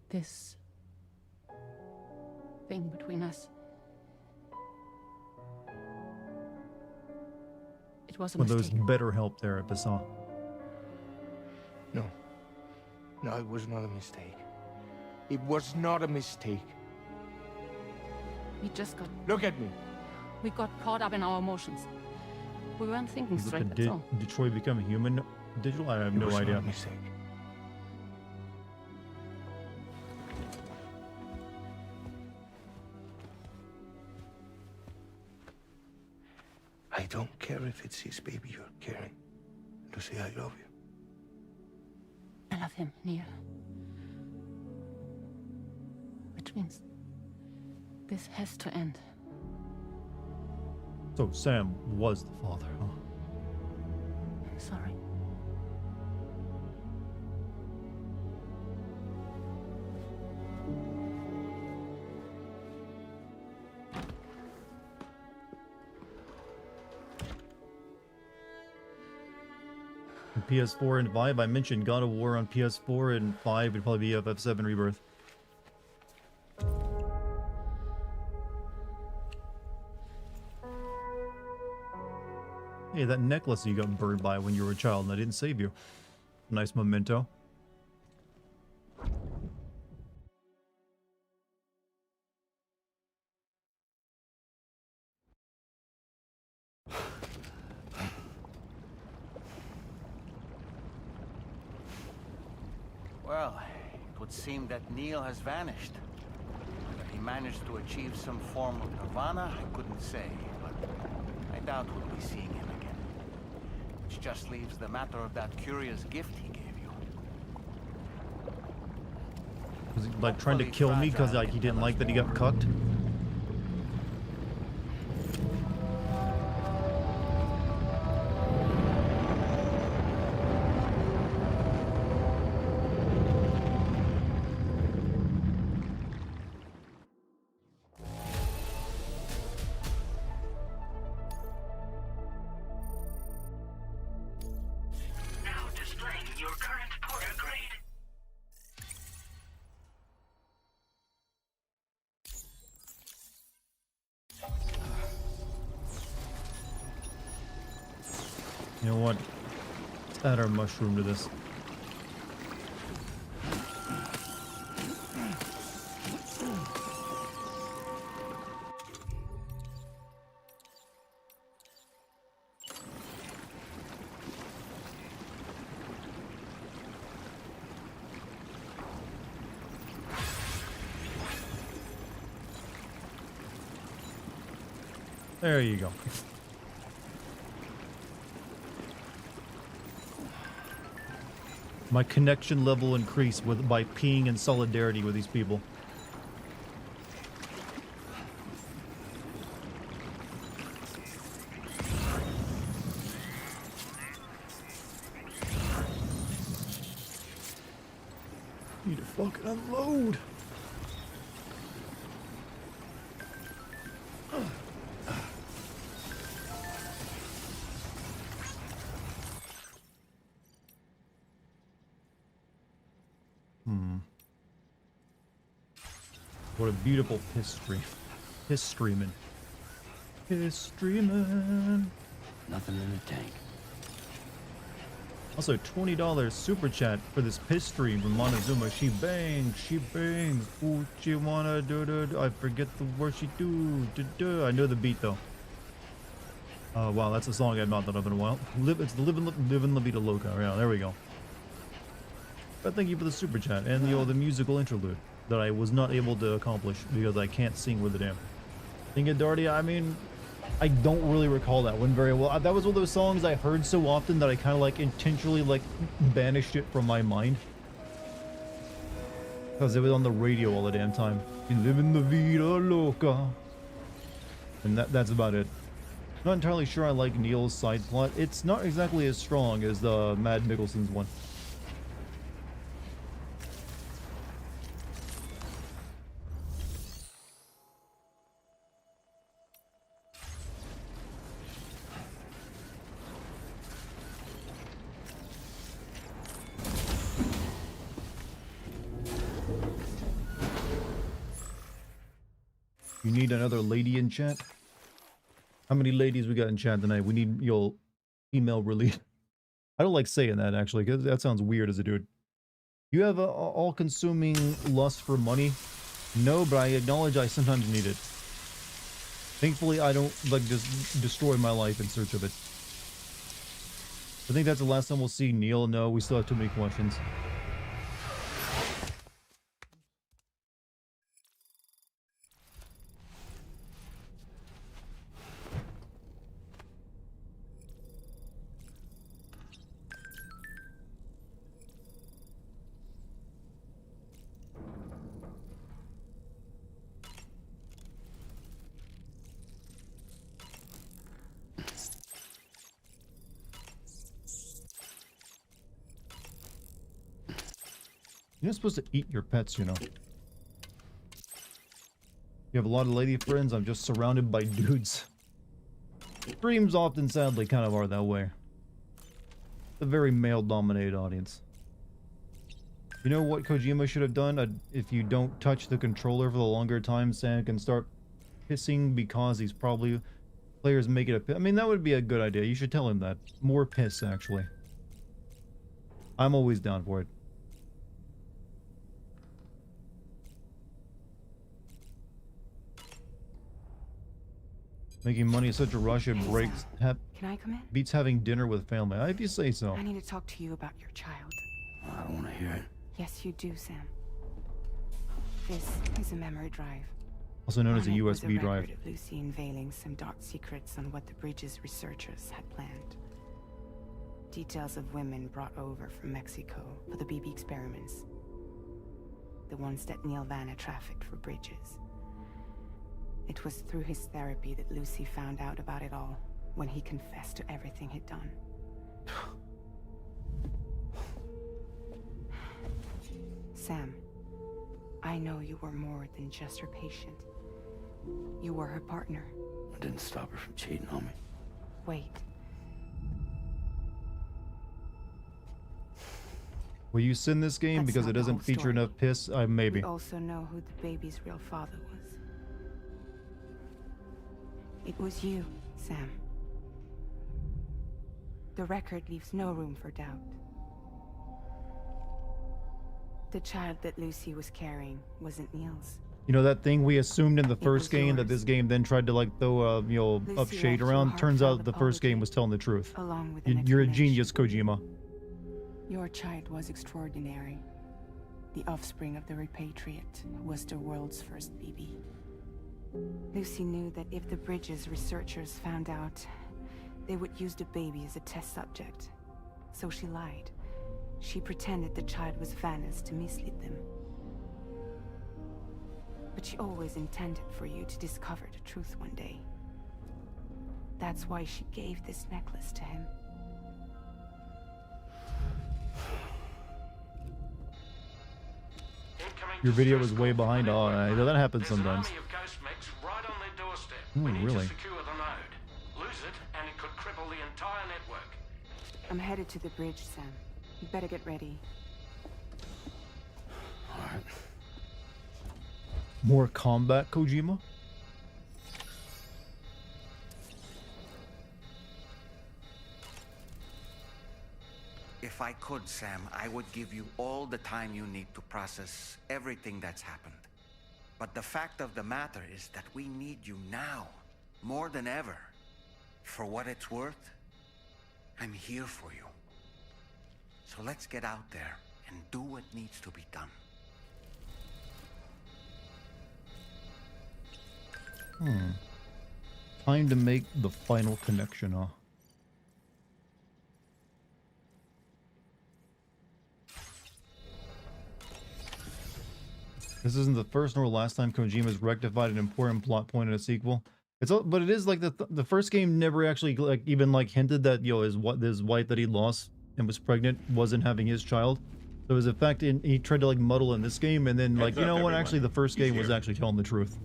This thing between us. It was a Well, mistake. there's better help there at Passat. No. No, it was not a mistake. It was not a mistake. We just got... Look at me. We got caught up in our emotions. We weren't thinking straight, that's Did all. Detroit become a human digital? I have It no was idea. not a mistake. I don't care if it's his baby you're carrying. Lucy, I love you. I love him, Neil. Which means this has to end. So Sam was the father, huh? I'm sorry. PS4 and 5, I mentioned God of War on PS4 and 5 would probably be FF7 Rebirth. Hey, that necklace you got burned by when you were a child and I didn't save you. Nice memento. Well, it would seem that Neil has vanished. Whether he managed to achieve some form of nirvana, I couldn't say, but I doubt we'll be seeing him again. Which just leaves the matter of that curious gift he gave you. Was he like trying to kill me because like he didn't like that he got cucked? Now displaying your current porter grade. You know what? Let's add our mushroom to this. There you go. My connection level increased by peeing in solidarity with these people. Need to fucking unload. What a beautiful piss stream. Piss streaming. Piss streaming. Nothing in the tank. Also, $20 super chat for this piss stream from Montezuma. She bangs, she bangs. Ooh, she wanna do. I forget the word she do. I know the beat though. Wow, that's a song I've not thought of in a while. It's the living La Vida Loca. Yeah, there we go. But thank you for the super chat and the musical interlude that I was not able to accomplish because I can't sing with the damn. Think it, Darty. I mean, I don't really recall that one very well. That was one of those songs I heard so often that I kind of like intentionally like banished it from my mind because it was on the radio all the damn time. You live in the vida loca, and that's about it. Not entirely sure I like Neil's side plot. It's not exactly as strong as the Mad Mickelson's one. You need another lady in chat? How many ladies we got in chat tonight? We need your female relief. I don't like saying that actually, because that sounds weird as a dude. You have a all-consuming lust for money? No, but I acknowledge I sometimes need it. Thankfully, I don't like just destroy my life in search of it. I think that's the last time we'll see Neil. No, we still have too many questions. You're not supposed to eat your pets, you know. You have a lot of lady friends. I'm just surrounded by dudes. Streams often, sadly, kind of are that way. A very male-dominated audience. You know what Kojima should have done? If you don't touch the controller for the longer time, Sam can start pissing because he's probably... Players make it a... I mean, that would be a good idea. You should tell him that. More piss, actually. I'm always down for it. Making money is such a rush, it breaks... Can I come in? Beats having dinner with family. If you say so. I need to talk to you about your child. I don't want to hear it. Yes, you do, Sam. This is a memory drive. Also known as a On it was USB drive. record of Lucy unveiling some dark secrets on what the bridge's researchers had planned. Details of women brought over from Mexico for the BB experiments. The ones that Neil Vanna trafficked for bridges. It was through his therapy that Lucy found out about it all, when he confessed to everything he'd done. Sam, I know you were more than just her patient. You were her partner. I didn't stop her from cheating on me. Wait. Will you send this game because it doesn't feature enough piss? Maybe. We also know who the baby's real father was. It was you, Sam. The record leaves no room for doubt. The child that Lucy was carrying wasn't Neil's. You know that thing we assumed in the first game that this game then tried to like throw you know, up shade around? Turns out the first game was telling the truth. Along with You're a genius, Kojima. Your child was extraordinary. The offspring of the repatriate who was the world's first BB. Lucy knew that if the bridge's researchers found out, they would use the baby as a test subject. So she lied. She pretended the child was Vanna's to mislead them. But she always intended for you to discover the truth one day. That's why she gave this necklace to him. Your video was way behind. Oh, that happens sometimes. Right on their doorstep. We need to secure the node. Lose it, and it could cripple the entire network. I'm headed to the bridge, Sam. You better get ready. All right. More combat, Kojima? If I could, Sam, I would give you all the time you need to process everything that's happened. But the fact of the matter is that we need you now, more than ever. For what it's worth, I'm here for you. So let's get out there and do what needs to be done. Time to make the final connection, huh? This isn't the first nor last time Kojima's rectified an important plot point in a sequel. But it is like the first game never actually like even like hinted that his wife that he lost and was pregnant wasn't having his child. So it was a fact he tried to like muddle in this game, and then like what, actually the first game was actually telling the truth.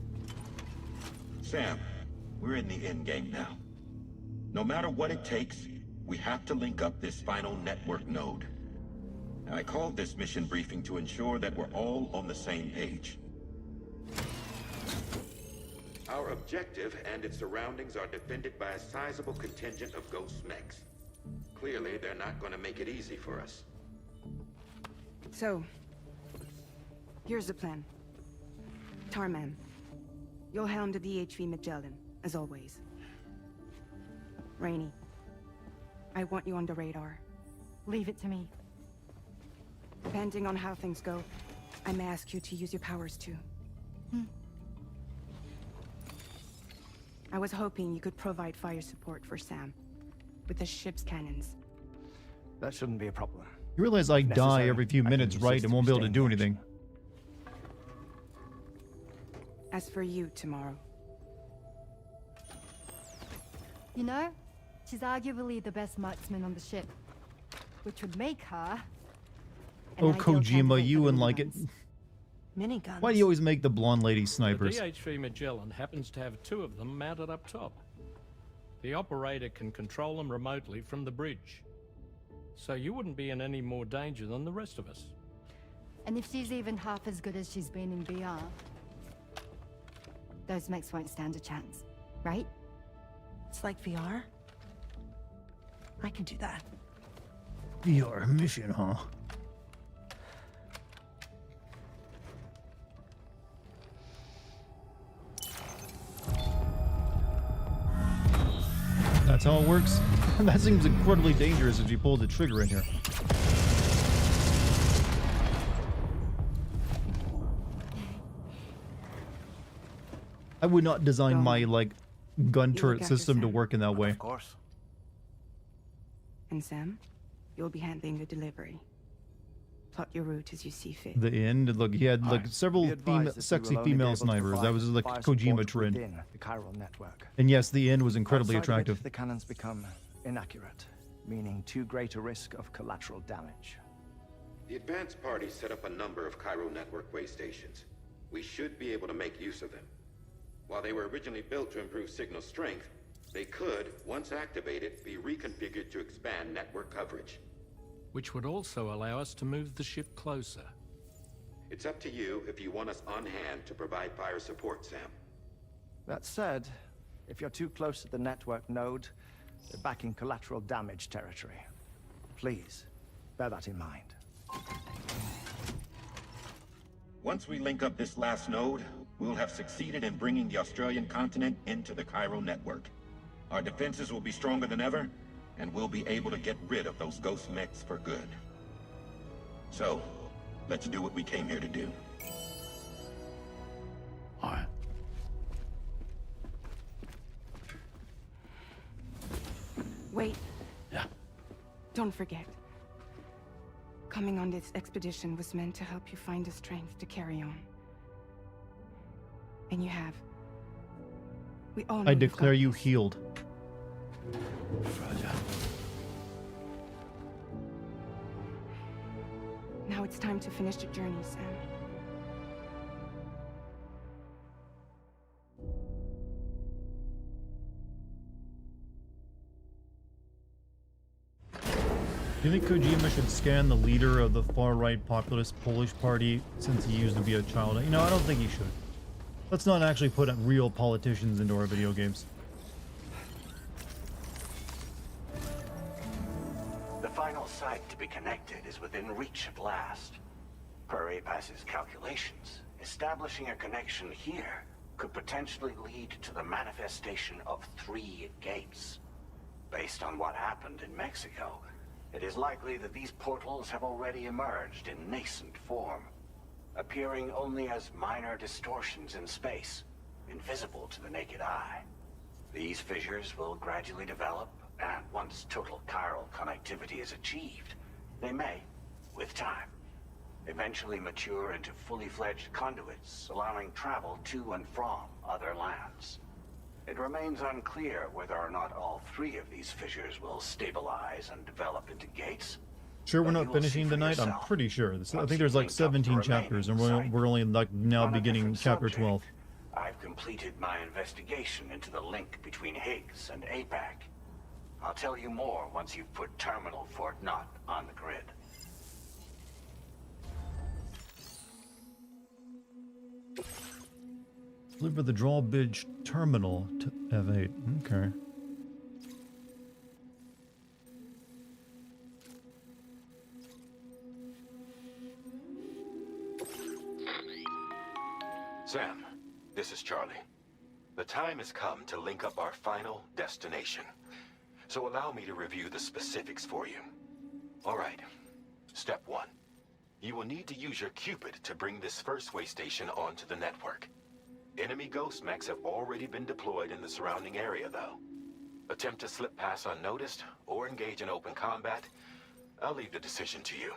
Sam, we're in the end game now. No matter what it takes, we have to link up this final network node. I called this mission briefing to ensure that we're all on the same page. Our objective and its surroundings are defended by a sizable contingent of ghost mechs. Clearly, they're not going to make it easy for us. So, here's the plan. Tarman, you'll helm the DHV Magellan, as always. Rainey, I want you on the radar. Leave it to me. Depending on how things go, I may ask you to use your powers too. I was hoping you could provide fire support for Sam, with the ship's cannons. That shouldn't be a problem. You realize I die every few minutes, right, and won't be able to do anything. As for you, tomorrow. You know, she's arguably the best marksman on the ship, which would make her... Oh, Kojima, you wouldn't like it. Miniguns. Why do you always make the blonde lady The snipers? DHV Magellan happens to have 2 of them mounted up top. The operator can control them remotely from the bridge. So you wouldn't be in any more danger than the rest of us. And if she's even half as good as she's been in VR, those mechs won't stand a chance, right? It's like VR. I can do that. VR mission, huh? That's how it works? That seems incredibly dangerous if you pull the trigger in here. I would not design my, like, gun turret system to work in that way. Of course. And Sam, you'll be handling the delivery. Plot your route as you see fit. The end, look, he had like several sexy female snipers. That was like Kojima trend. The chiral network. And yes, the end was incredibly Outside of it, attractive. the cannons become inaccurate, meaning too great a risk of collateral damage. The advanced party set up a number of Cairo network way stations. We should be able to make use of them. While they were originally built to improve signal strength, they could, once activated, be reconfigured to expand network coverage. Which would also allow us to move the ship closer. It's up to you if you want us on hand to provide fire support, Sam. That said, if you're too close to the network node, you're back in collateral damage territory. Please, bear that in mind. Once we link up this last node, we'll have succeeded in bringing the Australian continent into the Cairo network. Our defenses will be stronger than ever, and we'll be able to get rid of those ghost mechs for good. So, let's do what we came here to do. All right. Wait. Yeah. Don't forget. Coming on this expedition was meant to help you find the strength to carry on. And you have. We all know I you've declare got you this. healed. Fragile. Now it's time to finish the journey, Sam. Do you think Kojima should scan the leader of the far-right populist Polish party since he used to be a child? You know, I don't think he should. Let's not actually put real politicians into our video games. The final site to be connected is within reach at last. Per APAS's calculations, establishing a connection here could potentially lead to the manifestation of 3 gates. Based on what happened in Mexico, it is likely that these portals have already emerged in nascent form, appearing only as minor distortions in space, invisible to the naked eye. These fissures will gradually develop, and once total chiral connectivity is achieved, they may, with time, eventually mature into fully fledged conduits, allowing travel to and from other lands. It remains unclear whether or not all 3 of these fissures will stabilize and develop into gates. Sure, we're not finishing tonight. I'm pretty sure. I think there's like 17 chapters, and we're only like now beginning chapter 12. I've completed my investigation into the link between Higgs and APAC. I'll tell you more once you've put Terminal Fort Knott on the grid. Deliver the drawbridge terminal to F8. Okay. Sam, this is Charlie. The time has come to link up our final destination. So allow me to review the specifics for you. All right. Step 1. You will need to use your Cupid to bring this first way station onto the network. Enemy ghost mechs have already been deployed in the surrounding area, though. Attempt to slip past unnoticed or engage in open combat, I'll leave the decision to you.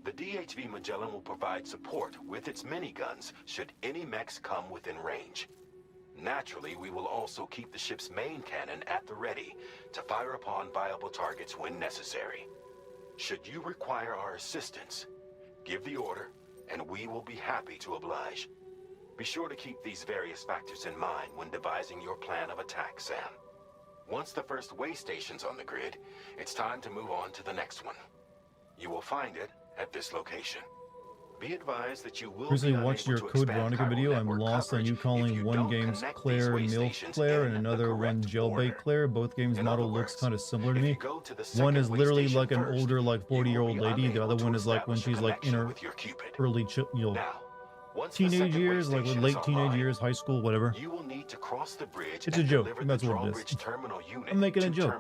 The DHV Magellan will provide support with its miniguns should any mechs come within range. Naturally, we will also keep the ship's main cannon at the ready to fire upon viable targets when necessary. Should you require our assistance, give the order, and we will be happy to oblige. Be sure to keep these various factors in mind when devising your plan of attack, Sam. Once the first way station's on the grid, it's time to move on to the next one. You will find it at this location. Be advised that you will Recently watched your Code Veronica video. I'm lost on you calling one game's Claire MILF Claire and another one Jailbait Claire. Both games' model looks kind of similar to me. One is literally like an older, like 40-year-old lady. The other one is like when she's like in her early, teenage years, like late teenage years, high school, whatever. You will need to cross the bridge It's a joke. That's what it is. I'm making a joke.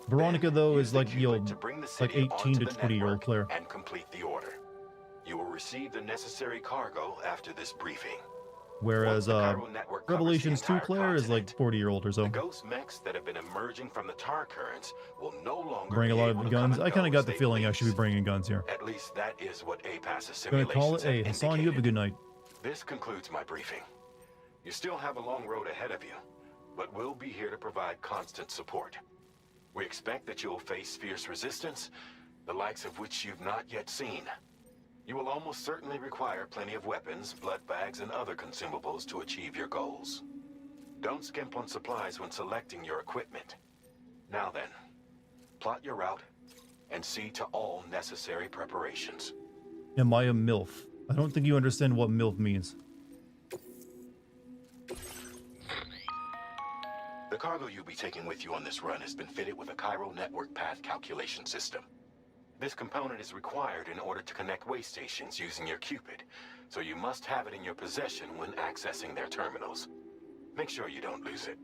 Veronica though is like like 18 to 20-year-old Claire. And complete the order. You will receive the necessary cargo after this briefing. Whereas Revelations 2 Claire is like 40-year-old or so. The ghost mechs that have been emerging from the tar currents will no longer bring a lot of guns. I kind of got the feeling I should be bringing guns here. At least that is what APAS's Gonna simulations call it a Hassan. You have a good night. This concludes my briefing. You still have a long road ahead of you, but we'll be here to provide constant support. We expect that you'll face fierce resistance, the likes of which you've not yet seen. You will almost certainly require plenty of weapons, blood bags, and other consumables to achieve your goals. Don't skimp on supplies when selecting your equipment. Now then, plot your route and see to all necessary preparations. Am I a MILF? I don't think you understand what MILF means. The cargo you'll be taking with you on this run has been fitted with a chiral network path calculation system. This component is required in order to connect way stations using your Cupid, so you must have it in your possession when accessing their terminals. Make sure you don't lose it.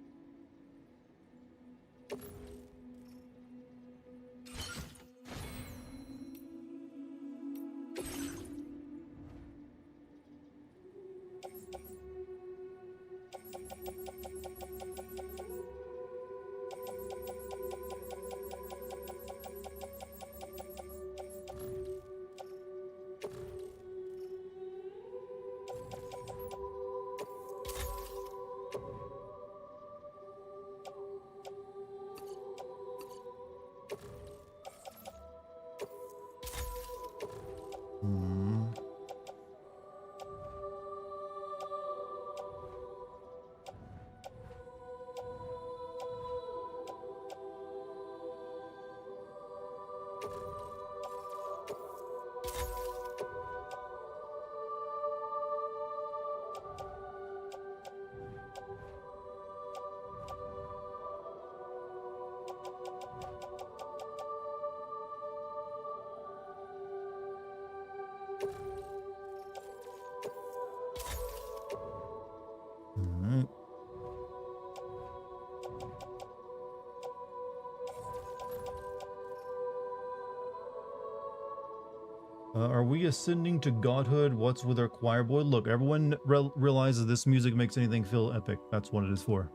Are we ascending to godhood? What's with our choir boy? Look, everyone realizes this music makes anything feel epic. That's what it is for.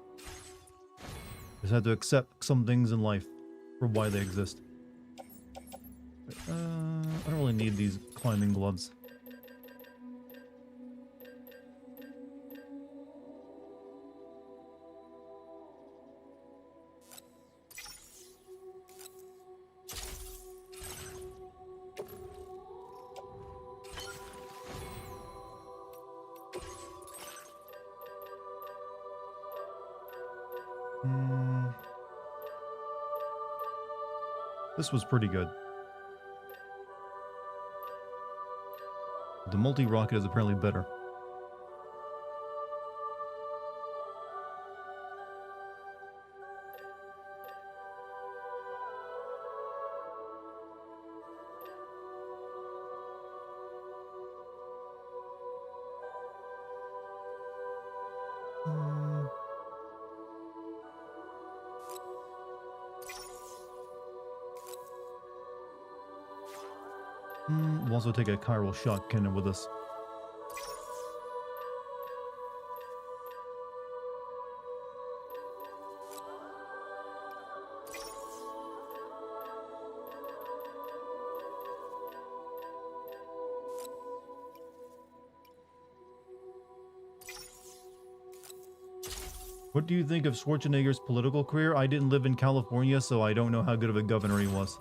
Just have to accept some things in life for why they exist. I don't really need these climbing gloves. This was pretty good. The multi-rocket is apparently better. We'll also take a chiral shot cannon with us. What do you think of Schwarzenegger's political career? I didn't live in California, so I don't know how good of a governor he was.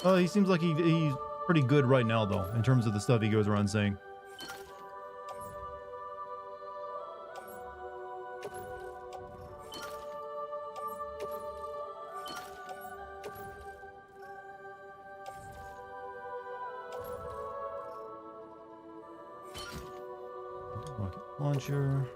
He seems like he's pretty good right now, though, in terms of the stuff he goes around saying. Rocket launcher.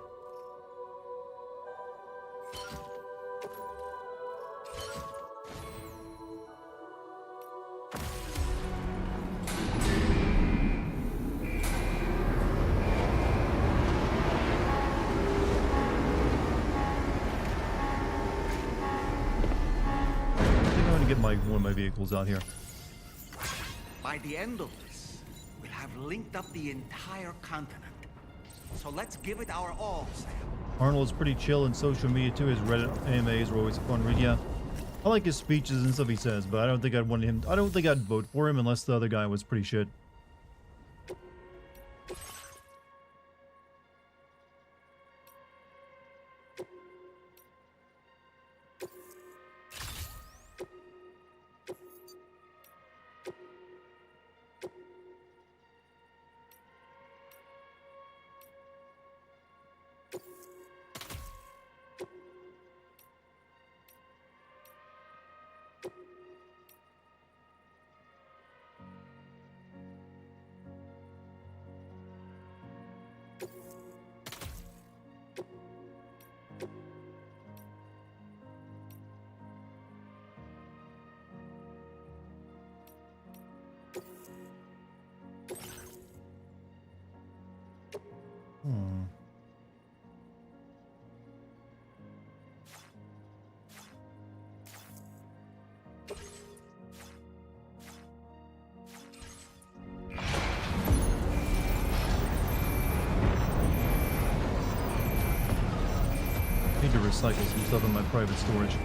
Get one of my vehicles out here. By the end of this, we'll have linked up the entire continent. So let's give it our all, Sam. Arnold's pretty chill in social media too. His Reddit AMAs were always a fun read. Yeah, I like his speeches and stuff he says, but I don't think I'd want him. I don't think I'd vote for him unless the other guy was pretty shit. Need to recycle some stuff in my private storage.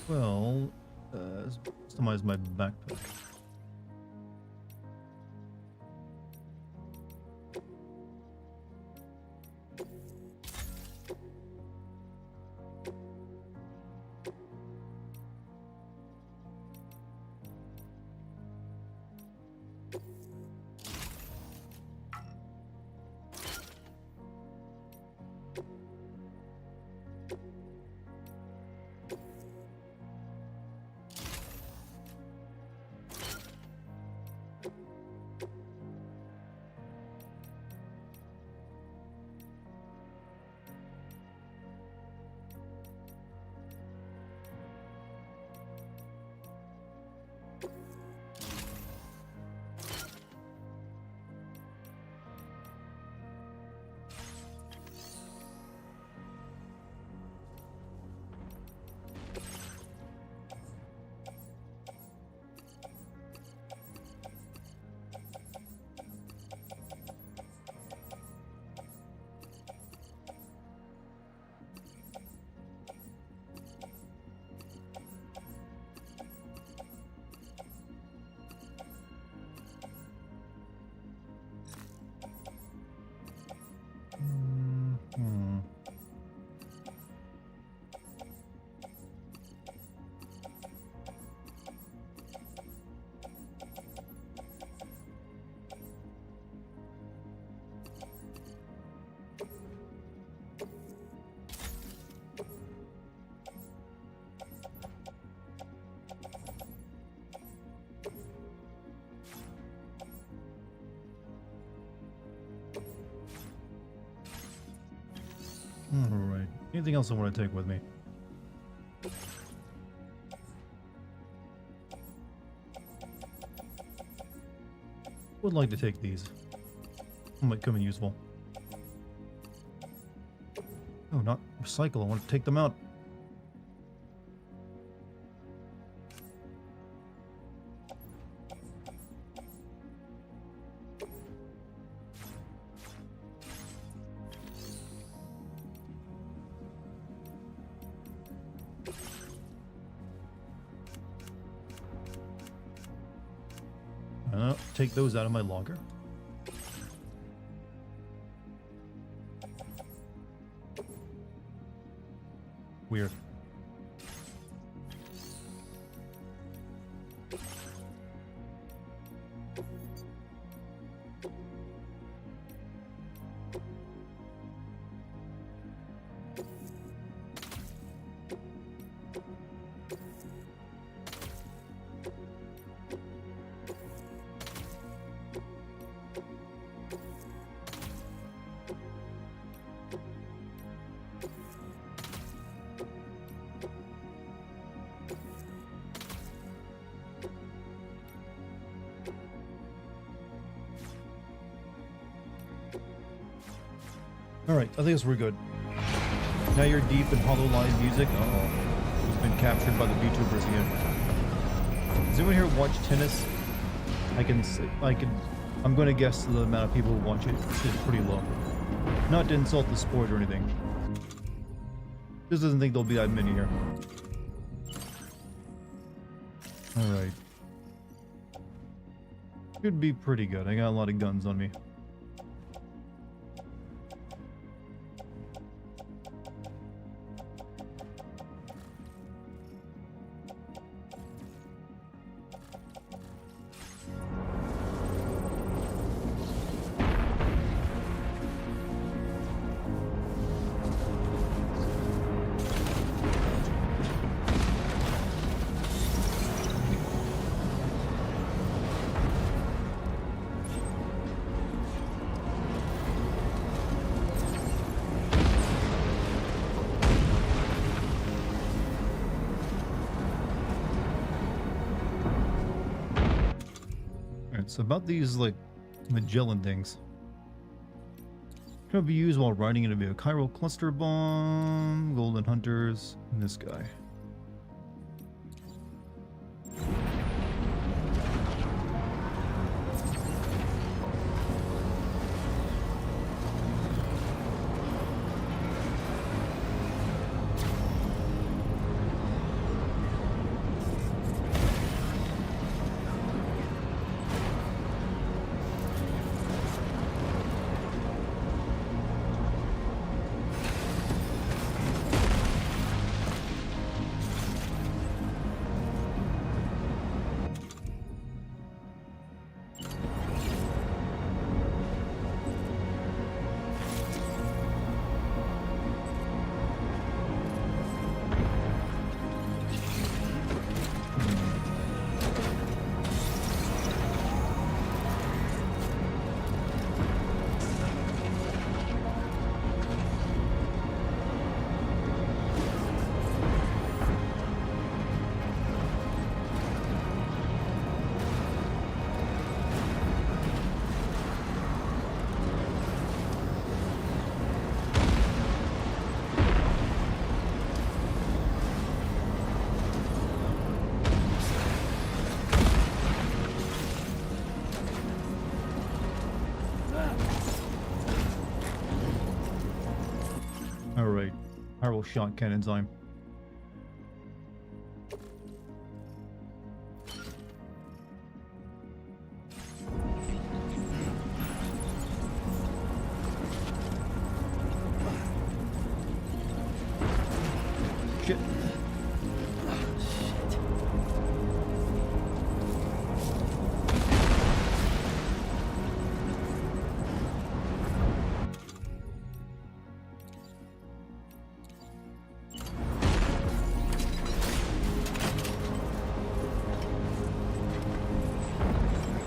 Well, customize my backpack. Alright. Anything else I want to take with me? Would like to take these. Might come in useful. Oh, not recycle. I want to take them out. Take those out of my logger. Weird. Alright, I think we're good. Now you're deep in HoloLive music. Uh-oh. He's been captured by the VTubers again. Does anyone here watch tennis? I'm going to guess the amount of people who watch it is pretty low. Not to insult the sport or anything. Just doesn't think there'll be that many here. Alright. Should be pretty good. I got a lot of guns on me. It's about these, like, Magellan things. Can be used while riding in a vehicle. Chiral cluster bomb, golden hunters, and this guy. Alright, Chiral shot cannons on. Shit.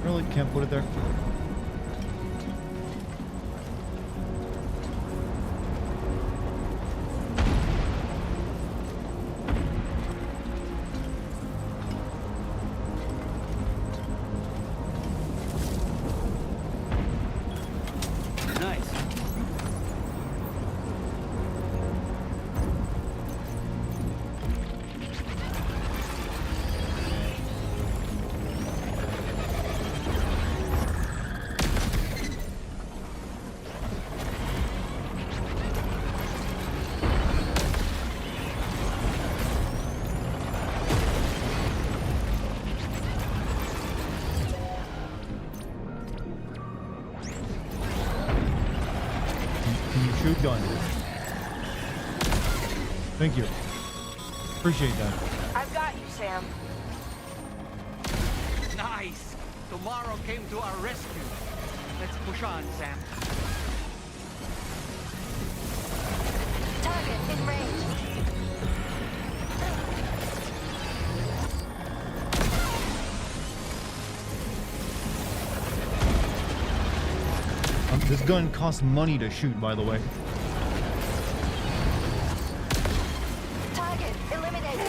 Really can't put it there. Great gun. Thank you. Appreciate that. I've got you, Sam. Nice! Tomorrow came to our rescue. Let's push on, Sam. Target in range. This gun costs money to shoot, by the way. Target eliminated.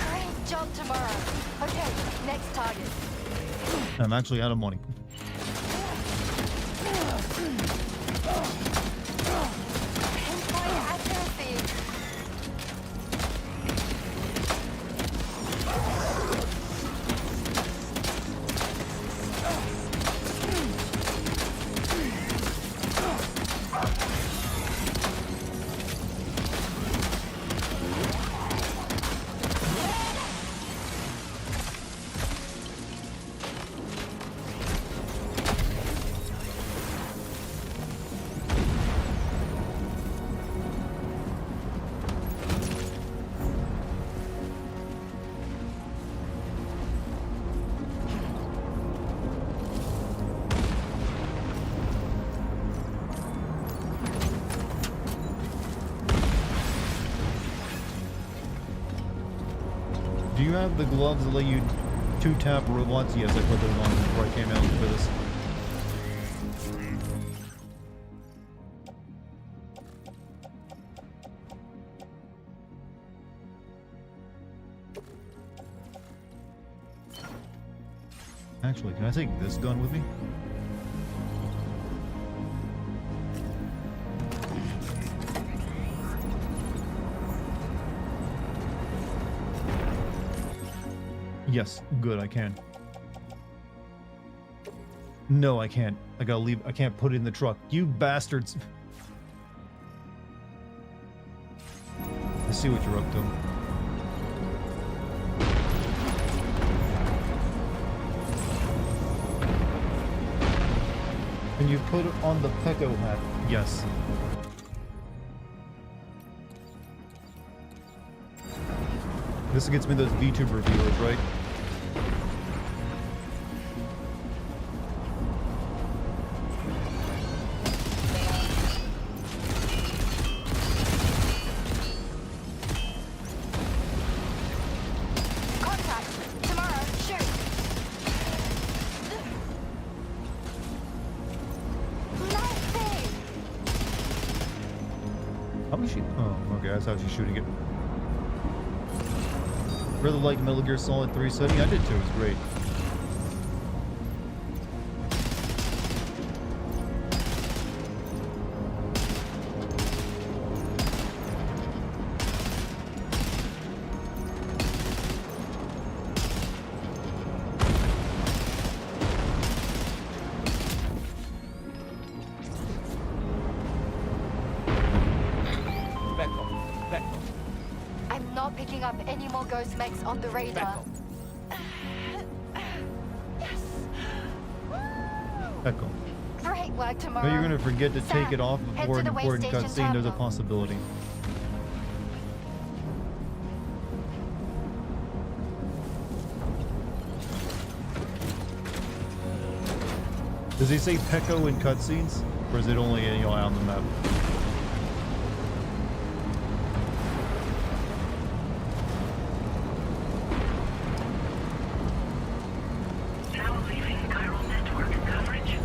Great job tomorrow. Okay, next target. I'm actually out of money. Pinpoint accuracy. Do you have the gloves that let you two-tap robots? Yes, I put those on before I came out for this. Actually, can I take this gun with me? Yes, good, I can. No, I can't. I gotta leave. I can't put it in the truck. You bastards. I see what you're up to. Can you put it on the Pecco hat? Yes. This gets me those VTuber viewers, right? Contact. Tomorrow, shoot. Nothing. How is she? Oh, okay, that's how she's shooting it. Really like Metal Gear Solid 3 setting. I did too. It was great. I'm not picking up any more ghost mechs on the radar. Echo. Great work tomorrow. No, you're gonna forget to Sam, take it off head before to an the way important station cutscene. There's a terminal. possibility. Does he say Pecco in cutscenes, or is it only on the map? Now leaving chiral network coverage.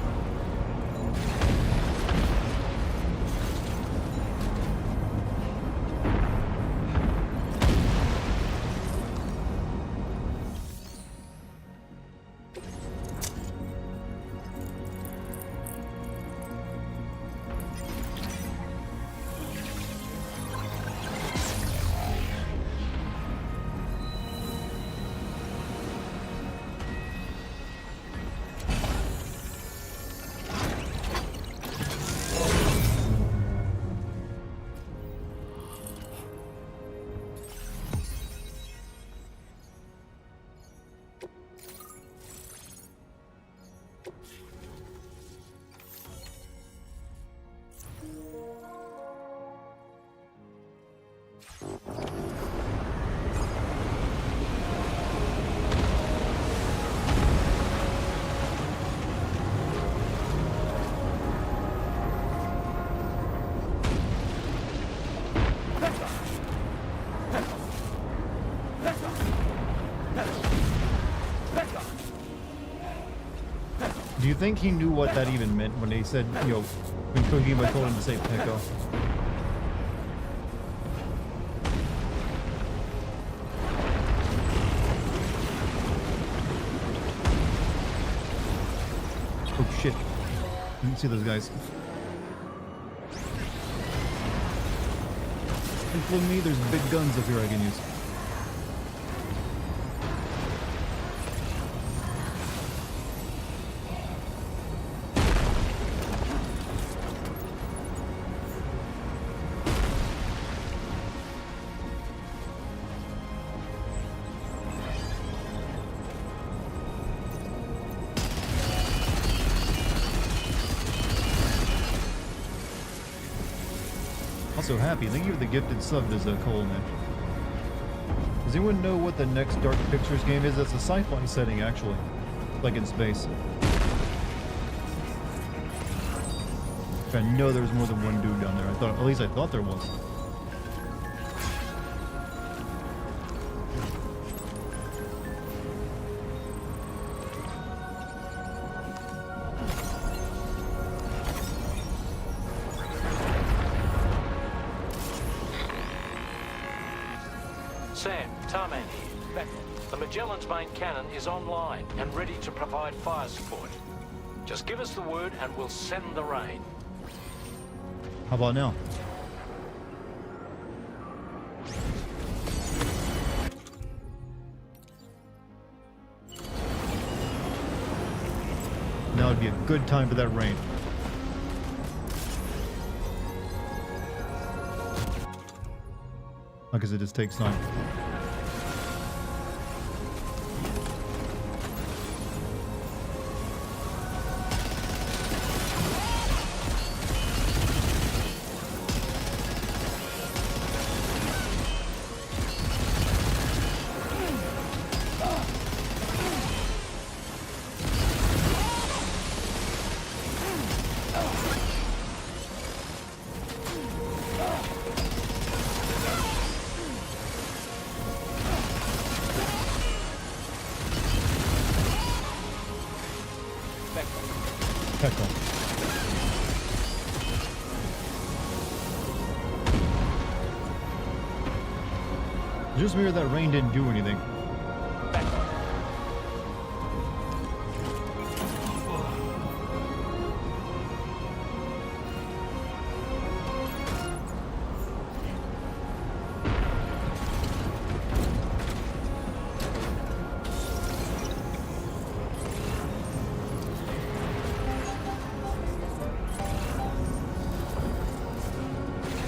Do you think he knew what that even meant when they said, you know, when Kojima told him to say Pekka? Oh shit. I didn't see those guys. Include me, there's big guns up here I can use. So happy. Thank you for the gifted sub, there's a Cole man. Does anyone know what the next Dark Pictures game is? It's a sci-fi setting, actually. Like in space. I know there's more than one dude down there. At least I thought there was. Sam, Tarman here. The Magellan's main cannon is online and ready to provide fire support. Just give us the word and we'll send the rain. How about now? Now would be a good time for that rain. Because it just takes time. Just weird that rain didn't do anything.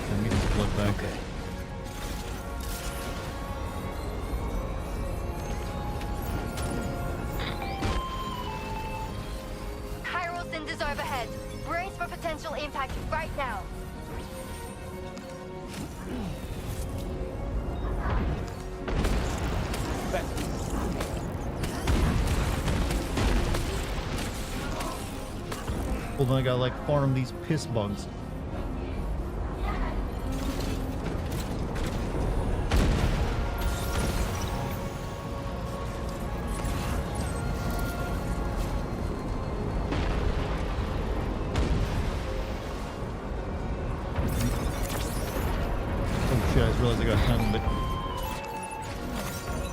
Let me just look back. Okay. Overhead. Brace for potential impact right now. Well, then I gotta like farm these piss bugs. I realized I got time limit.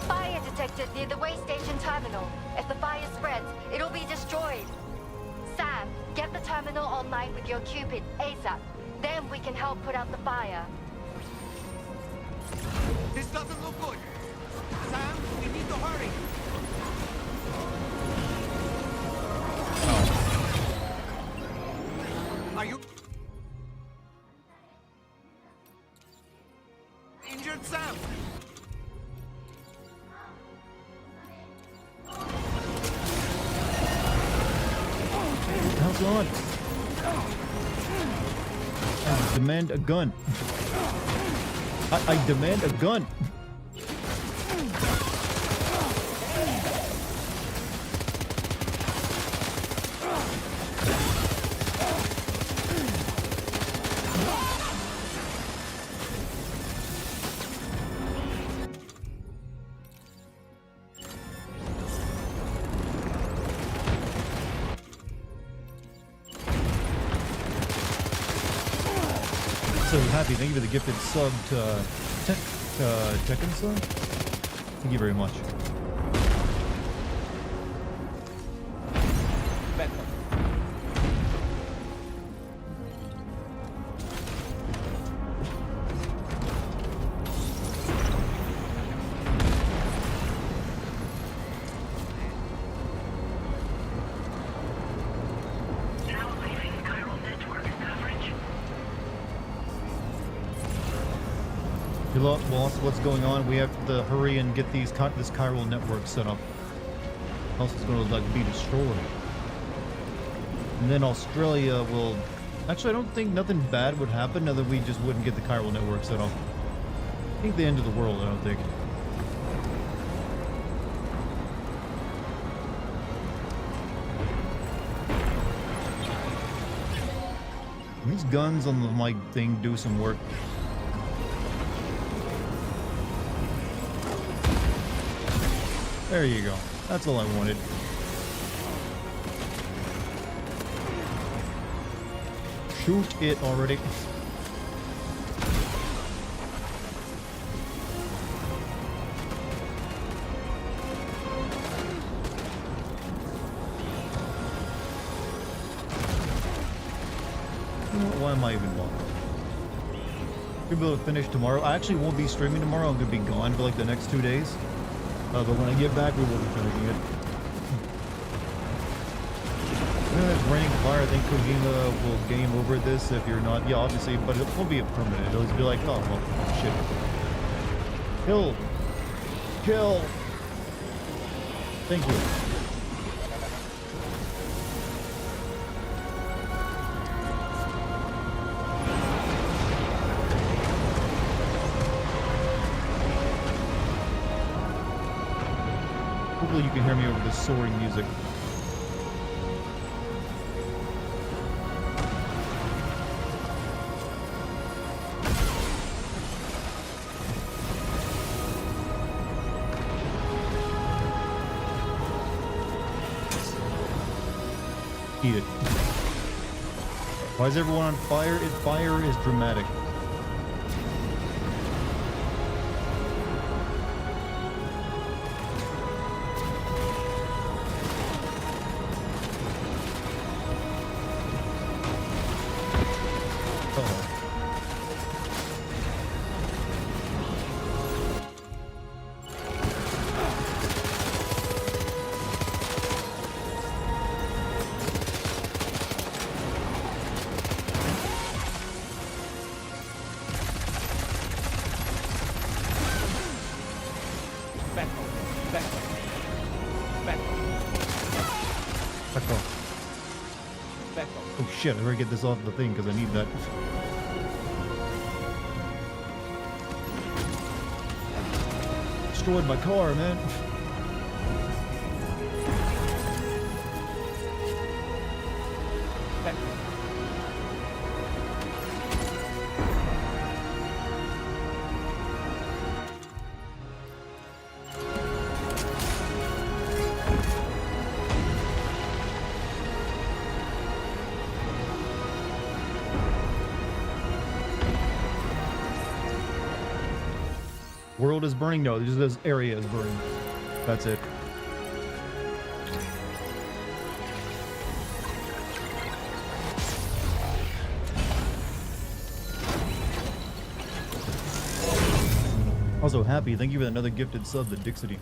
Fire detected near the way station terminal. If the fire spreads, it'll be destroyed. Sam, get the terminal online with your Cupid ASAP. Then we can help put out the fire. This doesn't look good. Sam, we need to hurry. Are you injured, Sam? How's on? I demand a gun. I demand a gun. happy. Thank you for the gifted sub to Tekken Son. Thank you very much. Well, what's going on? We have to hurry and get this chiral network set up. Else it's going to like be destroyed. And then Australia will. Actually, I don't think nothing bad would happen now that we just wouldn't get the chiral network set up. I think the end of the world. I don't think. These guns on the mic thing do some work. There you go. That's all I wanted. Shoot it already. Why am I even bothered? Should be able to finish tomorrow. I actually won't be streaming tomorrow. I'm going to be gone for like the next 2 days. But when I get back, we will be finishing it. It's raining fire. I think Kojima will game over this if you're not. Yeah, obviously, but it won't be a permanent. It'll just be like, oh, well, shit. Kill. Kill. Thank you. Hopefully you can hear me over the soaring music. Eat it. Why is everyone on fire? Fire is dramatic. Shit, I better get this off the thing because I need that. Destroyed my car, man. World is burning? No, just this area is burning. That's it. Also happy. Thank you for another gifted sub to Dixity.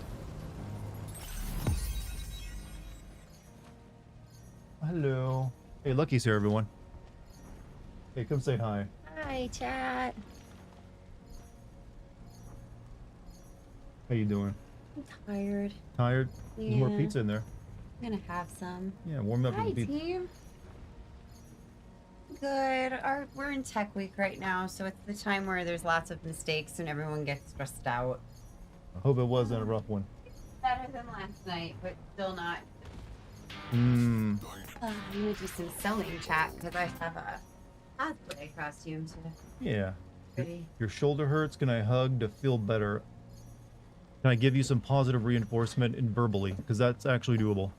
Hello. Hey, Lucky's here, everyone. Hey, come say hi. Hi, chat. How you doing? I'm tired. Tired? Yeah. There's more pizza in there. I'm gonna have some. Yeah, warm up Hi, with the pizza. team. Good. We're in tech week right now, so it's the time where there's lots of mistakes and everyone gets stressed out. I hope it wasn't a rough one. Better than last night, but still not. Mmm. I'm gonna do some sewing chat because I have a cosplay costume to. Yeah. Pretty. Your shoulder hurts. Can I hug to feel better? Can I give you some positive reinforcement and verbally? Because that's actually doable.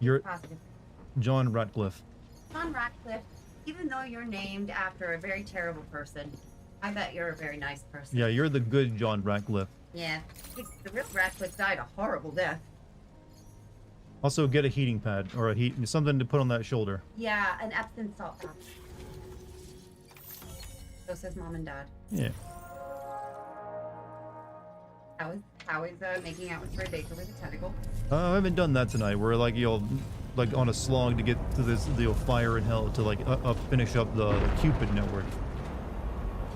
You're Positive. John Ratcliffe. John Ratcliffe. Even though you're named after a very terrible person, I bet you're a very nice person. Yeah, you're the good John Ratcliffe. Yeah. The real Ratcliffe died a horrible death. Also, get a heating pad or something to put on that shoulder. Yeah, an Epsom salt bath. So says Mom and Dad. Yeah. How is making out with Troy Baker with a tentacle? I haven't done that tonight. We're like, like on a slog to get to this, fire in hell to like finish up the Cupid network.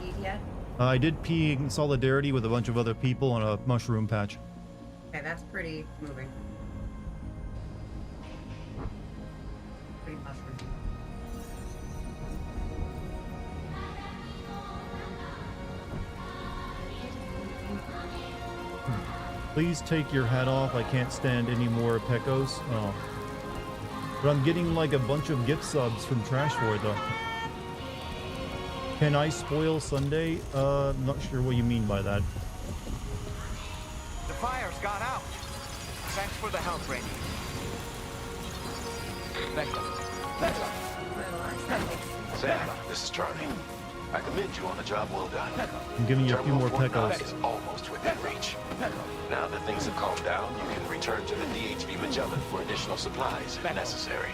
Peed yet? I did pee in solidarity with a bunch of other people on a mushroom patch. Okay, that's pretty moving. Pretty mushroom. Please take your hat off. I can't stand any more pecos. Oh. But I'm getting like a bunch of gift subs from Trash for it though. Can I spoil Sunday? I'm not sure what you mean by that. The fire's gone out. Thanks for the help, Rainy. Sam, this is Charlie. I commend you on a job well done. I'm giving you a few more Terminal pecos. is almost within reach. Now that things have calmed down, you can return to the DHV Magellan for additional supplies if necessary.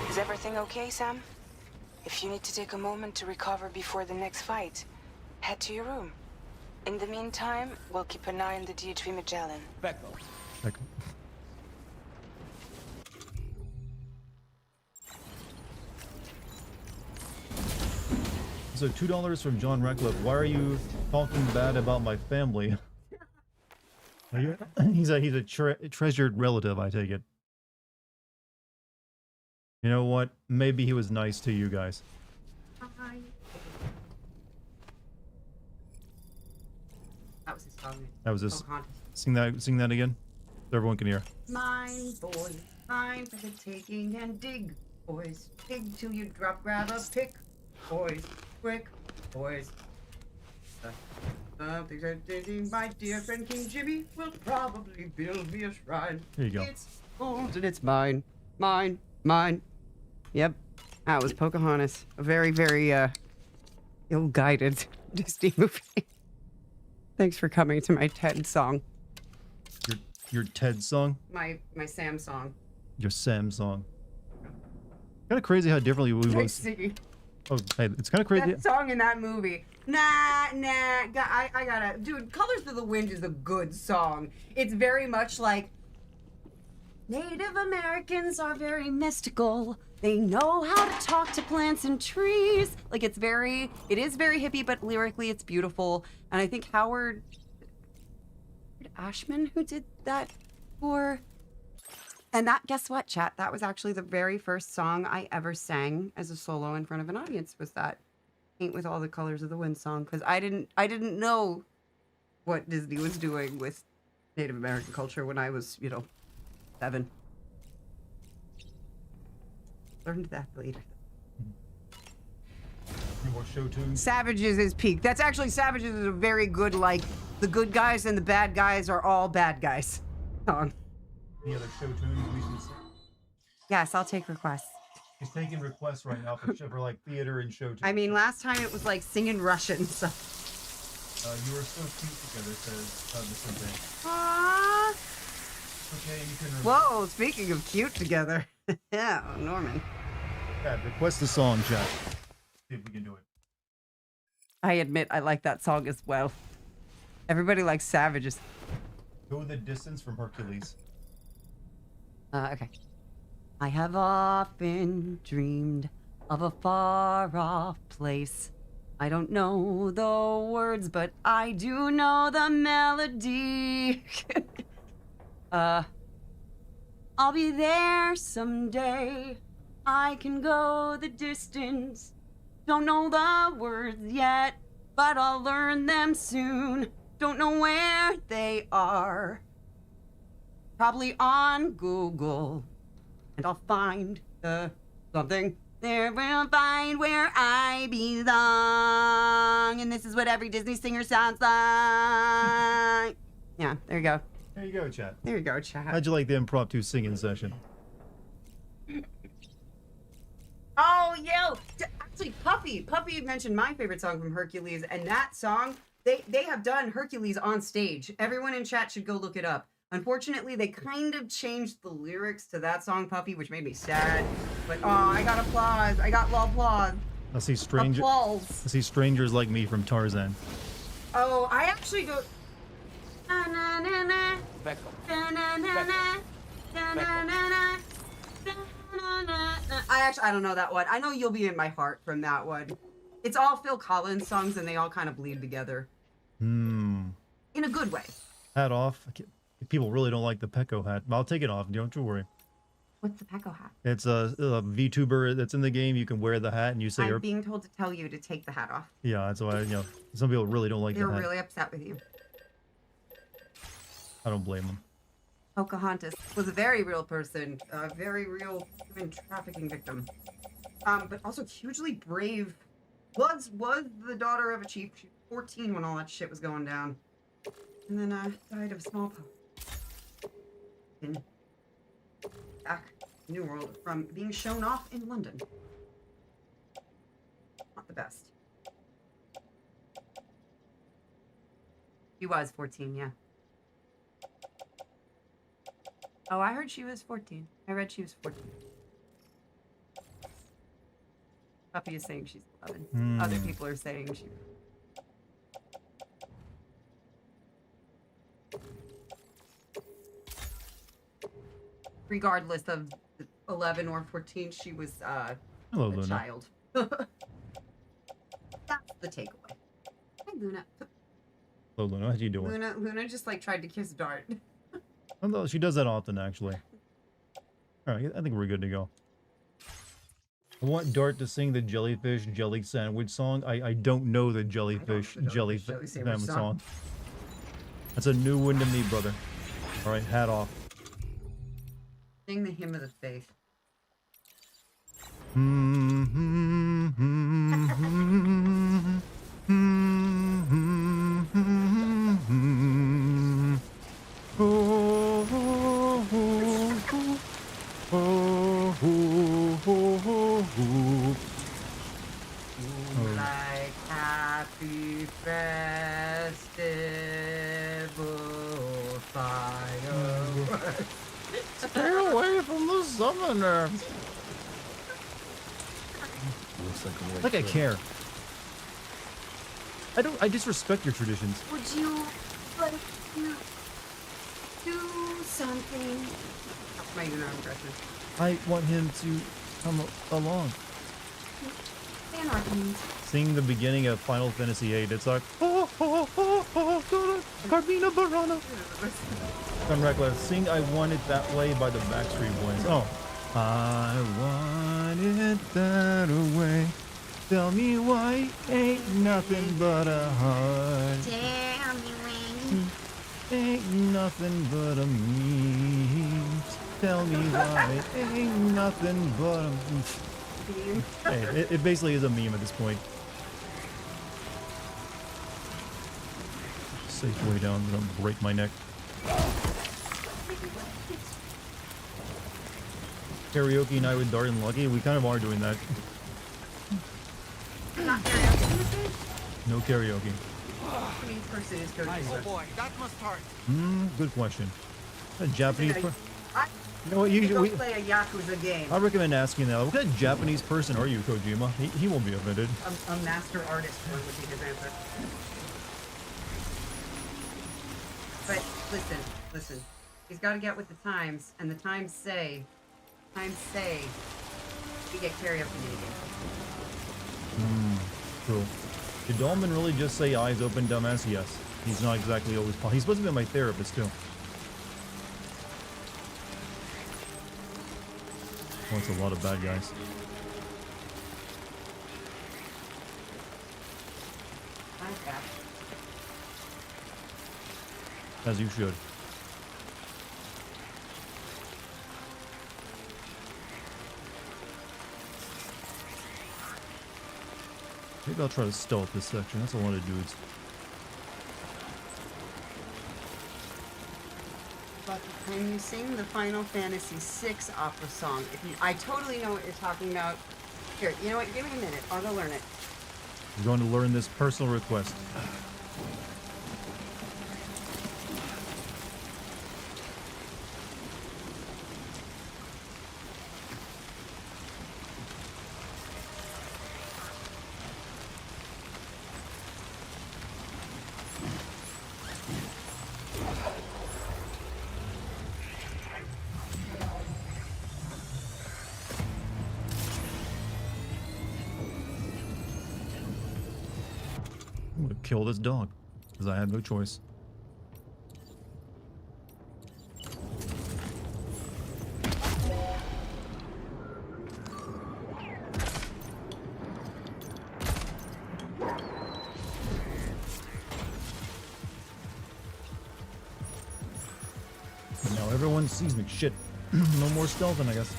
Is everything okay, Sam? If you need to take a moment to recover before the next fight, head to your room. In the meantime, we'll keep an eye on the DHV Magellan. So $2 from John Ratcliffe. Why are you talking bad about my family? He's a treasured relative, I take it. You know what? Maybe he was nice to you guys. That was his song. That was his. Pocahontas. Sing that again, so everyone can hear. Mine, boy, mine for the taking and dig, boys. Dig till you drop, grab a pick, boys. Quick, boys. Things are dizzy, my dear friend King Jimmy will probably build me a shrine. There you go. It's old and it's mine, mine, mine. Yep, that was Pocahontas. A very, very ill-guided Disney movie. Thanks for coming to my TED song. Your TED song? My Sam song. Your Sam song. Kind of crazy how differently we Hey, was. Siggy. Oh, hey, it's kind of crazy. That song in that movie. Nah. I gotta. Dude, Colors of the Wind is a good song. It's very much like Native Americans are very mystical. They know how to talk to plants and trees. Like, it is very hippie, but lyrically it's beautiful. And I think Howard Ashman, who did that for... And that, guess what, chat? That was actually the very first song I ever sang as a solo in front of an audience, was that Paint with All the Colors of the Wind song. Because I didn't know what Disney was doing with Native American culture when I was, 7. Learned that later. More show tunes. Savages is peak. That's actually, Savages is a very good, like, the good guys and the bad guys are all bad guys song. Any other show tunes we should sing? Yes, I'll take requests. He's taking requests right now for like theater and show tunes. I mean, last time it was like singing Russian, so. You were so cute together, says Mr. Thing. Aww. Okay, you can. Whoa, speaking of cute together. Yeah, Norman. Yeah, request a song, chat. See if we can do it. I admit I like that song as well. Everybody likes Savages. Go the Distance from Hercules. Okay. I have often dreamed of a far-off place. I don't know the words, but I do know the melody. I'll be there someday. I can go the distance. Don't know the words yet, but I'll learn them soon. Don't know where they are. Probably on Google. And I'll find something There will find where I belong. And this is what every Disney singer sounds like. Yeah, there you go. There you go, chat. There you go, chat. How'd you like the impromptu singing session? Oh, yo! Actually, Puppy mentioned my favorite song from Hercules, and that song, they have done Hercules on stage. Everyone in chat should go look it up. Unfortunately, they kind of changed the lyrics to that song, Puppy, which made me sad. But, oh, I got applause. I got applause. I see Applause. I see strangers like me from Tarzan. Oh, I actually go... Na, na, na, na. Becco. Na, na, na, na. Na, na, na, na. I don't know that one. I know You'll Be in My Heart from that one. It's all Phil Collins songs and they all kind of bleed together. In a good way. Hat off. People really don't like the Pecco hat. I'll take it off. Don't you worry. What's the Pecco hat? It's a VTuber that's in the game. You can wear the hat and you say... I'm being told to tell you to take the hat off. Yeah, that's why, some people really don't like They're the hat. really upset with you. I don't blame them. Pocahontas was a very real person, a very real human trafficking victim, but also hugely brave. Was the daughter of a chief. She was 14 when all that shit was going down, and then died of smallpox. Back in New World from being shown off in London. Not the best. She was 14, yeah. Oh, I heard she was 14. I read she was 14. Puppy is saying she's 11. Other people are saying she... Regardless of 11 or 14, she was Hello, a Luna. child. That's the takeaway. Hi, Luna. Hello, Luna. How you doing? Luna just like tried to kiss Dart. Although she does that often, actually. Alright, I think we're good to go. I want Dart to sing the Jellyfish Jelly Sandwich song. I don't know the Jellyfish Jelly Sandwich song. That's a new one to me, brother. Alright, hat off. Sing the Hymn of the Faith. Like happy festival fireworks. Stay away from the summoner. Looks like Like I care. I disrespect your traditions. Would you like to do something? That's my Uno impression. I want him to come along. Fan art means. Sing the beginning of Final Fantasy VIII. It's like, Carmina Burana. From Reckless. Sing I Want It That Way by the Backstreet Boys. Oh. I want it that way. Tell me why ain't nothing but a heart. Tell me when. Ain't nothing but a meme. Tell me why ain't nothing but a meme. Hey, it basically is a meme at this point. Safe way down, gonna break my neck. Karaoke night with Dart and Lucky, we kind of are doing that. Not karaoke. No karaoke. Japanese person is coaching. Oh boy, that must hurt. Good question. A Japanese person. I You know what? don't play a Yakuza game. I recommend asking that. What kind of Japanese person are you, Kojima? He won't be offended. A master artist would be his answer. But listen. He's got to get with the times, and the times say we get karaoke again. Cool. Did Dolman really just say eyes open, dumbass? Yes. He's not exactly always. He's supposed to be my therapist too. Oh, it's a lot of bad guys. As you should. Maybe I'll try to stealth this section. That's a lot of dudes. But can you sing the Final Fantasy VI opera song? I totally know what you're talking about. Here, you know what? Give me a minute. I'll go learn it. I'm going to learn this personal request. I'm gonna kill this dog because I have no choice. Now everyone sees me. Shit. No more stealthing, I guess.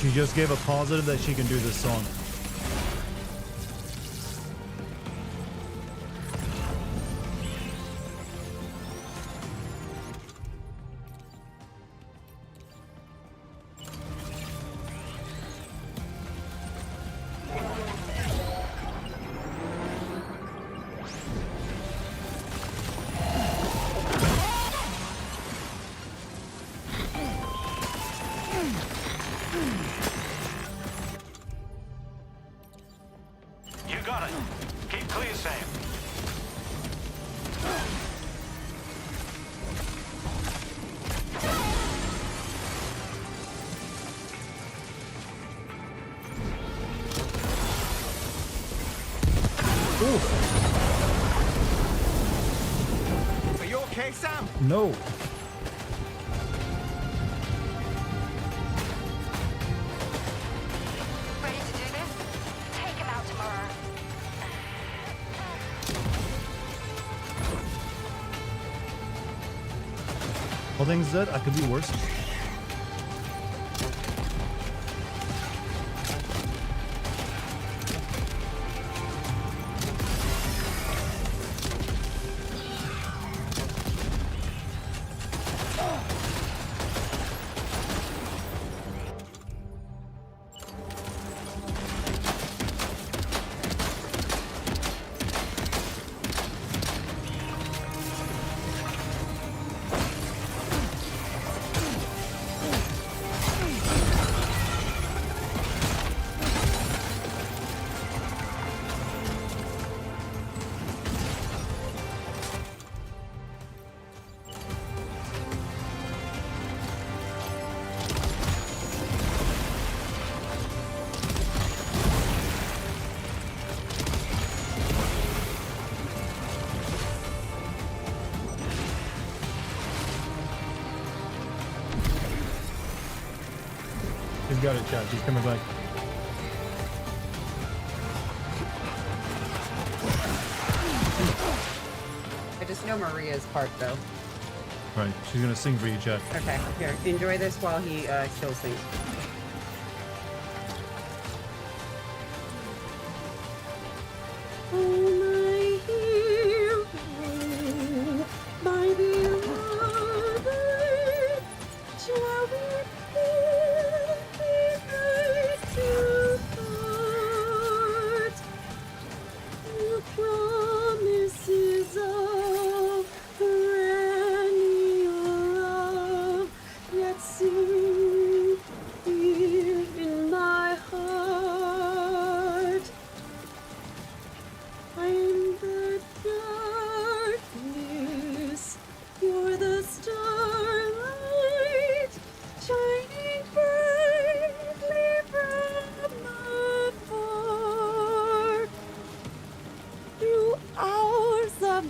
She just gave a positive that she can do this song. You got it. Keep clear, Sam. Are you okay, Sam? No. Ready to do this? Take him out tomorrow. All things said, I could be worse. She's got it, chat. She's coming back. I just know Maria's part, though. Right, she's gonna sing for you, chat. Okay, here. Enjoy this while he still sings.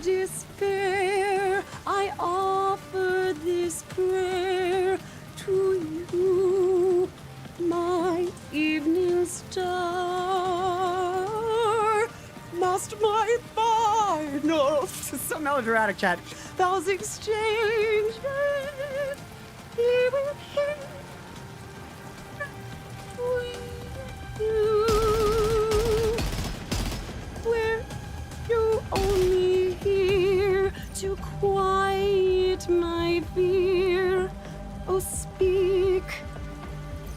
Despair, I offer prayer to you, my evening star. Must my final, so melodramatic, Chad. Vows exchanged, he will hear you. Where you only here to quiet my fear. Oh, speak,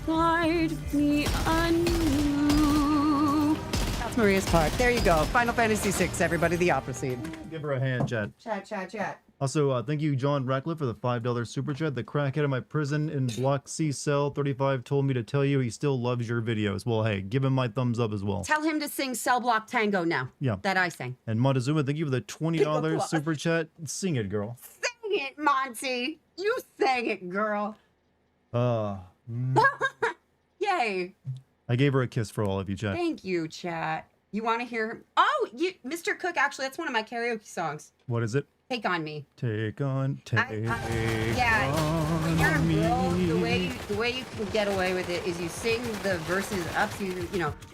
guide me anew. That's Maria's part. There you go. Final Fantasy VI, everybody, the opera scene. Give her a hand, chat. Chat. Also, thank you, John Ratcliffe, for the $5 super chat. The crackhead of my prison in Block C Cell 35 told me to tell you he still loves your videos. Well, hey, give him my thumbs up as well. Tell him to sing Cell Block Tango now. Yeah. That I sang. And Montezuma, thank you for the $20 Plus. super chat. Sing it, girl. Sing it, Monty. You sang it, girl. Yay. I gave her a kiss for all of you, chat. Thank you, chat. You want to hear? Oh, Mr. Cook. Actually, that's one of my karaoke songs. What is it? Take on me. Take on Yeah. When you're a girl, the way you can get away with it is you sing the verses up. So you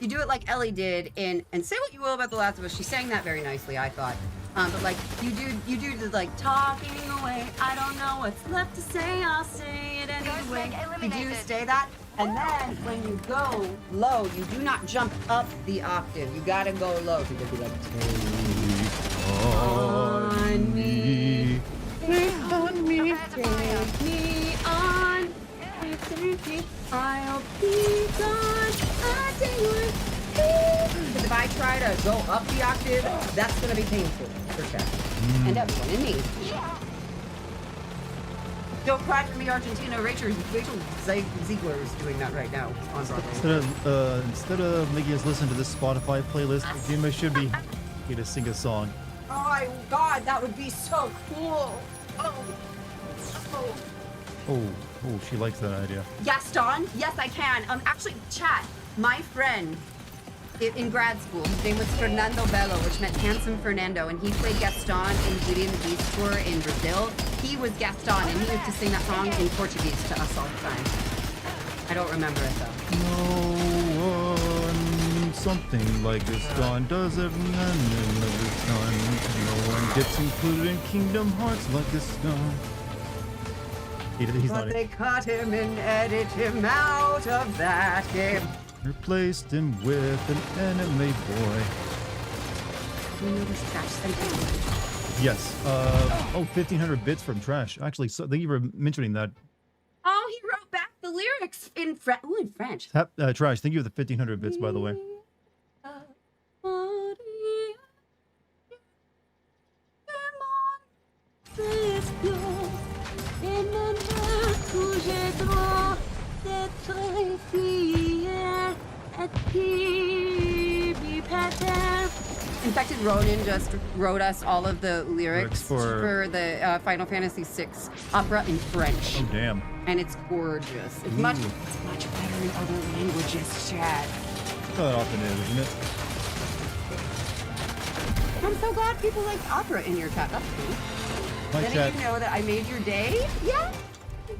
do it like Ellie did in and say what you will about The Last of Us. She sang that very nicely, I thought. But like you do the like talking away. I don't know what's left to say. I'll say it anyway. You do say that. And then when you go low, you do not jump up the octave. You gotta go low. So you'll be like, take on me, take on me, take me on. I'll be gone. Because if I try to go up the octave, that's gonna be painful for Chad and everyone and me. Don't cry for me, Argentina. Rachel Ziegler is doing that right now on Broadway. Instead of making us listen to this Spotify playlist, Jima should be here to sing a song. Oh my God, that would be so cool. Oh, she likes that idea. Gaston? Yes, I can. Actually, chat. My friend in grad school, his name was Fernando Belo, which meant handsome Fernando, and he played Gaston in Beauty and the Beast tour in Brazil. He was Gaston, and he used to sing that song in Portuguese to us all the time. I don't remember it though. No one, something like Gaston does it, none of his done. No one gets included in Kingdom Hearts like Gaston. He's But not they cut him and edited him out of that game. Replaced him with an anime boy. You know this trash. Yes. 1,500 bits from Trash. Actually, so thank you for mentioning that. Oh, he wrote back the lyrics in French. Ooh, in French. Trash, thank you for the 1,500 bits, by the way. Infected Ronin just wrote us all of the lyrics for the Final Fantasy VI opera in French. Oh, damn. And it's gorgeous. It's much better in other languages, Chad. That often is, isn't it? I'm so glad people like opera in your chat. That's cool. My Didn't chat, you know that I made your day? Yeah.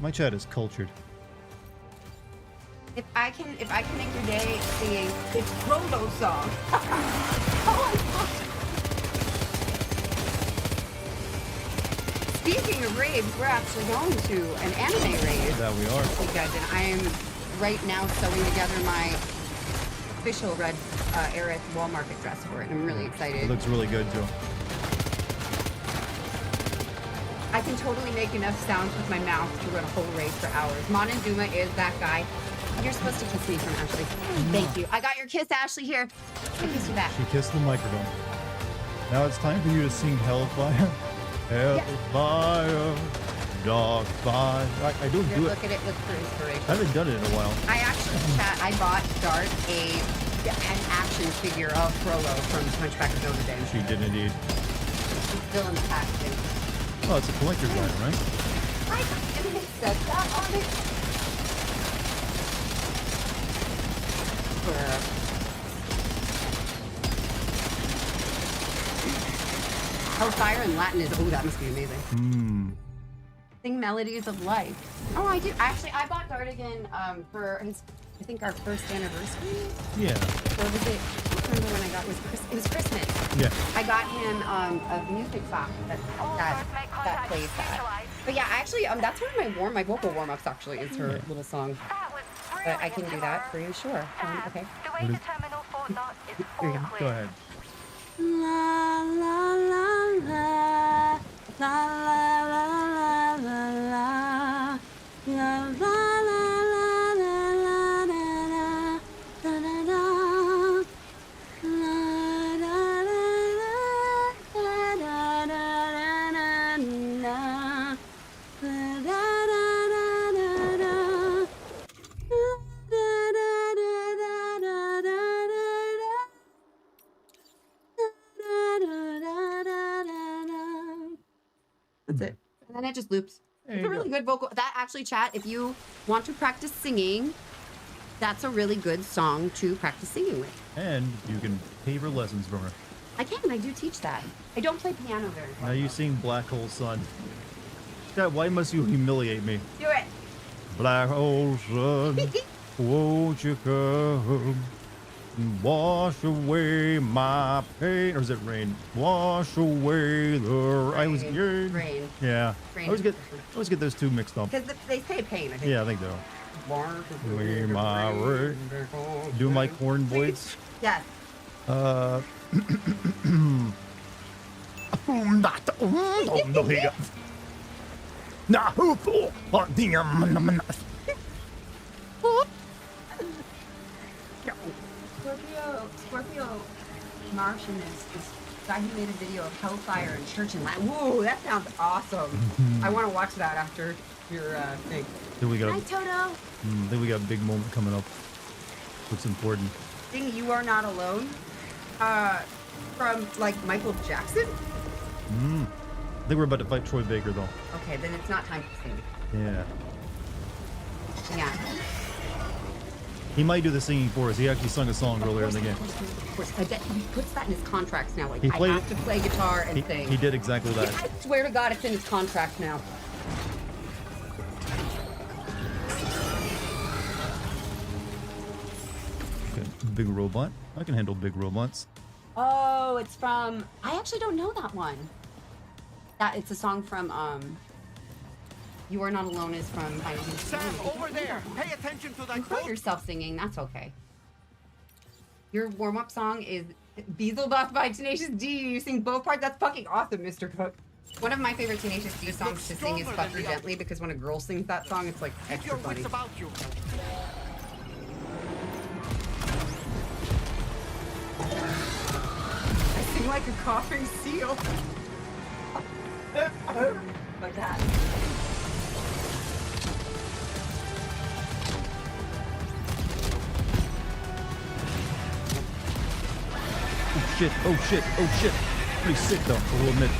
my chat is cultured. If I can make your day singing it's Frodo song. Speaking of raves, we're actually going to an anime rave. That we are. This weekend, and I am right now sewing together my official Red Aerith wall market dress for it. I'm really excited. It looks really good, Joe. I can totally make enough sounds with my mouth to run a whole rave for hours. Montezuma is that guy. You're supposed to kiss me from Ashley. Thank you. I got your kiss, Ashley, here. I kissed you back. She kissed the microphone. Now it's time for you to sing Hellfire. Hellfire, dark fire. I don't do it. Look at it, look for inspiration. I haven't done it in a while. I actually, I bought Dart an action figure of Frollo from Hunchback of Notre Dame. She did indeed. It's still in the packaging. Oh, it's a collector's item, right? I didn't it said that on it. Hellfire in Latin is, oh, that must be amazing. Sing Melodies of Life. Oh, I do. Actually, I bought Dartigan for his, I think, our first anniversary. Yeah. Or was it? I don't remember when I got it. It was Christmas. Yeah. I got him a music box that plays that. But yeah, actually, that's one of my vocal warm-ups. Actually, is her little song. But I can do that for you, sure. Okay. The way to Terminal Fort Knox is all Go clear. ahead. La la la la la la la la la la la la That's it. And then it just loops. It's a really good vocal. That actually, chat, if you want to practice singing, that's a really good song to practice singing with. And you can pay for lessons from her. I can. I do teach that. I don't play piano very well. Now you sing Black Hole Sun. God, why must you humiliate me? Do it. Black hole sun, won't you come and wash away my pain? Or is it rain? Wash away the rain. Rain. Yeah. Rain. I always get those two mixed up. Because they say pain, I think. Yeah, I think so. Wash Away my rain. Do my corn voice. Yes. Scorpio Martian is this guy who made a video of hellfire and church and Latin. Whoa, that sounds awesome. I want to watch that after your thing. Then we got Hi, Toto. then we got a big moment coming up. What's important? Sing You Are Not Alone from, like, Michael Jackson? I think we're about to fight Troy Baker, though. Okay, then it's not time to sing. Yeah. Yeah. He might do the singing for us. He actually sung a song earlier in the game. Of course. I bet he puts that in his contracts now. Like, He I played have to play guitar and sing. He did exactly that. I swear to God, it's in his contract now. Okay, big robot. I can handle big robots. Oh, it's from... I actually don't know that one. It's a song from, You Are Not Alone is from... Sam, over there! Pay attention to that You heard yourself singing. That's okay. Your warm-up song is Beelzebub by Tenacious D. You sing both parts. That's fucking awesome, Mr. Cook. One of my favorite Tenacious D songs to sing is Fuck Her Gently, because when a girl sings that song, it's like extra funny. about you. I sing like a coughing seal. Like that. Oh shit, oh shit, oh shit. Pretty sick though, I will admit.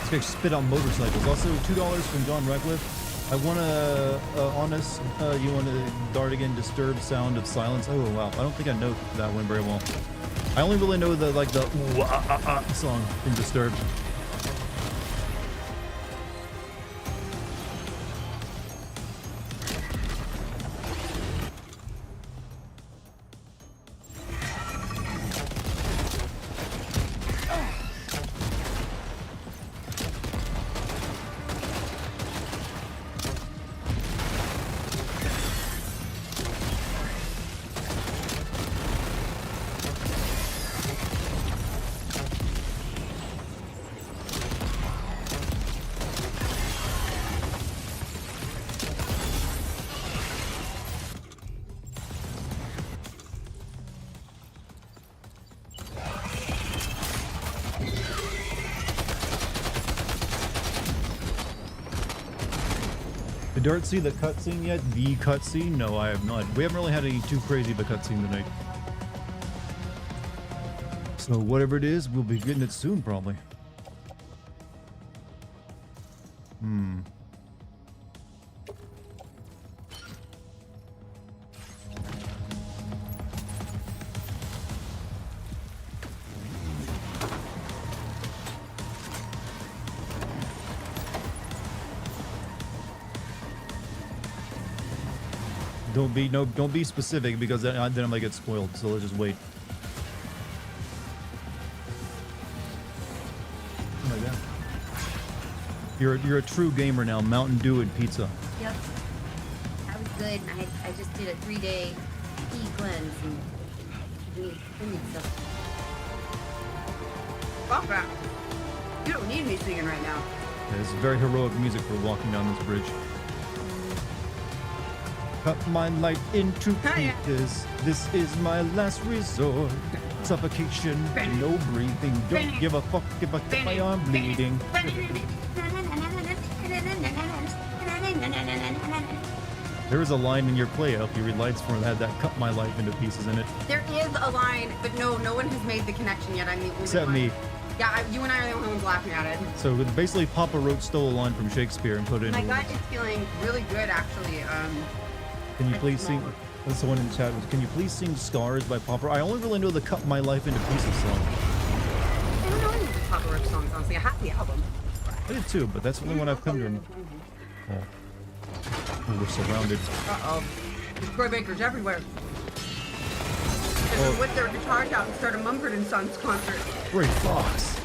This guy spit on motorcycles. Also, $2 from John Reckliffe. I want a honest, you want a Dartigan Disturbed Sound of Silence. Oh wow, I don't think I know that one very well. I only really know the song from Disturbed. Did Dart see the cutscene yet? The cutscene? No, I have not. We haven't really had any too crazy of a cutscene tonight. So whatever it is, we'll be getting it soon, probably. Don't be specific because then I might get spoiled. So let's just wait. Oh my god. You're a true gamer now. Mountain Dew and pizza. Yep. That was good. I just did a 3-day pee cleanse and I need stuff. Fuck that. You don't need me singing right now. Yeah, it's very heroic music for walking down this bridge. Cut my life into pieces. This is my last resort. Suffocation, no breathing. Don't give a fuck if I get my arm bleeding. There is a line in your play. I hope you read lights for that cut my life into pieces in it. There is a line, but no one has made the connection yet. I mean, except me. Yeah, you and I are the only ones laughing at it. So basically, Papa Roach stole a line from Shakespeare and put it in. My the gut is feeling really good, actually. Can you please sing? That's the one in the chat. Can you please sing "Scars" by Papa? I only really know the "Cut My Life into Pieces" song. I don't know any of the Papa Roach songs, honestly. I have the album. I did too, but that's the only one I've come to. Oh, we're surrounded. Uh-oh. There's Troy Bakers everywhere. They whip their guitars out and start a Mumford & Sons concert. Great Fox.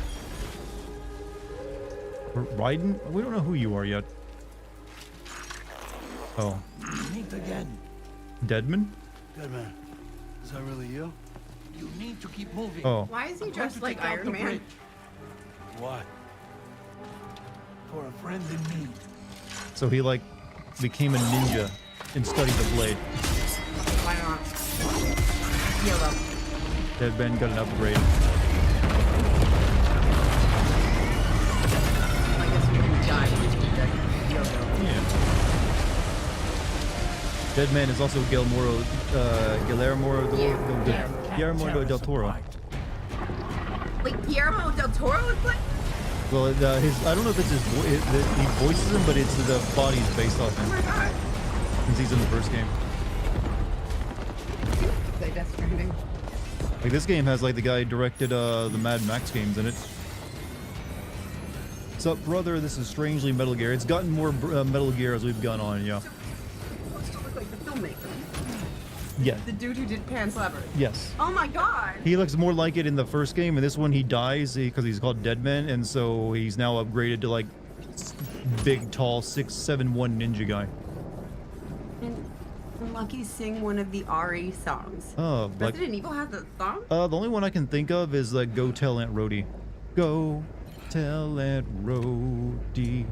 Ryden? We don't know who you are yet. Oh. Meet again. Deadman? Deadman. Is that really you? You need to keep moving. Oh. Why is he I'm dressed going to like take out Iron the Man? bridge. Why? For a friend in need. So he like became a ninja and studied the blade. Why not? Yellow. Deadman got an upgrade. I guess we didn't die. Yeah. Deadman is also Guillermo del Toro. Wait, Guillermo del Toro is playing? Well, his I don't know if it's his he voices him, but it's the body's based off him. Oh my god. Since he's in the first game. Play Death Stranding. Like this game has like the guy who directed the Mad Max games in it. What's up, brother? This is strangely Metal Gear. It's gotten more Metal Gear as we've gone on, yeah. Supposed to look like the filmmaker. Yeah. The dude who did Pan Slapper. Yes. Oh my god. He looks more like it in the first game, and this one he dies because he's called Deadman, and so he's now upgraded to like big, tall, 6'7" ninja guy. And Lucky sing one of the RE songs. Oh, like Resident Evil has the song? the only one I can think of is like "Go Tell Aunt Rhody." Go tell Aunt Rhody.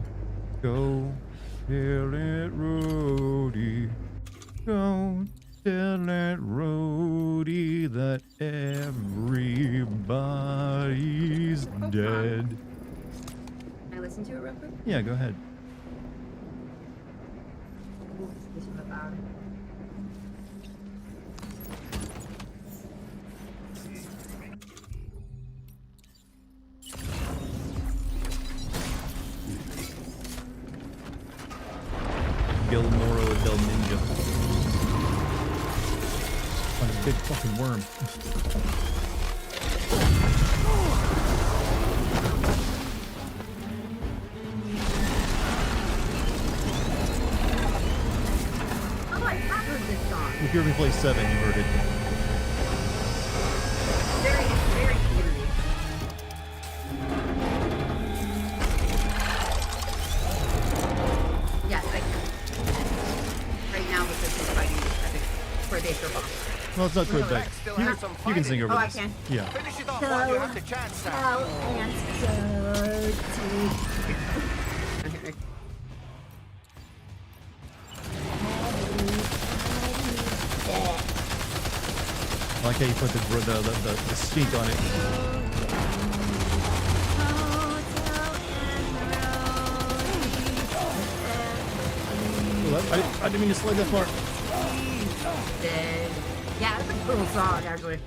Go tell Aunt Rhody. Go tell Aunt Rhody that everybody's dead. Can I listen to it real quick? Yeah, go ahead. This is about it. Guillermo del Ninja. On a big fucking worm. Oh, I have heard this song. If you ever play 7, you heard it. Very eerie. Yes, I can. Right now, because we're fighting this epic Predator boss. Well, it's not good, but you can sing over Oh, this. I can. Yeah. Finish it off while you have the chance, Sam. I like how you put the stink on it. Well, I didn't mean to slide that far. Dead. Yeah, that's a cool song, actually.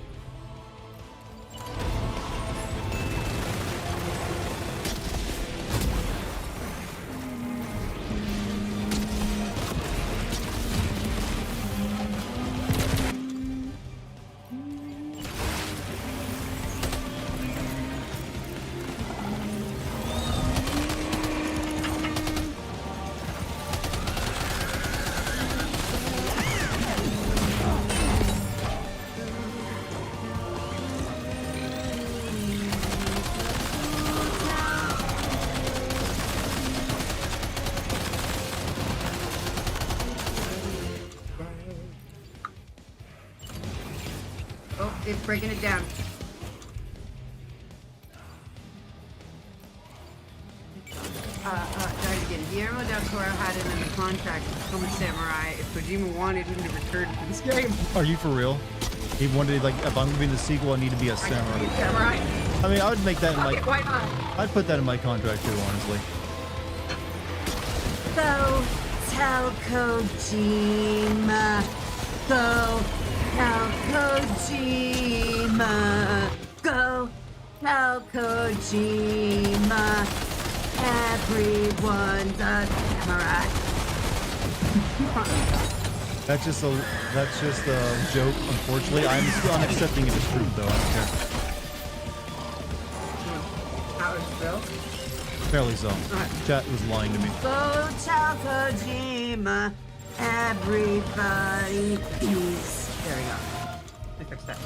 It's breaking it down. Dartigan, Guillermo del Toro had it in the contract to become a samurai if Kojima wanted him to return to this game. Are you for real? He wanted, like, if I'm gonna be in the sequel, I need to be a samurai. Samurai. I mean, I would make that in my. Why not? I'd put that in my contract too, honestly. Go tell Kojima. Go tell Kojima. Go tell Kojima. Everyone's a samurai. That's just a joke. Unfortunately, I'm accepting it as truth, though. I don't care. How is Bill? Fairly so. Chat was lying to me. Go tell Kojima. Everybody peace. There we go. I fixed that.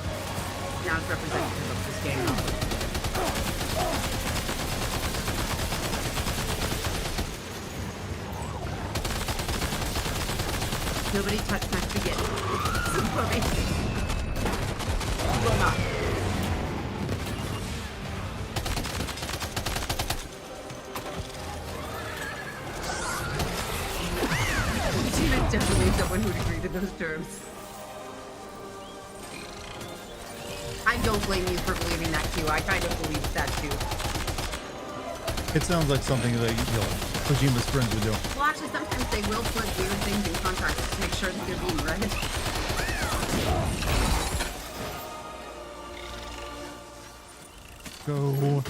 Now it's representative of this game. Nobody touched my spaghetti. Will not. She is definitely someone who would agree to those terms. I don't blame you for believing that too. I kind of believe that too. It sounds like something that Kojima's friends would do. Well, actually, sometimes they will put weird things in contracts to make sure that they're being read. Go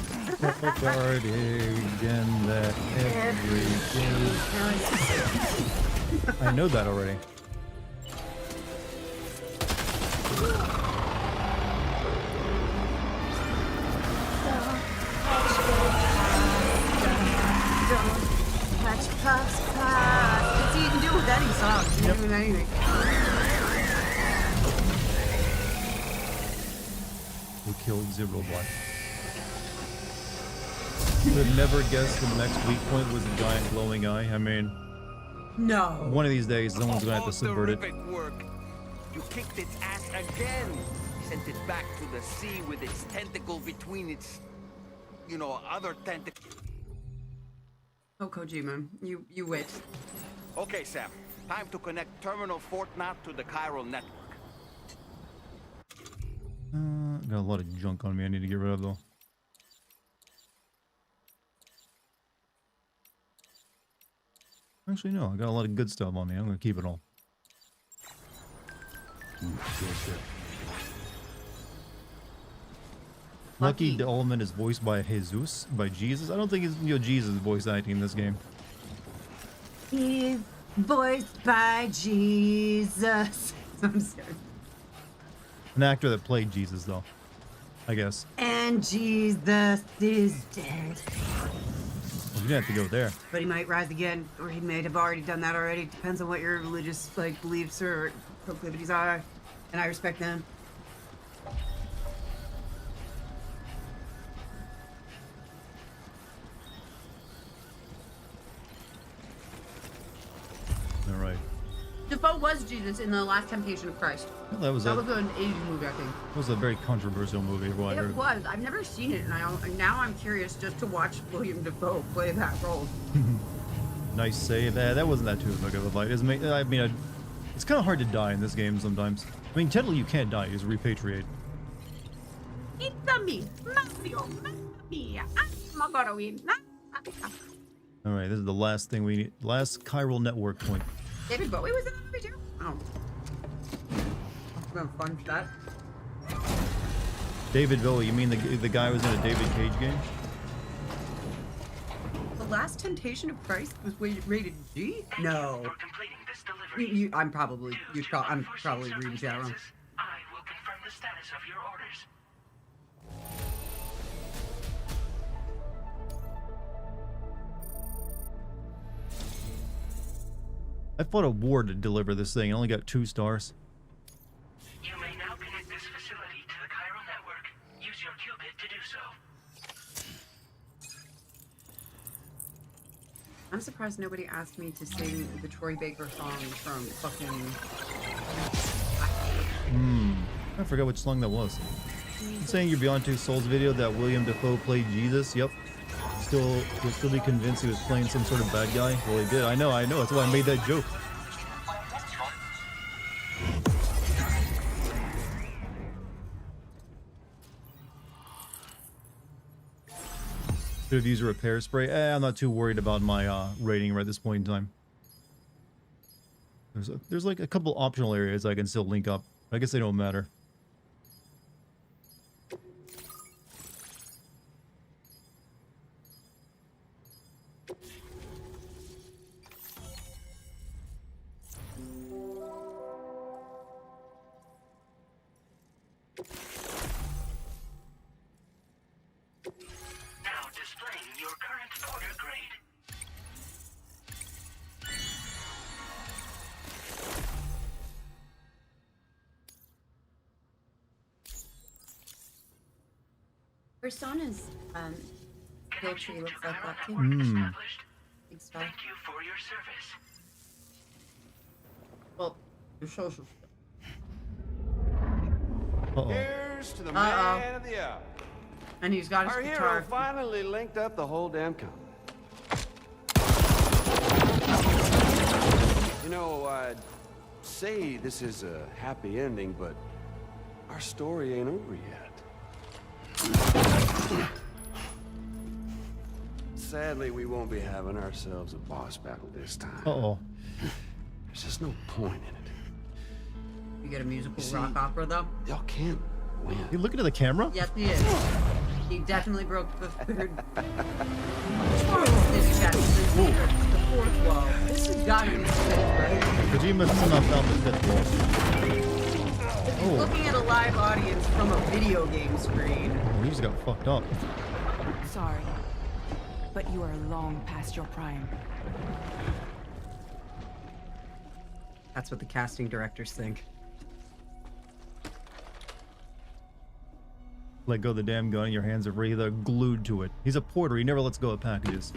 Dartigan that everything. I know that already. Catch puffs, puffs. What's he even do with any song? He didn't do anything. We killed Zero Blood. Could have never guessed the next weak point was a giant glowing eye. I mean, no. One of these days, someone's gonna have to subvert it. Work. You kicked its ass again. Sent it back to the sea with its tentacle between its, other tentacles. Oh, Kojima, you wit. Okay, Sam. Time to connect Terminal Fort Knot to the chiral network. Got a lot of junk on me I need to get rid of, though. Actually, no. I got a lot of good stuff on me. I'm gonna keep it all. Lucky Element is voiced by Jesus, by Jesus. I don't think it's Jesus voice acting in this game. He's voiced by Jesus. I'm sorry. An actor that played Jesus, though. I guess. And Jesus is dead. Well, you didn't have to go there. But he might rise again, or he may have already done that already. Depends on what your religious beliefs or proclivities are, and I respect them. All right. Defoe was Jesus in the Last Temptation of Christ. Well, that was an Asian movie, I think. It was a very controversial movie. It was. I've never seen it, and now I'm curious just to watch William Defoe play that role. Nice save. That wasn't that too big of a fight. I mean, it's kind of hard to die in this game sometimes. I mean, technically you can't die. You just repatriate. It's me, Mario, Mia. I'm gonna win. All right, this is the last thing we need. Last chiral network point. David Bowie was in the movie too? Oh. That's been fun shot. David Bowie, you mean the guy who was in a David Cage game? The Last Temptation of Christ was rated G? No. I'm probably reading chat wrong. I will confirm the status of your orders. I fought a war to deliver this thing. I only got 2 stars. You may now connect this facility to the chiral network. Use your qubit to do so. I'm surprised nobody asked me to sing the Troy Baker song from fucking... I forgot which song that was. I'm saying your Beyond Two Souls video that William Dafoe played Jesus. Yep. You'll still be convinced he was playing some sort of bad guy. Well, he did. I know. That's why I made that joke. Should have used a repair spray. I'm not too worried about my rating right at this point in time. There's like a couple optional areas I can still link up. I guess they don't matter. Now displaying your current order grade. Persona's skill tree looks like that too. Big stuff. Thank you for your service. Well, your social. Here's to the man of the hour. And he's got his Our guitar. hero finally linked up the whole damn company. You know, I'd say this is a happy ending, but our story ain't over yet. Sadly, we won't be having ourselves a boss battle this time. Uh-oh. There's just no point in it. You get a musical rock opera though? Y'all can't win. You looking at the camera? Yes, he is. He definitely broke the third. This chest. The fourth wall. This has got to be the fifth, right? Kojima somehow found the fifth wall. If you're looking at a live audience from a video game screen. Oh, he just got fucked up. Sorry, but you are long past your prime. That's what the casting directors think. Let go of the damn gun, your hands are really glued to it. He's a porter, he never lets go of packages.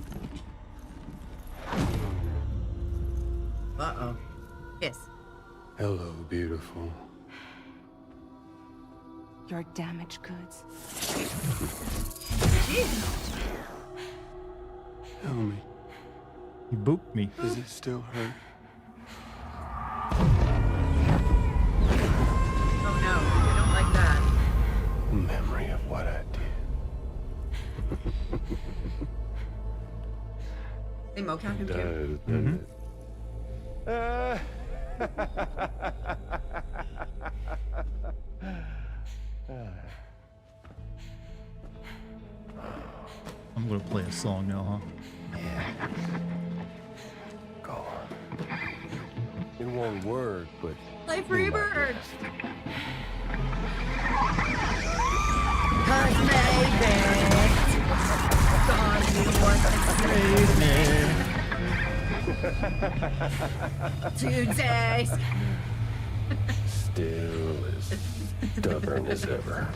Uh-oh. Yes. Hello, beautiful. Your damaged goods. Tell me. He booped me. Does it still hurt? Oh no, I don't like that. Memory of what I did. They mocap him too. doesn't I'm gonna play a song now, huh? Yeah. Go on. It won't work, but... Play Freebird! Cause maybe God you want to save me 2 days. Still as stubborn as ever.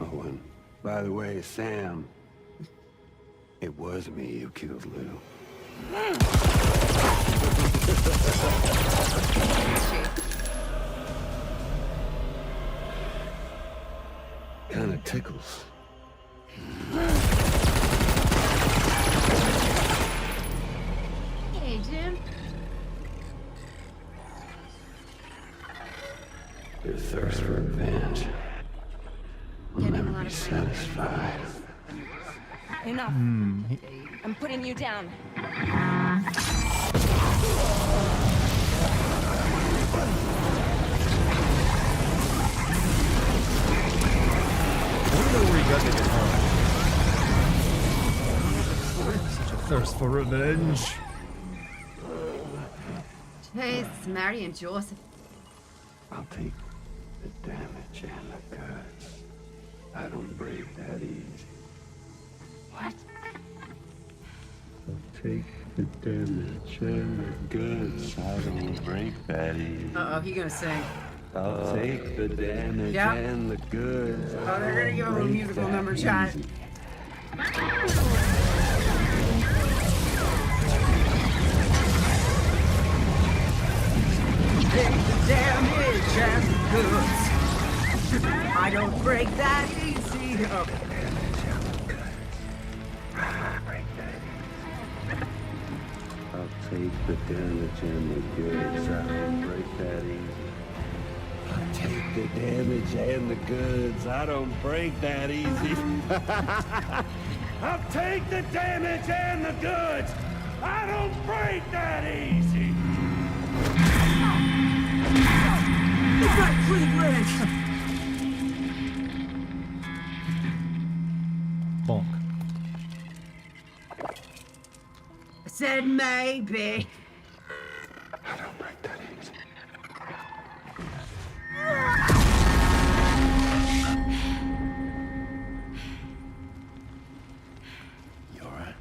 Oh, and by the way, Sam, it was me who killed Lou. Kinda tickles. Hey, Jim. Your thirst for revenge will never be satisfied. Enough. I'm putting you down. I don't know where he got the guitar. Such a thirst for revenge. Chase, Mary, and Joseph. I'll take the damage and the goods. I don't break that easy. What? I'll take the damage and the goods. I don't break that easy. Uh-oh, he gonna sing. I'll take the damage Yep. and the goods. Oh, they're gonna give him a musical number shot. Take the damage and the goods. I don't break that easy. Oh. I'll take the damage and the goods. I don't break that easy. I'll take the damage and the goods. I don't break that easy. I'll take the damage and the goods. I don't break that easy. It's not Cleveland. Bonk. I said maybe. I don't break that easy. You alright?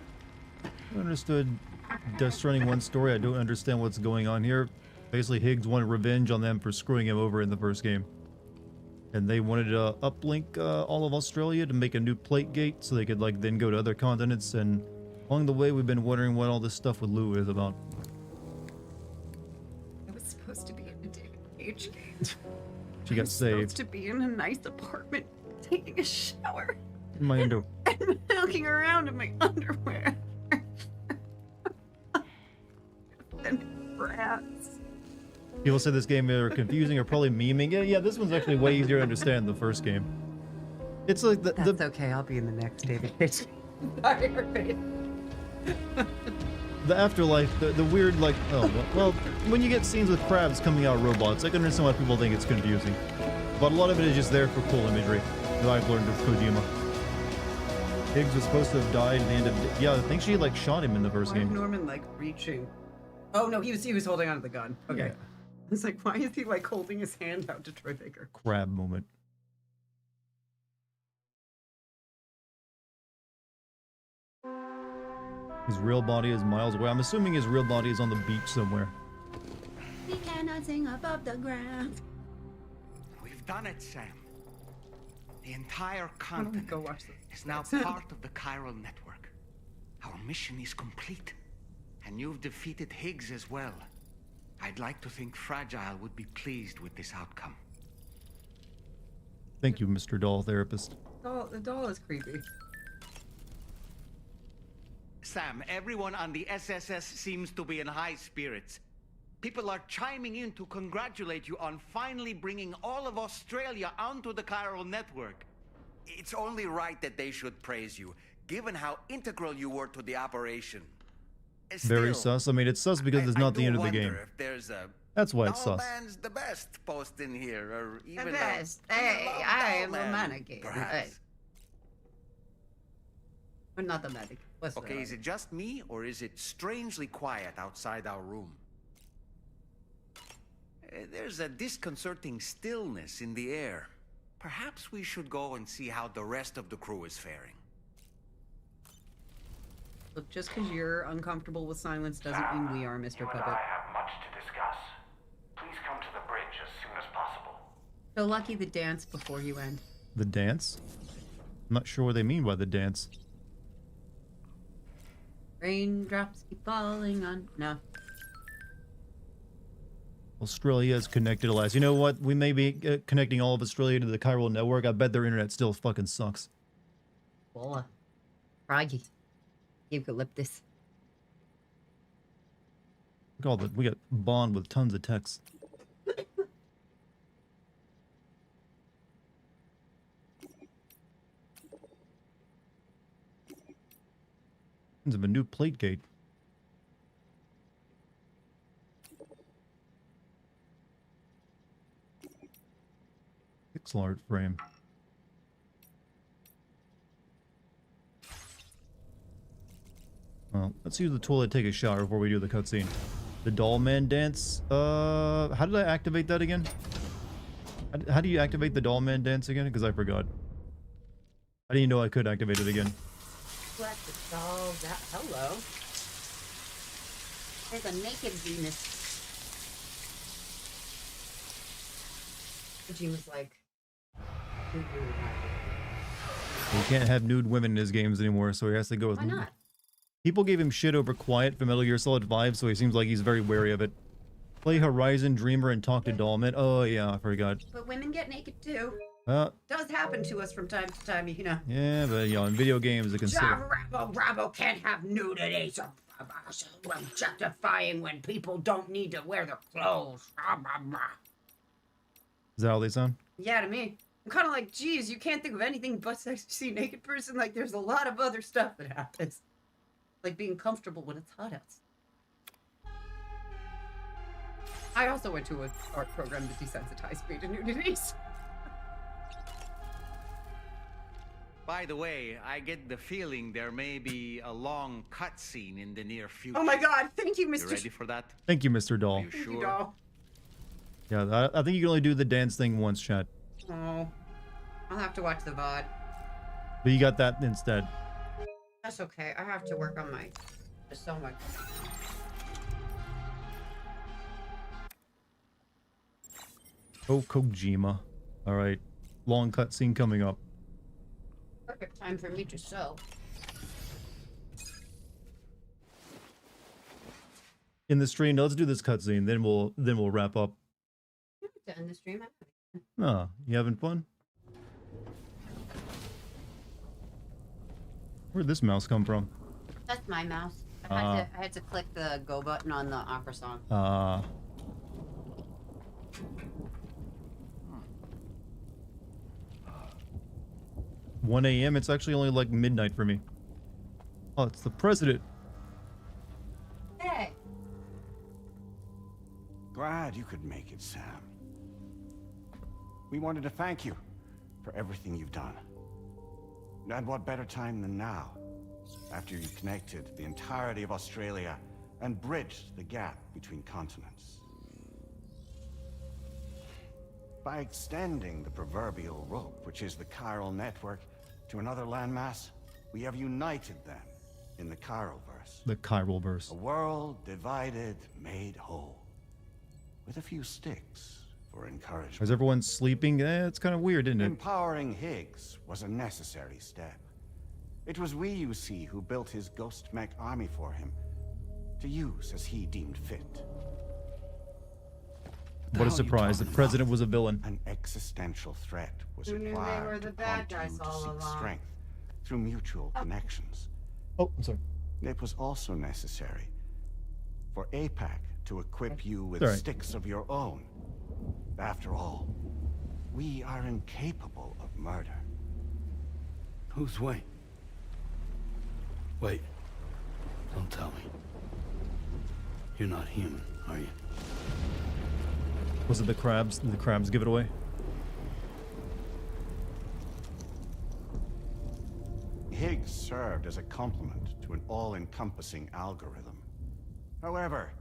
I understood Death Stranding 1 story. I don't understand what's going on here. Basically, Higgs wanted revenge on them for screwing him over in the first game. And they wanted to uplink all of Australia to make a new plate gate so they could like then go to other continents. And along the way, we've been wondering what all this stuff with Lou is about. I was supposed to be in a David Cage game. She got saved. Supposed to be in a nice apartment, taking a shower, In my under. and milking around in my underwear. And rats. People say this game are confusing or probably memeing. Yeah, this one's actually way easier to understand than the first game. It's like That's okay. I'll be in the next David Cage. Sorry. The afterlife, the weird like, oh, well, when you get scenes with crabs coming out of robots, I can understand why people think it's confusing. But a lot of it is just there for cool imagery that I've learned with Kojima. Higgs was supposed to have died at the end of, yeah, I think she like shot him in the first Why is game. Norman like reaching? Oh no, he was holding onto the gun. Okay. Yeah. It's like, why is he like holding his hand out to Troy Baker? Crab moment. His real body is miles away. I'm assuming his real body is on the beach somewhere. We cannot sing above the ground. We've done it, Sam. The entire continent is now part of the chiral network. Our mission is complete. And you've defeated Higgs as well. I'd like to think Fragile would be pleased with this outcome. Thank you, Mr. Doll Therapist. The doll is creepy. Sam, everyone on the SSS seems to be in high spirits. People are chiming in to congratulate you on finally bringing all of Australia onto the chiral network. It's only right that they should praise you, given how integral you were to the operation. Very sus. I mean, it's sus because it's not the end of the game. If there's a That's why it's sus. man's the best post in here, or even The best. Hey, I am a mannequin. perhaps. But not the medic. What's Okay, is it just me, or is it strangely quiet outside our room? There's a disconcerting stillness in the air. Perhaps we should go and see how the rest of the crew is faring. Look, just because you're uncomfortable with silence doesn't mean we are, Mr. You and Puppet. I have much to discuss. Please come to the bridge as soon as possible. So lucky the dance before you end. The dance? I'm not sure what they mean by the dance. Raindrops keep falling on. No. Australia is connected at last. You know what? We may be connecting all of Australia to the chiral network. I bet their internet still fucking sucks. Boy. Froggy. Eucalyptus. Look at all the, we got Bond with tons of text. There's a new plate gate. Pixel art frame. Well, let's use the toilet to take a shower before we do the cutscene. The doll man dance. How did I activate that again? How do you activate the doll man dance again? Because I forgot. I didn't know I could activate it again. Let the dolls out. Hello. There's a naked Venus. She was like, We can't have nude women in his games anymore, so he has to go with... why not? People gave him shit over Quiet for Metal Gear Solid 5, so he seems like he's very wary of it. Play Horizon, Dreamer, and talk to Dollman. Oh yeah, I forgot. But women get naked too. Does happen to us from time to time, you know. Yeah, but in video games it can still. Bravo can't have nudity, so objectifying when people don't need to wear their clothes. Is that how they sound? Yeah, to me. I'm kind of like, geez, you can't think of anything but sexy naked person. Like, there's a lot of other stuff that happens. Like being comfortable when it's hot outside. I also went to an art program to desensitize me to nudities. By the way, I get the feeling there may be a long cutscene in the near future. Oh my god, thank you, You Mr. ready for that? Thank you, Mr. Doll. Are you Thank sure? you, doll. Yeah, I think you can only do the dance thing once, chat. Oh, I'll have to watch the VOD. But you got that instead. That's okay. I have to work on my... There's so much. Oh, Kojima. All right. Long cutscene coming up. Perfect time for me to sew. In the stream, let's do this cutscene, then we'll wrap up. To end the stream. Oh, you having fun? Where'd this mouse come from? That's my mouse. I had to click the go button on the opera song. 1 a.m. It's actually only like midnight for me. Oh, it's the president. Hey. Glad you could make it, Sam. We wanted to thank you for everything you've done. And what better time than now, after you connected the entirety of Australia and bridged the gap between continents. By extending the proverbial rope, which is the chiral network, to another landmass, we have united them in the Chiroverse. The chiral verse. A world divided, made whole. With a few sticks for encouragement. Is everyone sleeping? It's kind of weird, isn't it? Empowering Higgs was a necessary step. It was we, you see, who built his ghost mech army for him, to use as he deemed fit. What a surprise, the president was a villain. An existential threat was Who knew they were required the to bad prompt you guys to all seek along? strength through mutual connections. Oh, I'm sorry. It was also necessary for APAC to equip you with Sorry. sticks of your own. After all, we are incapable of murder. Who's Wayne? Wait. Don't tell me. You're not human, are you? Was it the crabs? Did the crabs give it away? Higgs served as a complement to an all-encompassing algorithm. However,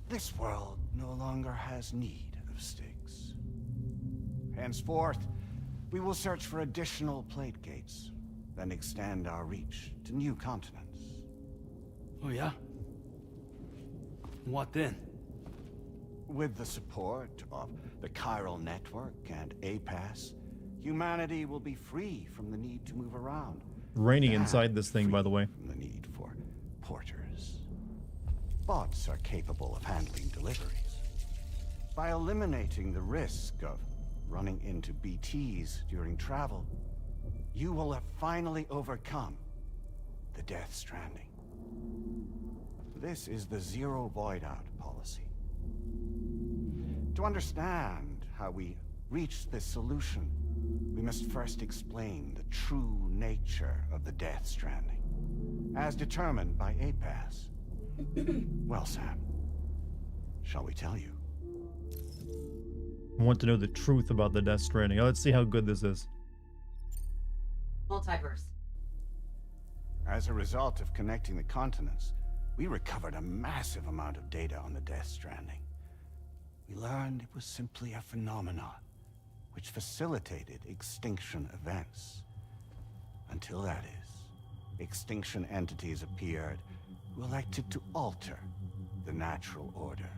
this world no longer has need of sticks. Henceforth, we will search for additional plate gates, then extend our reach to new continents. Oh yeah? What then? With the support of the chiral network and APAS, humanity will be free from the need to move around. Raining inside this thing, by the way. From the need for porters. Bots are capable of handling deliveries. By eliminating the risk of running into BTs during travel, you will have finally overcome the Death Stranding. This is the Zero Void Out policy. To understand how we reached this solution, we must first explain the true nature of the Death Stranding, as determined by APAS. Well, Sam, shall we tell you? I want to know the truth about the Death Stranding. Let's see how good this is. Multiverse. As a result of connecting the continents, we recovered a massive amount of data on the Death Stranding. We learned it was simply a phenomenon which facilitated extinction events. Until that is, extinction entities appeared who elected to alter the natural order.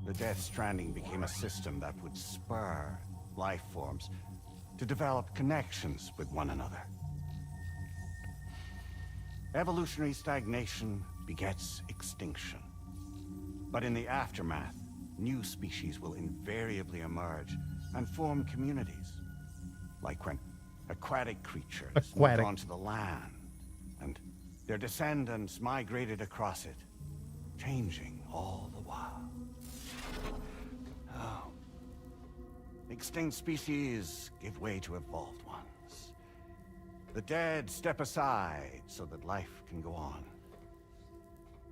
The Death Stranding became a system that would spur life forms to develop connections with one another. Evolutionary stagnation begets extinction. But in the aftermath, new species will invariably emerge and form communities. Like when aquatic creatures moved onto the land, and their descendants migrated across it, changing all the while. Oh. Extinct species give way to evolved ones. The dead step aside so that life can go on.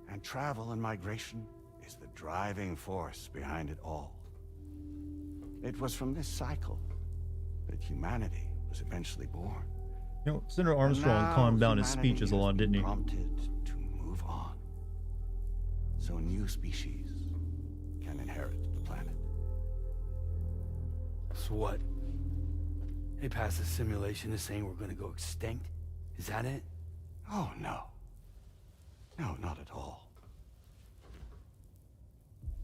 And travel and migration is the driving force behind it all. It was from this cycle that humanity was eventually born. You know, Senator Armstrong calmed down his speeches a lot, didn't he? Prompted to move on, so new species can inherit the planet. So what? They passed a simulation is saying we're gonna go extinct? Is that it? Oh, no. No, not at all.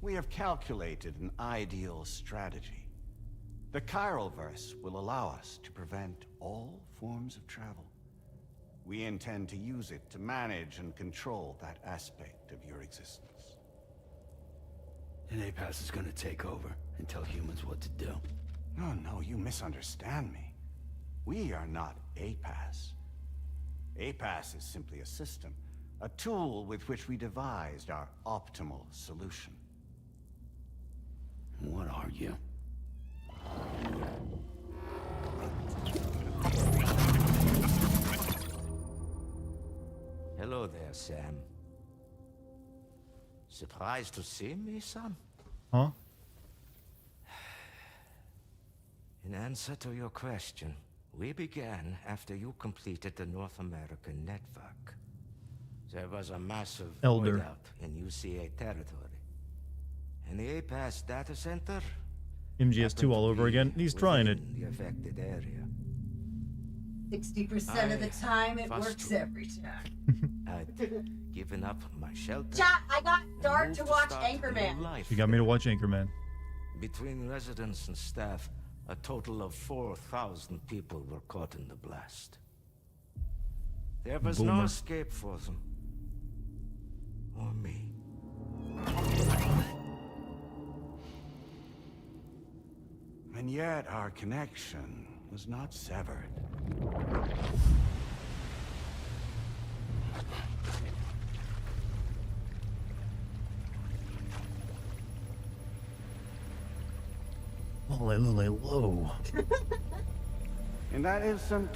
We have calculated an ideal strategy. The Chiroverse will allow us to prevent all forms of travel. We intend to use it to manage and control that aspect of your existence. And APAS is gonna take over and tell humans what to do. No, you misunderstand me. We are not APAS. APAS is simply a system, a tool with which we devised our optimal solution. What are you? Hello there, Sam. Surprised to see me, son? Huh? In answer to your question, we began after you completed the North American network. There was a massive Elder. void out in UCA territory. And the APAS data center MGS2 all over again. He's trying it. the affected area. 60% of the time, it Fast works food. every time. I'd given up my shelter. Chat, I got Dart moved to watch start a new Anchorman. life She got me to watch Anchorman. Between residents and staff, a total of 4,000 people were caught in the blast. There was no Boomer. escape for them. Or me. And yet our connection was not severed. Low. In that instant,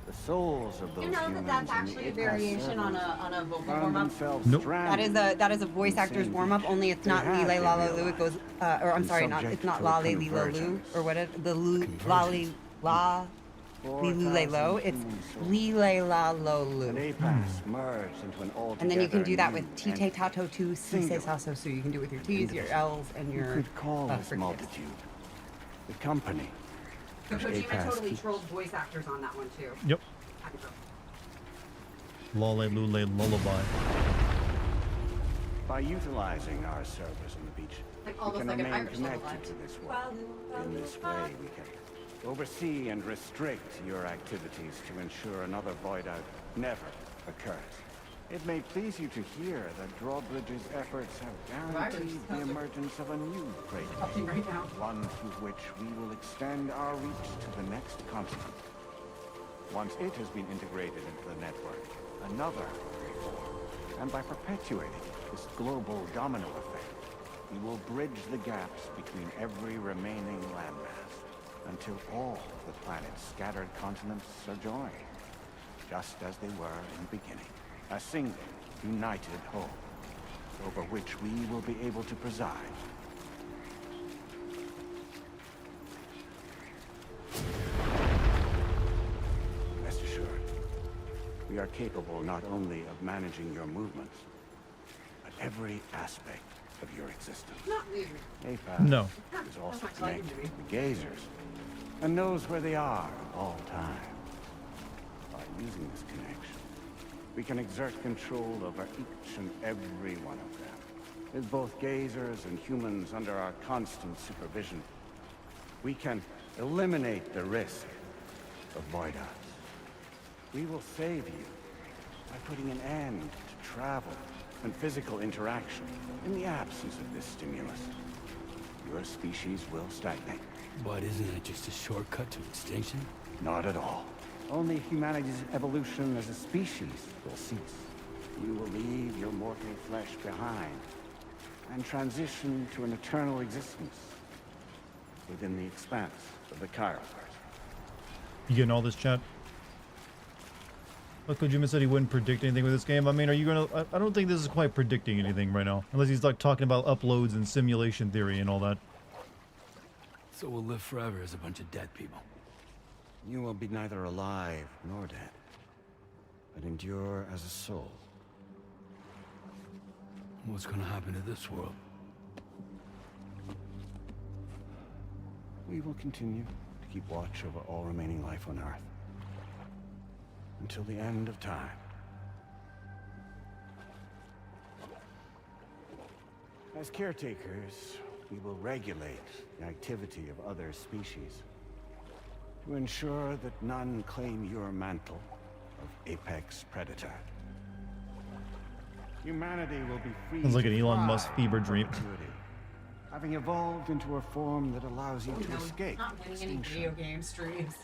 the souls of those You know that humans that's in the actually a APAS variation on a vocal found warm up. themselves Nope. stranded That is a voice actor's same warm up. beach. Only it's They not had Lile to Lala Lu. It realize goes or I'm sorry, not subject it's not to a Lale Lilo Lu convergence. or whatever the Lali La Lilu Lo. It's Lile La Lo Lu. And APAS merged into an altogether And then you can do that new with Tite entity. Tato Tu Si Se Singular. Saso Su. You can do it with your T's, your L's, and You your could call this forgive. multitude the company. So which Kojima APAS totally keeps. trolled voice actors on that one too. Yep. Lale Lule Lullaby. By utilizing our servers on the beach, Like we almost can like an remain Irish lullaby. connected to this world. In this way, we can oversee and restrict your activities to ensure another void out never occurs. It may please you to hear that Drawbridge's efforts have guaranteed the emergence of a new great Right now. one through which we will extend our reach to the next continent. Once it has been integrated into the network, another will form. And by perpetuating this global domino effect, we will bridge the gaps between every remaining landmass until all of the planet's scattered continents are joined, just as they were in the beginning. A single, united whole, over which we will be able to preside. Rest assured, we are capable not only of managing your movements, but every aspect of your existence. Not weird. APAS No. is also connected to the gazers, and knows where they are at all times. By using this connection, we can exert control over each and every one of them. With both gazers and humans under our constant supervision, we can eliminate the risk of void outs. We will save you by putting an end to travel and physical interaction in the absence of this stimulus. your species will stagnate. But isn't that just a shortcut to extinction? Not at all. Only humanity's evolution as a species will cease. You will leave your mortal flesh behind and transition to an eternal existence within the expanse of the Chiroverse. You getting all this, chat? Look, Kojima said he wouldn't predict anything with this game. I mean, are you gonna... I don't think this is quite predicting anything right now. Unless he's like talking about uploads and simulation theory and all that. So we'll live forever as a bunch of dead people. You will be neither alive nor dead, but endure as a soul. What's gonna happen to this world? We will continue to keep watch over all remaining life on Earth. Until the end of time. As caretakers, we will regulate the activity of other species to ensure that none claim your mantle of apex predator. Humanity will be free. Sounds like an to Elon thrive Musk fever dream. in perpetuity, having evolved into a form that allows you to escape Not winning any extinction. video game streams.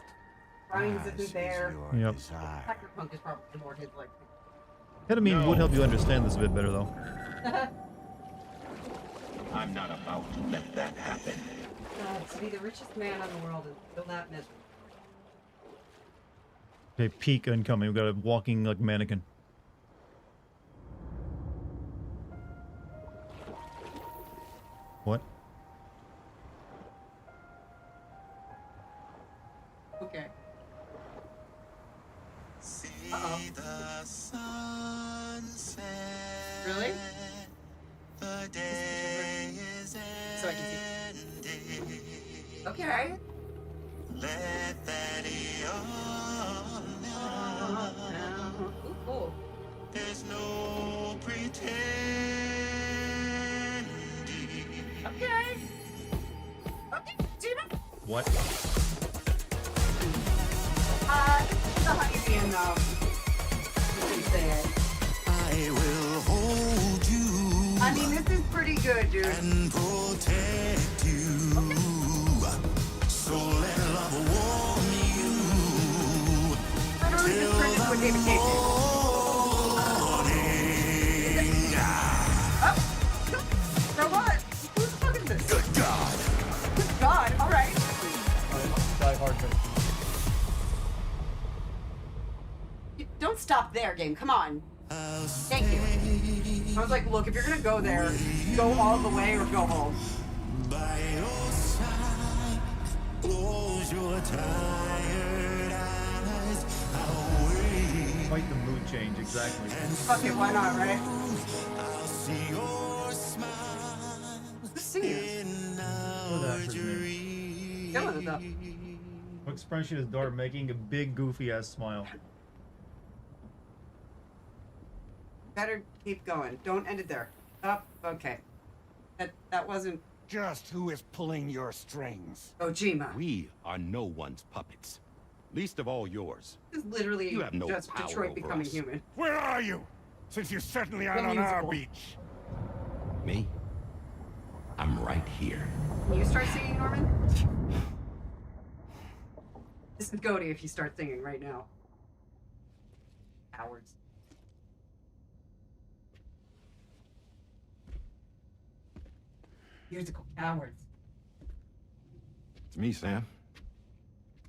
Ryan's As isn't is there. your Yep. desire. Cyberpunk is probably more his like. Ketamine would help you understand this a bit better, though. I'm not about to let that happen. To be the richest man in the world and feel that miserable. Okay, peak incoming. We've got a walking like mannequin. What? Okay. Really? The day is So I can see. Okay. Let that Cool. There's no pretending. Okay. Okay, Steven. What? The honeybee and what do you say? I will hold you. I mean, this is pretty good, dude. And protect you. Okay. So let love warm you. Literally just turned into a David Cage game. For what? Who the fuck is this? Good God. Good God. All right. Die Hard. Don't stop there, game. Come on. Thank you. I was like, look, if you're gonna go there, go all the way or go home. By your side, close your tired eyes. I'll wait. Quite the mood change, exactly. Okay, why not, right? I'll see your smile. Who's singing? What the actor's name? Killing it though. What expression is Dart making? A big goofy ass smile. Better keep going. Don't end it there. Up. Okay. That wasn't. Just who is pulling your strings? Kojima. We are no one's puppets. Least of all yours. This is literally You have no just power Detroit over becoming us. human. Where are you? Since you certainly aren't The on our musical. beach. Me? I'm right here. Can you start singing, Norman? This is Goaty if you start singing right now. Cowards. Musical cowards. It's me, Sam.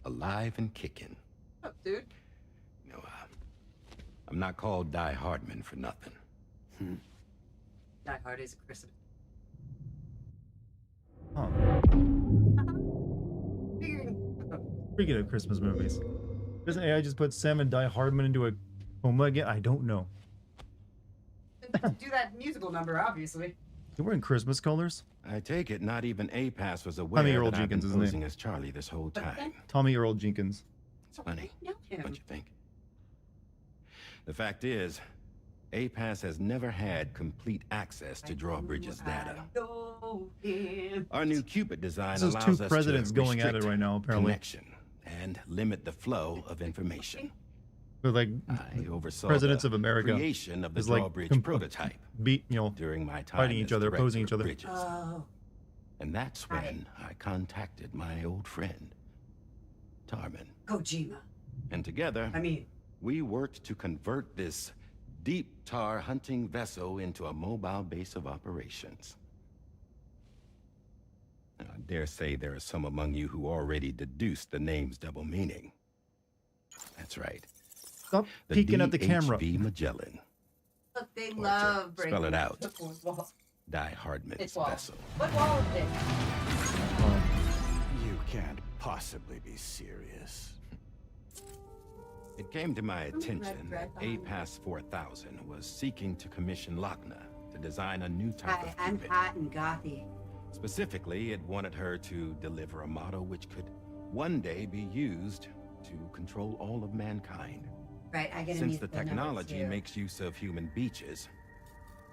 Alive and kicking. What's up, dude? No, I'm not called Die Hardman for nothing. Die Hard is Christmas. Huh. Speaking of Christmas movies, doesn't AI just put Sam and Die Hardman into a coma again? I don't know. Do that musical number, obviously. They were in Christmas colors. I take it not even APAS was aware Tommy Earl that I've been Jenkins, isn't posing he? as Charlie this whole time. Tommy Earl Jenkins. It's funny, Know him. don't you think? The fact is, APAS has never had complete access to Drawbridge's data. Know him. Our new Cupid design This is allows two us presidents to going at it restrict right now, apparently. connection and limit the flow of information. But like I oversaw presidents the of America creation of the is like Drawbridge prototype beat, you know, during my time fighting each as other, director opposing of each other. bridges. Oh. And that's when I contacted my old friend, Tarman. Kojima. And together, we worked to convert this deep tar hunting vessel into a mobile base of operations. Now, I dare say there are some among you who already deduced the name's double meaning. That's right. Stop peeking at the camera. DHV Magellan. Look, they love breaking spell it out. the fourth wall. Die Hardman's It's wall. vessel. What wall is it? You can't possibly be serious. It came to my attention red that APAS 4000 was seeking to commission Lochna to design a new type Hi, of I'm Cupid. hot and gothy. Specifically, it wanted her to deliver a model which could one day be used to control all of mankind. Right, I get Since the technology makes use of human beaches,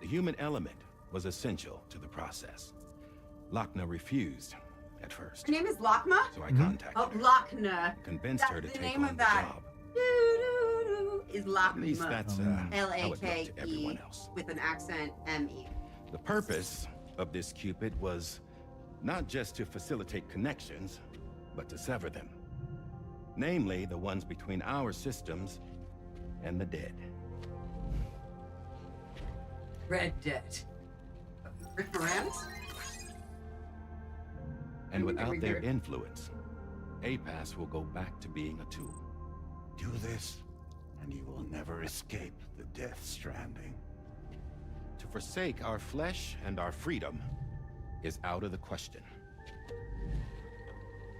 the human element was essential to the process. Lochna refused at first, Her name is Lakma? so I contacted Oh, her, Lochna. convinced That's her to the take name on of the that. job. Is Lakma. At least that's how it looked to L-A-K-E everyone else. with an accent M-E. The purpose of this Cupid was not just to facilitate connections, but to sever them. Namely, the ones between our systems and the dead. Red Dead. Rick Moranis? And without Every their year. influence, APAS will go back to being a tool. Do this, and you will never escape the Death Stranding. To forsake our flesh and our freedom is out of the question.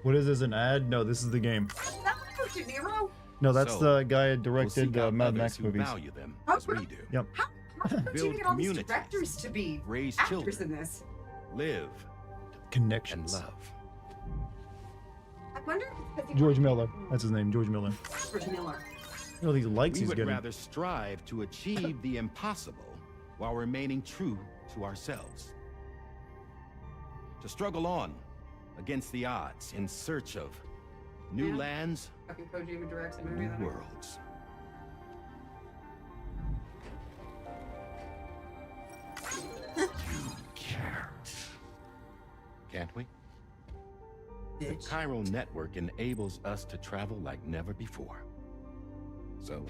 What is this, an ad? No, this is the game. Is that like De Niro? No, that's So, the guy who We'll directed seek out Mad others Max who movies. value them How as we do. Yep. How did you Build get all these communities, directors to be raise actors children, in this? live, Connections. and love. I wonder if it's because he George Miller. That's his name, George Miller. George Miller. You know these likes We he's would getting. rather strive to achieve the impossible while remaining true to ourselves. To struggle on against the odds in search of new Yeah. lands, Fucking Kojima directs a movie. new that- worlds. Can't we? The Bitch. chiral network enables us to travel like never before. So,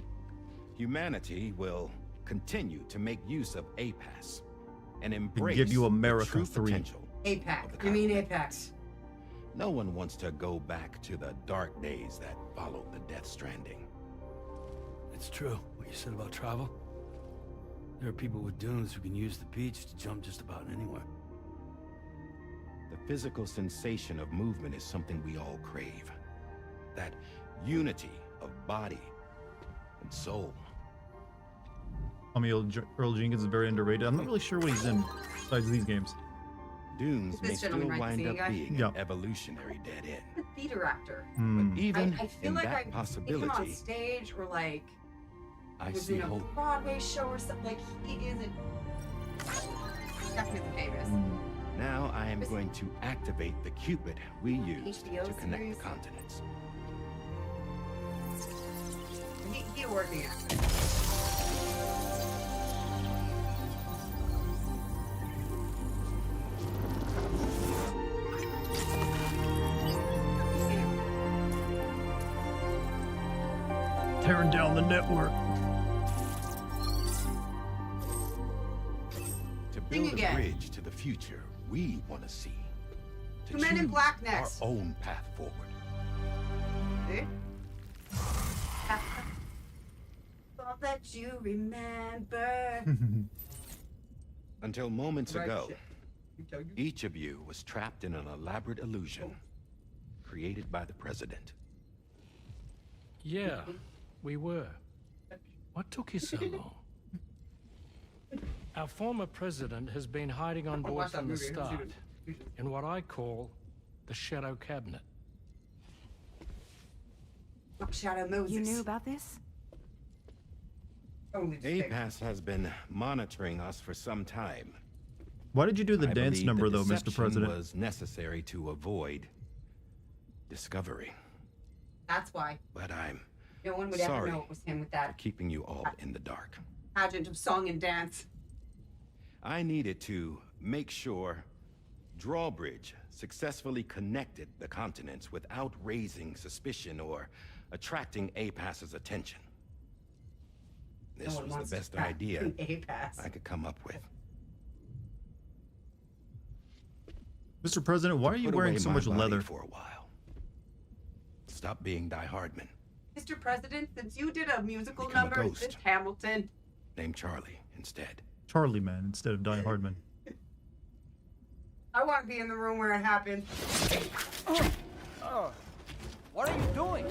humanity will continue to make use of APAS and embrace give you the America true 3. potential. Apex. of the You mean continent. Apex? No one wants to go back to the dark days that followed the Death Stranding. It's true, what you said about travel. There are people with dunes who can use the beach to jump just about anywhere. The physical sensation of movement is something we all crave. That unity of body and soul. Earl Jenkins is very underrated. I'm not really sure what he's in besides these games. Dunes Is may this still gentleman right, the wind singing up guy? being Yeah. an evolutionary dead end. The theater actor. Hmm. Even I feel in like that I've seen him on possibility, stage or like I was see in a hope. Broadway show or something. Like he is definitely famous. Now I am going to activate the Cupid we used HBO to connect series. the continents. He working actor. Tearing down the network. To Sing build a again. bridge to the future we want to see. To Two Men in choose Black next. our own path forward. See? All that you remember. Until moments Right, ago, shit. You tell you. each of you was trapped in an elaborate illusion created by the president. Yeah, we were. What took you so long? Our former president has been hiding on board watch that from the movie. I haven't start seen it. in what I call the shadow cabinet. Shadow Moses. You knew about this? Only APAS has been monitoring us for some time. Why did you do the I dance believe number the though, Mr. deception President? was necessary to avoid discovery. That's why. But I'm No one would ever sorry know it was him with for that keeping you all in the dark. pageant of song and dance. I needed to make sure Drawbridge successfully connected the continents without raising suspicion or attracting APAS's attention. This was the best idea I could come up with. Mr. President, why are you wearing so much leather? For a while. Stop being Die Hardman. Mr. President, since you did a musical Become a number, ghost. it's Hamilton. Name Charlie instead. Charlie Man instead of Die Hardman. I want to be in the room where it happened. What are you doing?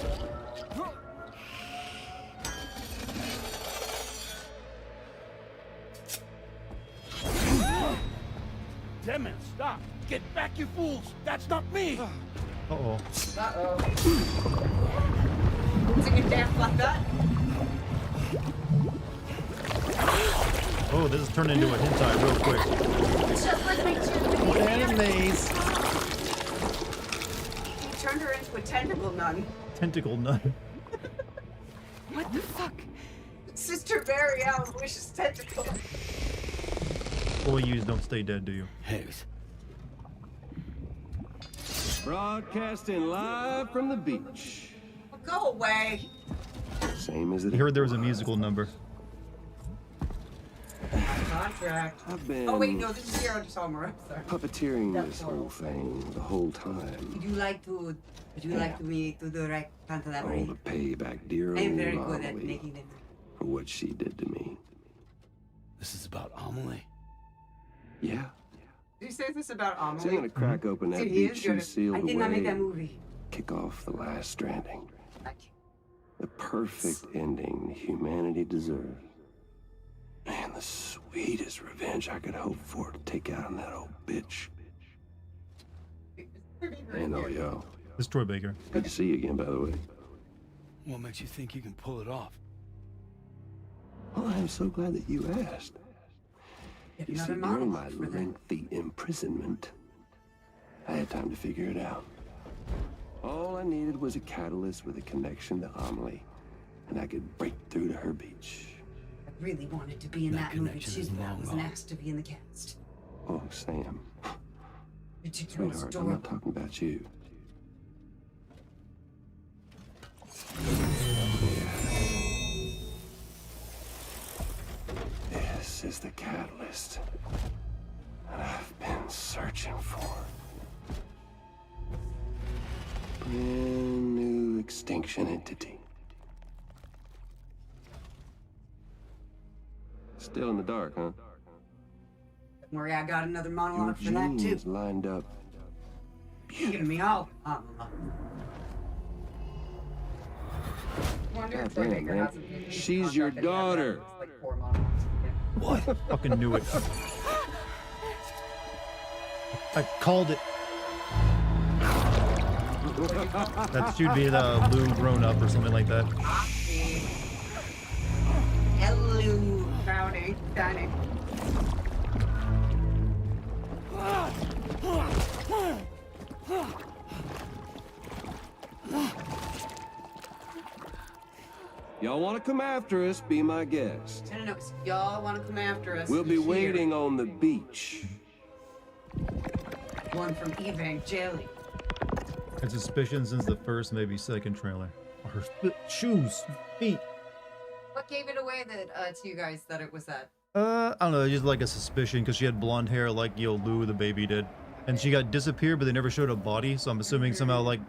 Damn it, stop! Get back, you fools! That's not me! Uh-oh. Uh-oh. Sing it dance like that? Oh, this is turned into a hentai real quick. It's just like my two Animes. He turned her into a tentacle nun. Tentacle nun. What the fuck? Sister Mary Ellen wishes tentacle. All you use don't stay dead, do you? Hayes. Broadcasting live from the beach. Go away. Same as it. I heard there was a musical number. Contract. I've been Oh wait, no, this is Zero Summer. Sorry. puppeteering this whole thing the whole time. Would you like me to do right All contemporary? to pay back dear old I'm very good at Amelie making them. for what she did to me. This is about Amelie. Yeah. Did you say this about Amelie? So I'm gonna crack open that Dude, he is beach good you at- sealed I did not away. make that movie. Kick off the last Stranding. The perfect ending humanity deserves. And the sweetest revenge I could hope for to take out on that old bitch. And all y'all. This is Troy Baker. Good to see you again, by the way. What makes you think you can pull it off? Well, I'm so glad that you asked. You see, another during my monologue for that. lengthy imprisonment, I had time to figure it out. All I needed was a catalyst with a connection to Amelie, and I could break through to her beach. I really wanted to be in that movie connection too. is I long was gone. asked to be in the cast. Oh, Sam. Ridiculous, Sweetheart, I'm not talking about you. This is the catalyst that I've been searching for. Brand new extinction entity. Still in the dark, huh? Don't worry, I got another monologue Your for that too. genes lined up. Giving me all. Wonder if Troy Goddamn, Baker man. hasn't been in She's the your contract that he had daughter. done. It's like 4 monologues. What? Fucking knew it. I called it. That should be the Lou grown up or something like that. Hello, crowning, dining. Y'all want to come after us, be my guest. No. Y'all want to come after us? We'll be Here. waiting on the beach. One from Evangelion. Had suspicion since the first, maybe second trailer. Her shoes, feet. What gave it away that to you guys that it was that? I don't know, just like a suspicion because she had blonde hair like Lou the baby did. And she got disappeared, but they never showed a body, so I'm assuming somehow like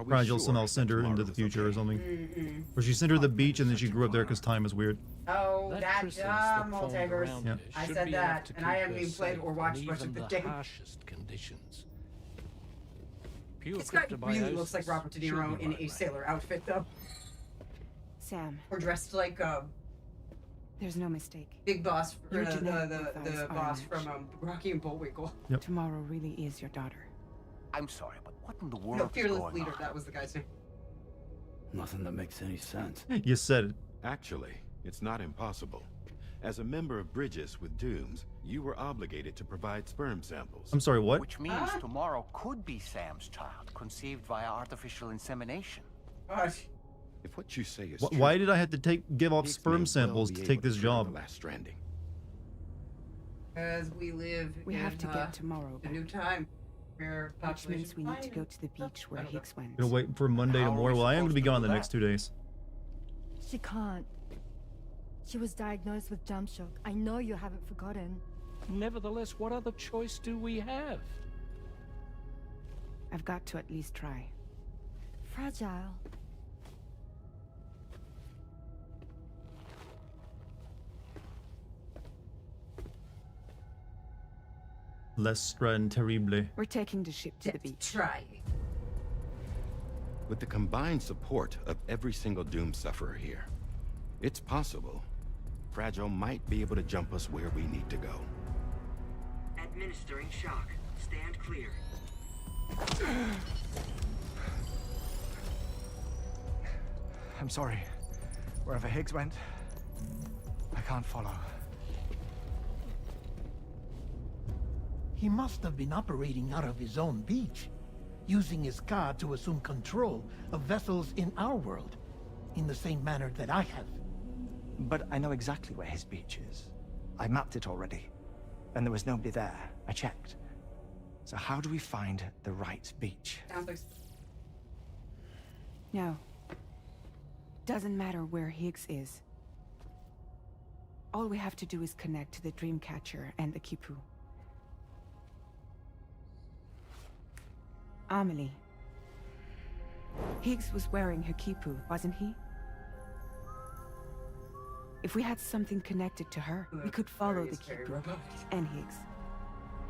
Fragile somehow sent her into the future or something. Or she sent her to the beach and then she grew up there because time is weird. Oh, that crystals that formed multiverse. around Yeah. it I should said be that, enough to and I keep haven't her even played safe or watched in much even of the the game. harshest conditions. Pure This guy really looks like cryptobiosis Robert De should Niro be in right a way. sailor outfit, though. Sam, Or dressed like there's no mistake. Big Boss, or Your the genetic profiles are boss matched. from Rocky and Bullwinkle. Yep. Tomorrow really is your daughter. I'm sorry, but what in the world No, is Fearless going Leader, on? that was the guy's name. Nothing that makes any sense. You said it. Actually, it's not impossible. As a member of Bridges with Dooms, you were obligated to provide sperm samples. I'm sorry, what? Which means tomorrow could be Sam's child, conceived via artificial insemination. Gosh. If what you say is Why true, did I have to give off Higgs sperm may samples well to be take able this share job? The last Stranding. As we live We in, have to get tomorrow a back. new time. Where Which means we need to go to the beach where Higgs went. Gonna wait for Monday How are tomorrow. we Well, I am gonna supposed be to gone do the that? next 2 days. She can't. She was diagnosed with jump shock. I know you haven't forgotten. Nevertheless, what other choice do we have? I've got to at least try. Fragile. Les Strand terrible. We're taking the ship to the beach. Try. With the combined support of every single Doom sufferer here, it's possible Fragile might be able to jump us where we need to go. Administering shock. Stand clear. I'm sorry. Wherever Higgs went, I can't follow. He must have been operating out of his own beach, using his car to assume control of vessels in our world, in the same manner that I have. But I know exactly where his beach is. I mapped it already, and there was nobody there. I checked. So how do we find the right beach? Sounds like No. Doesn't matter where Higgs is. All we have to do is connect to the Dreamcatcher and the Kipu. Amelie. Higgs was wearing her Kipu, wasn't he? If we had something connected to her, we could follow the Kipu and Higgs.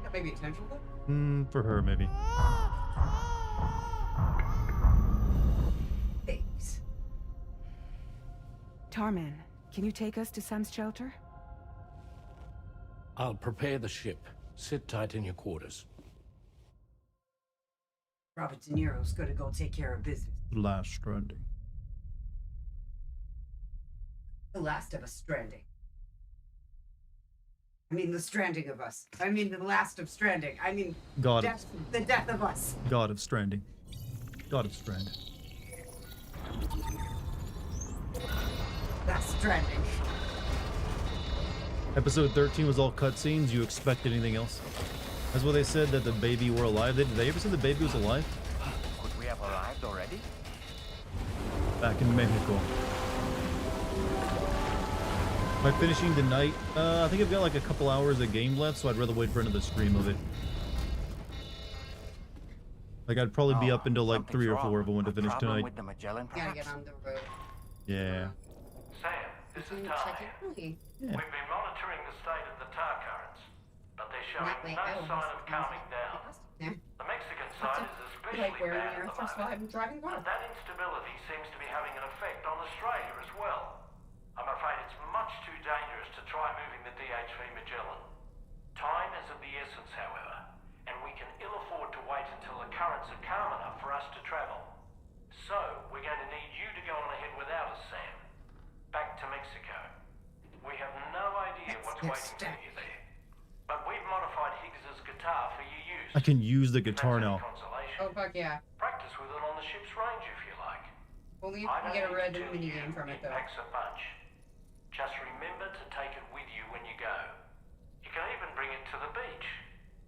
that may be intentional though. For her, maybe. Thanks. Tarman, can you take us to Sam's shelter? I'll prepare the ship. Sit tight in your quarters. Robert De Niro's gonna go take care of business. Last Stranding. The last of us stranding. I mean, the stranding of us. I mean, the last of stranding. I mean, God. the death of us. God of Stranding. God of Strand. Last stranding. Episode 13 was all cutscenes. You expect anything else? That's what they said, that the baby were alive. Did they ever say the baby was alive? Could we have arrived already? Back in Mexico. Am I finishing tonight? I think I've got like a couple hours of game left, so I'd rather wait for another stream of it. Like, I'd probably be up until like 3 or 4 if I wanted to finish tonight. With the Magellan, Gotta perhaps? get on the road. Yeah. Sam, this is Tarman. We've been monitoring the state of the tar currents, but they're showing no sign of calming down. The Mexican side is especially bad at the moment, and that instability seems to be having an effect on Australia as well. I'm afraid it's much too dangerous to try moving the DHV Magellan. Time is of the essence, however, and we can ill afford to wait until the currents are calm enough for us to travel. So, we're going to need you to go on ahead without us, Sam. Back to Mexico. We have no idea what's waiting for you there. But we've modified Higgs's guitar for your use. I can use the guitar now. Oh, fuck yeah. Practice with it on the ship's range if you like. Only if you get a red minigame from it, though. Packs a punch. Just remember to take it with you when you go. You can even bring it to the beach,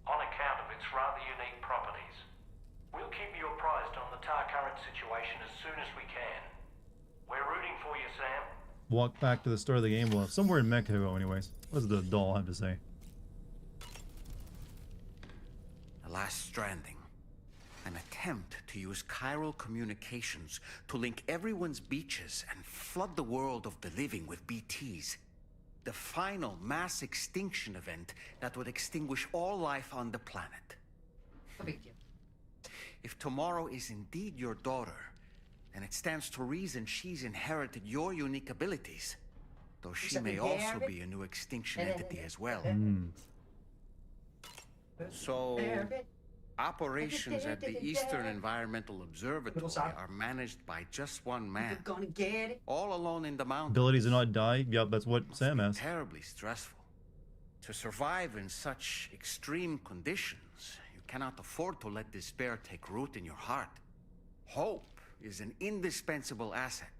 on account of its rather unique properties. We'll keep you apprised on the tar current situation as soon as we can. We're rooting for you, Sam. Walk back to the start of the game. Well, somewhere in Mexico, anyways. What does the doll have to say? The last stranding. An attempt to use chiral communications to link everyone's beaches and flood the world of the living with BTs. The final mass extinction event that would extinguish all life on the planet. No big deal. If tomorrow is indeed your daughter, then it stands to reason she's inherited your unique abilities. Though she may also be a new extinction entity as well. So, operations at the Eastern Environmental Observatory are managed by just one man. Gonna get it. All alone in the mountains. Ability to not die? Yep, that's what Sam has. Terribly stressful. To survive in such extreme conditions, you cannot afford to let despair take root in your heart. Hope is an indispensable asset,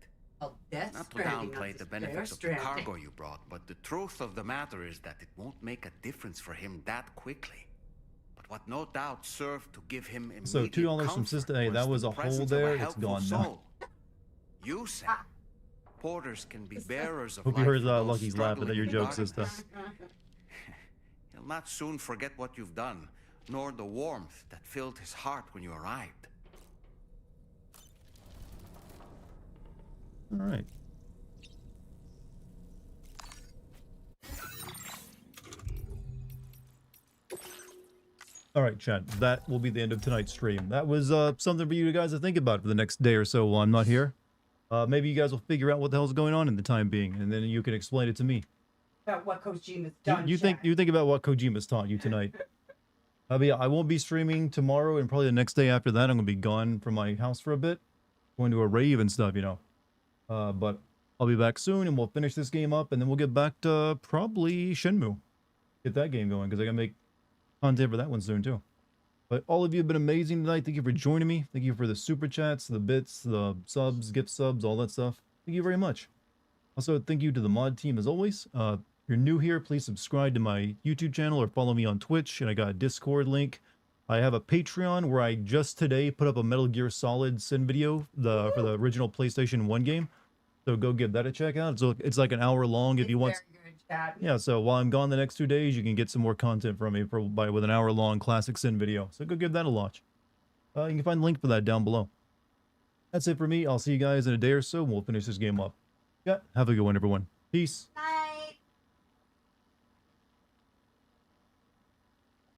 Well, Death Not to Stranding, downplay not the to benefits of Stranding. the cargo you brought, but the truth of the matter is that it won't make a difference for him that quickly. But what no doubt served to give him immediate So $2 from comfort Sister A, that was the a hole presence of there. a It's helpful gone now. soul. You said porters can be bearers of Hope you life heard for those Lucky's laughing at struggling your in joke, Sister. darkness. He'll not soon forget what you've done, nor the warmth that filled his heart when you arrived. All right. All right, chat. That will be the end of tonight's stream. That was something for you guys to think about for the next day or so while I'm not here. Maybe you guys will figure out what the hell's going on in the time being, and then you can explain it to me. About what Kojima's done. You think about what Kojima's taught you tonight. But yeah, I won't be streaming tomorrow, and probably the next day after that, I'm gonna be gone from my house for a bit, going to a rave and stuff, you know. But I'll be back soon, and we'll finish this game up, and then we'll get back to probably Shenmue. Get that game going, because I gotta make content for that one soon too. But all of you have been amazing tonight. Thank you for joining me. Thank you for the super chats, the bits, the subs, gift subs, all that stuff. Thank you very much. Also, thank you to the mod team as always. If you're new here, please subscribe to my YouTube channel or follow me on Twitch. And I got a Discord link. I have a Patreon where I just today put up a Metal Gear Solid Sin video for the original PlayStation 1 game. So go give that a check out. So it's like an hour long if you want. Yeah, so while I'm gone the next 2 days, you can get some more content from me with an hour-long classic Sin video. So go give that a watch. You can find the link for that down below. That's it for me. I'll see you guys in a day or so, and we'll finish this game up. Yeah, have a good one, everyone. Peace. Night.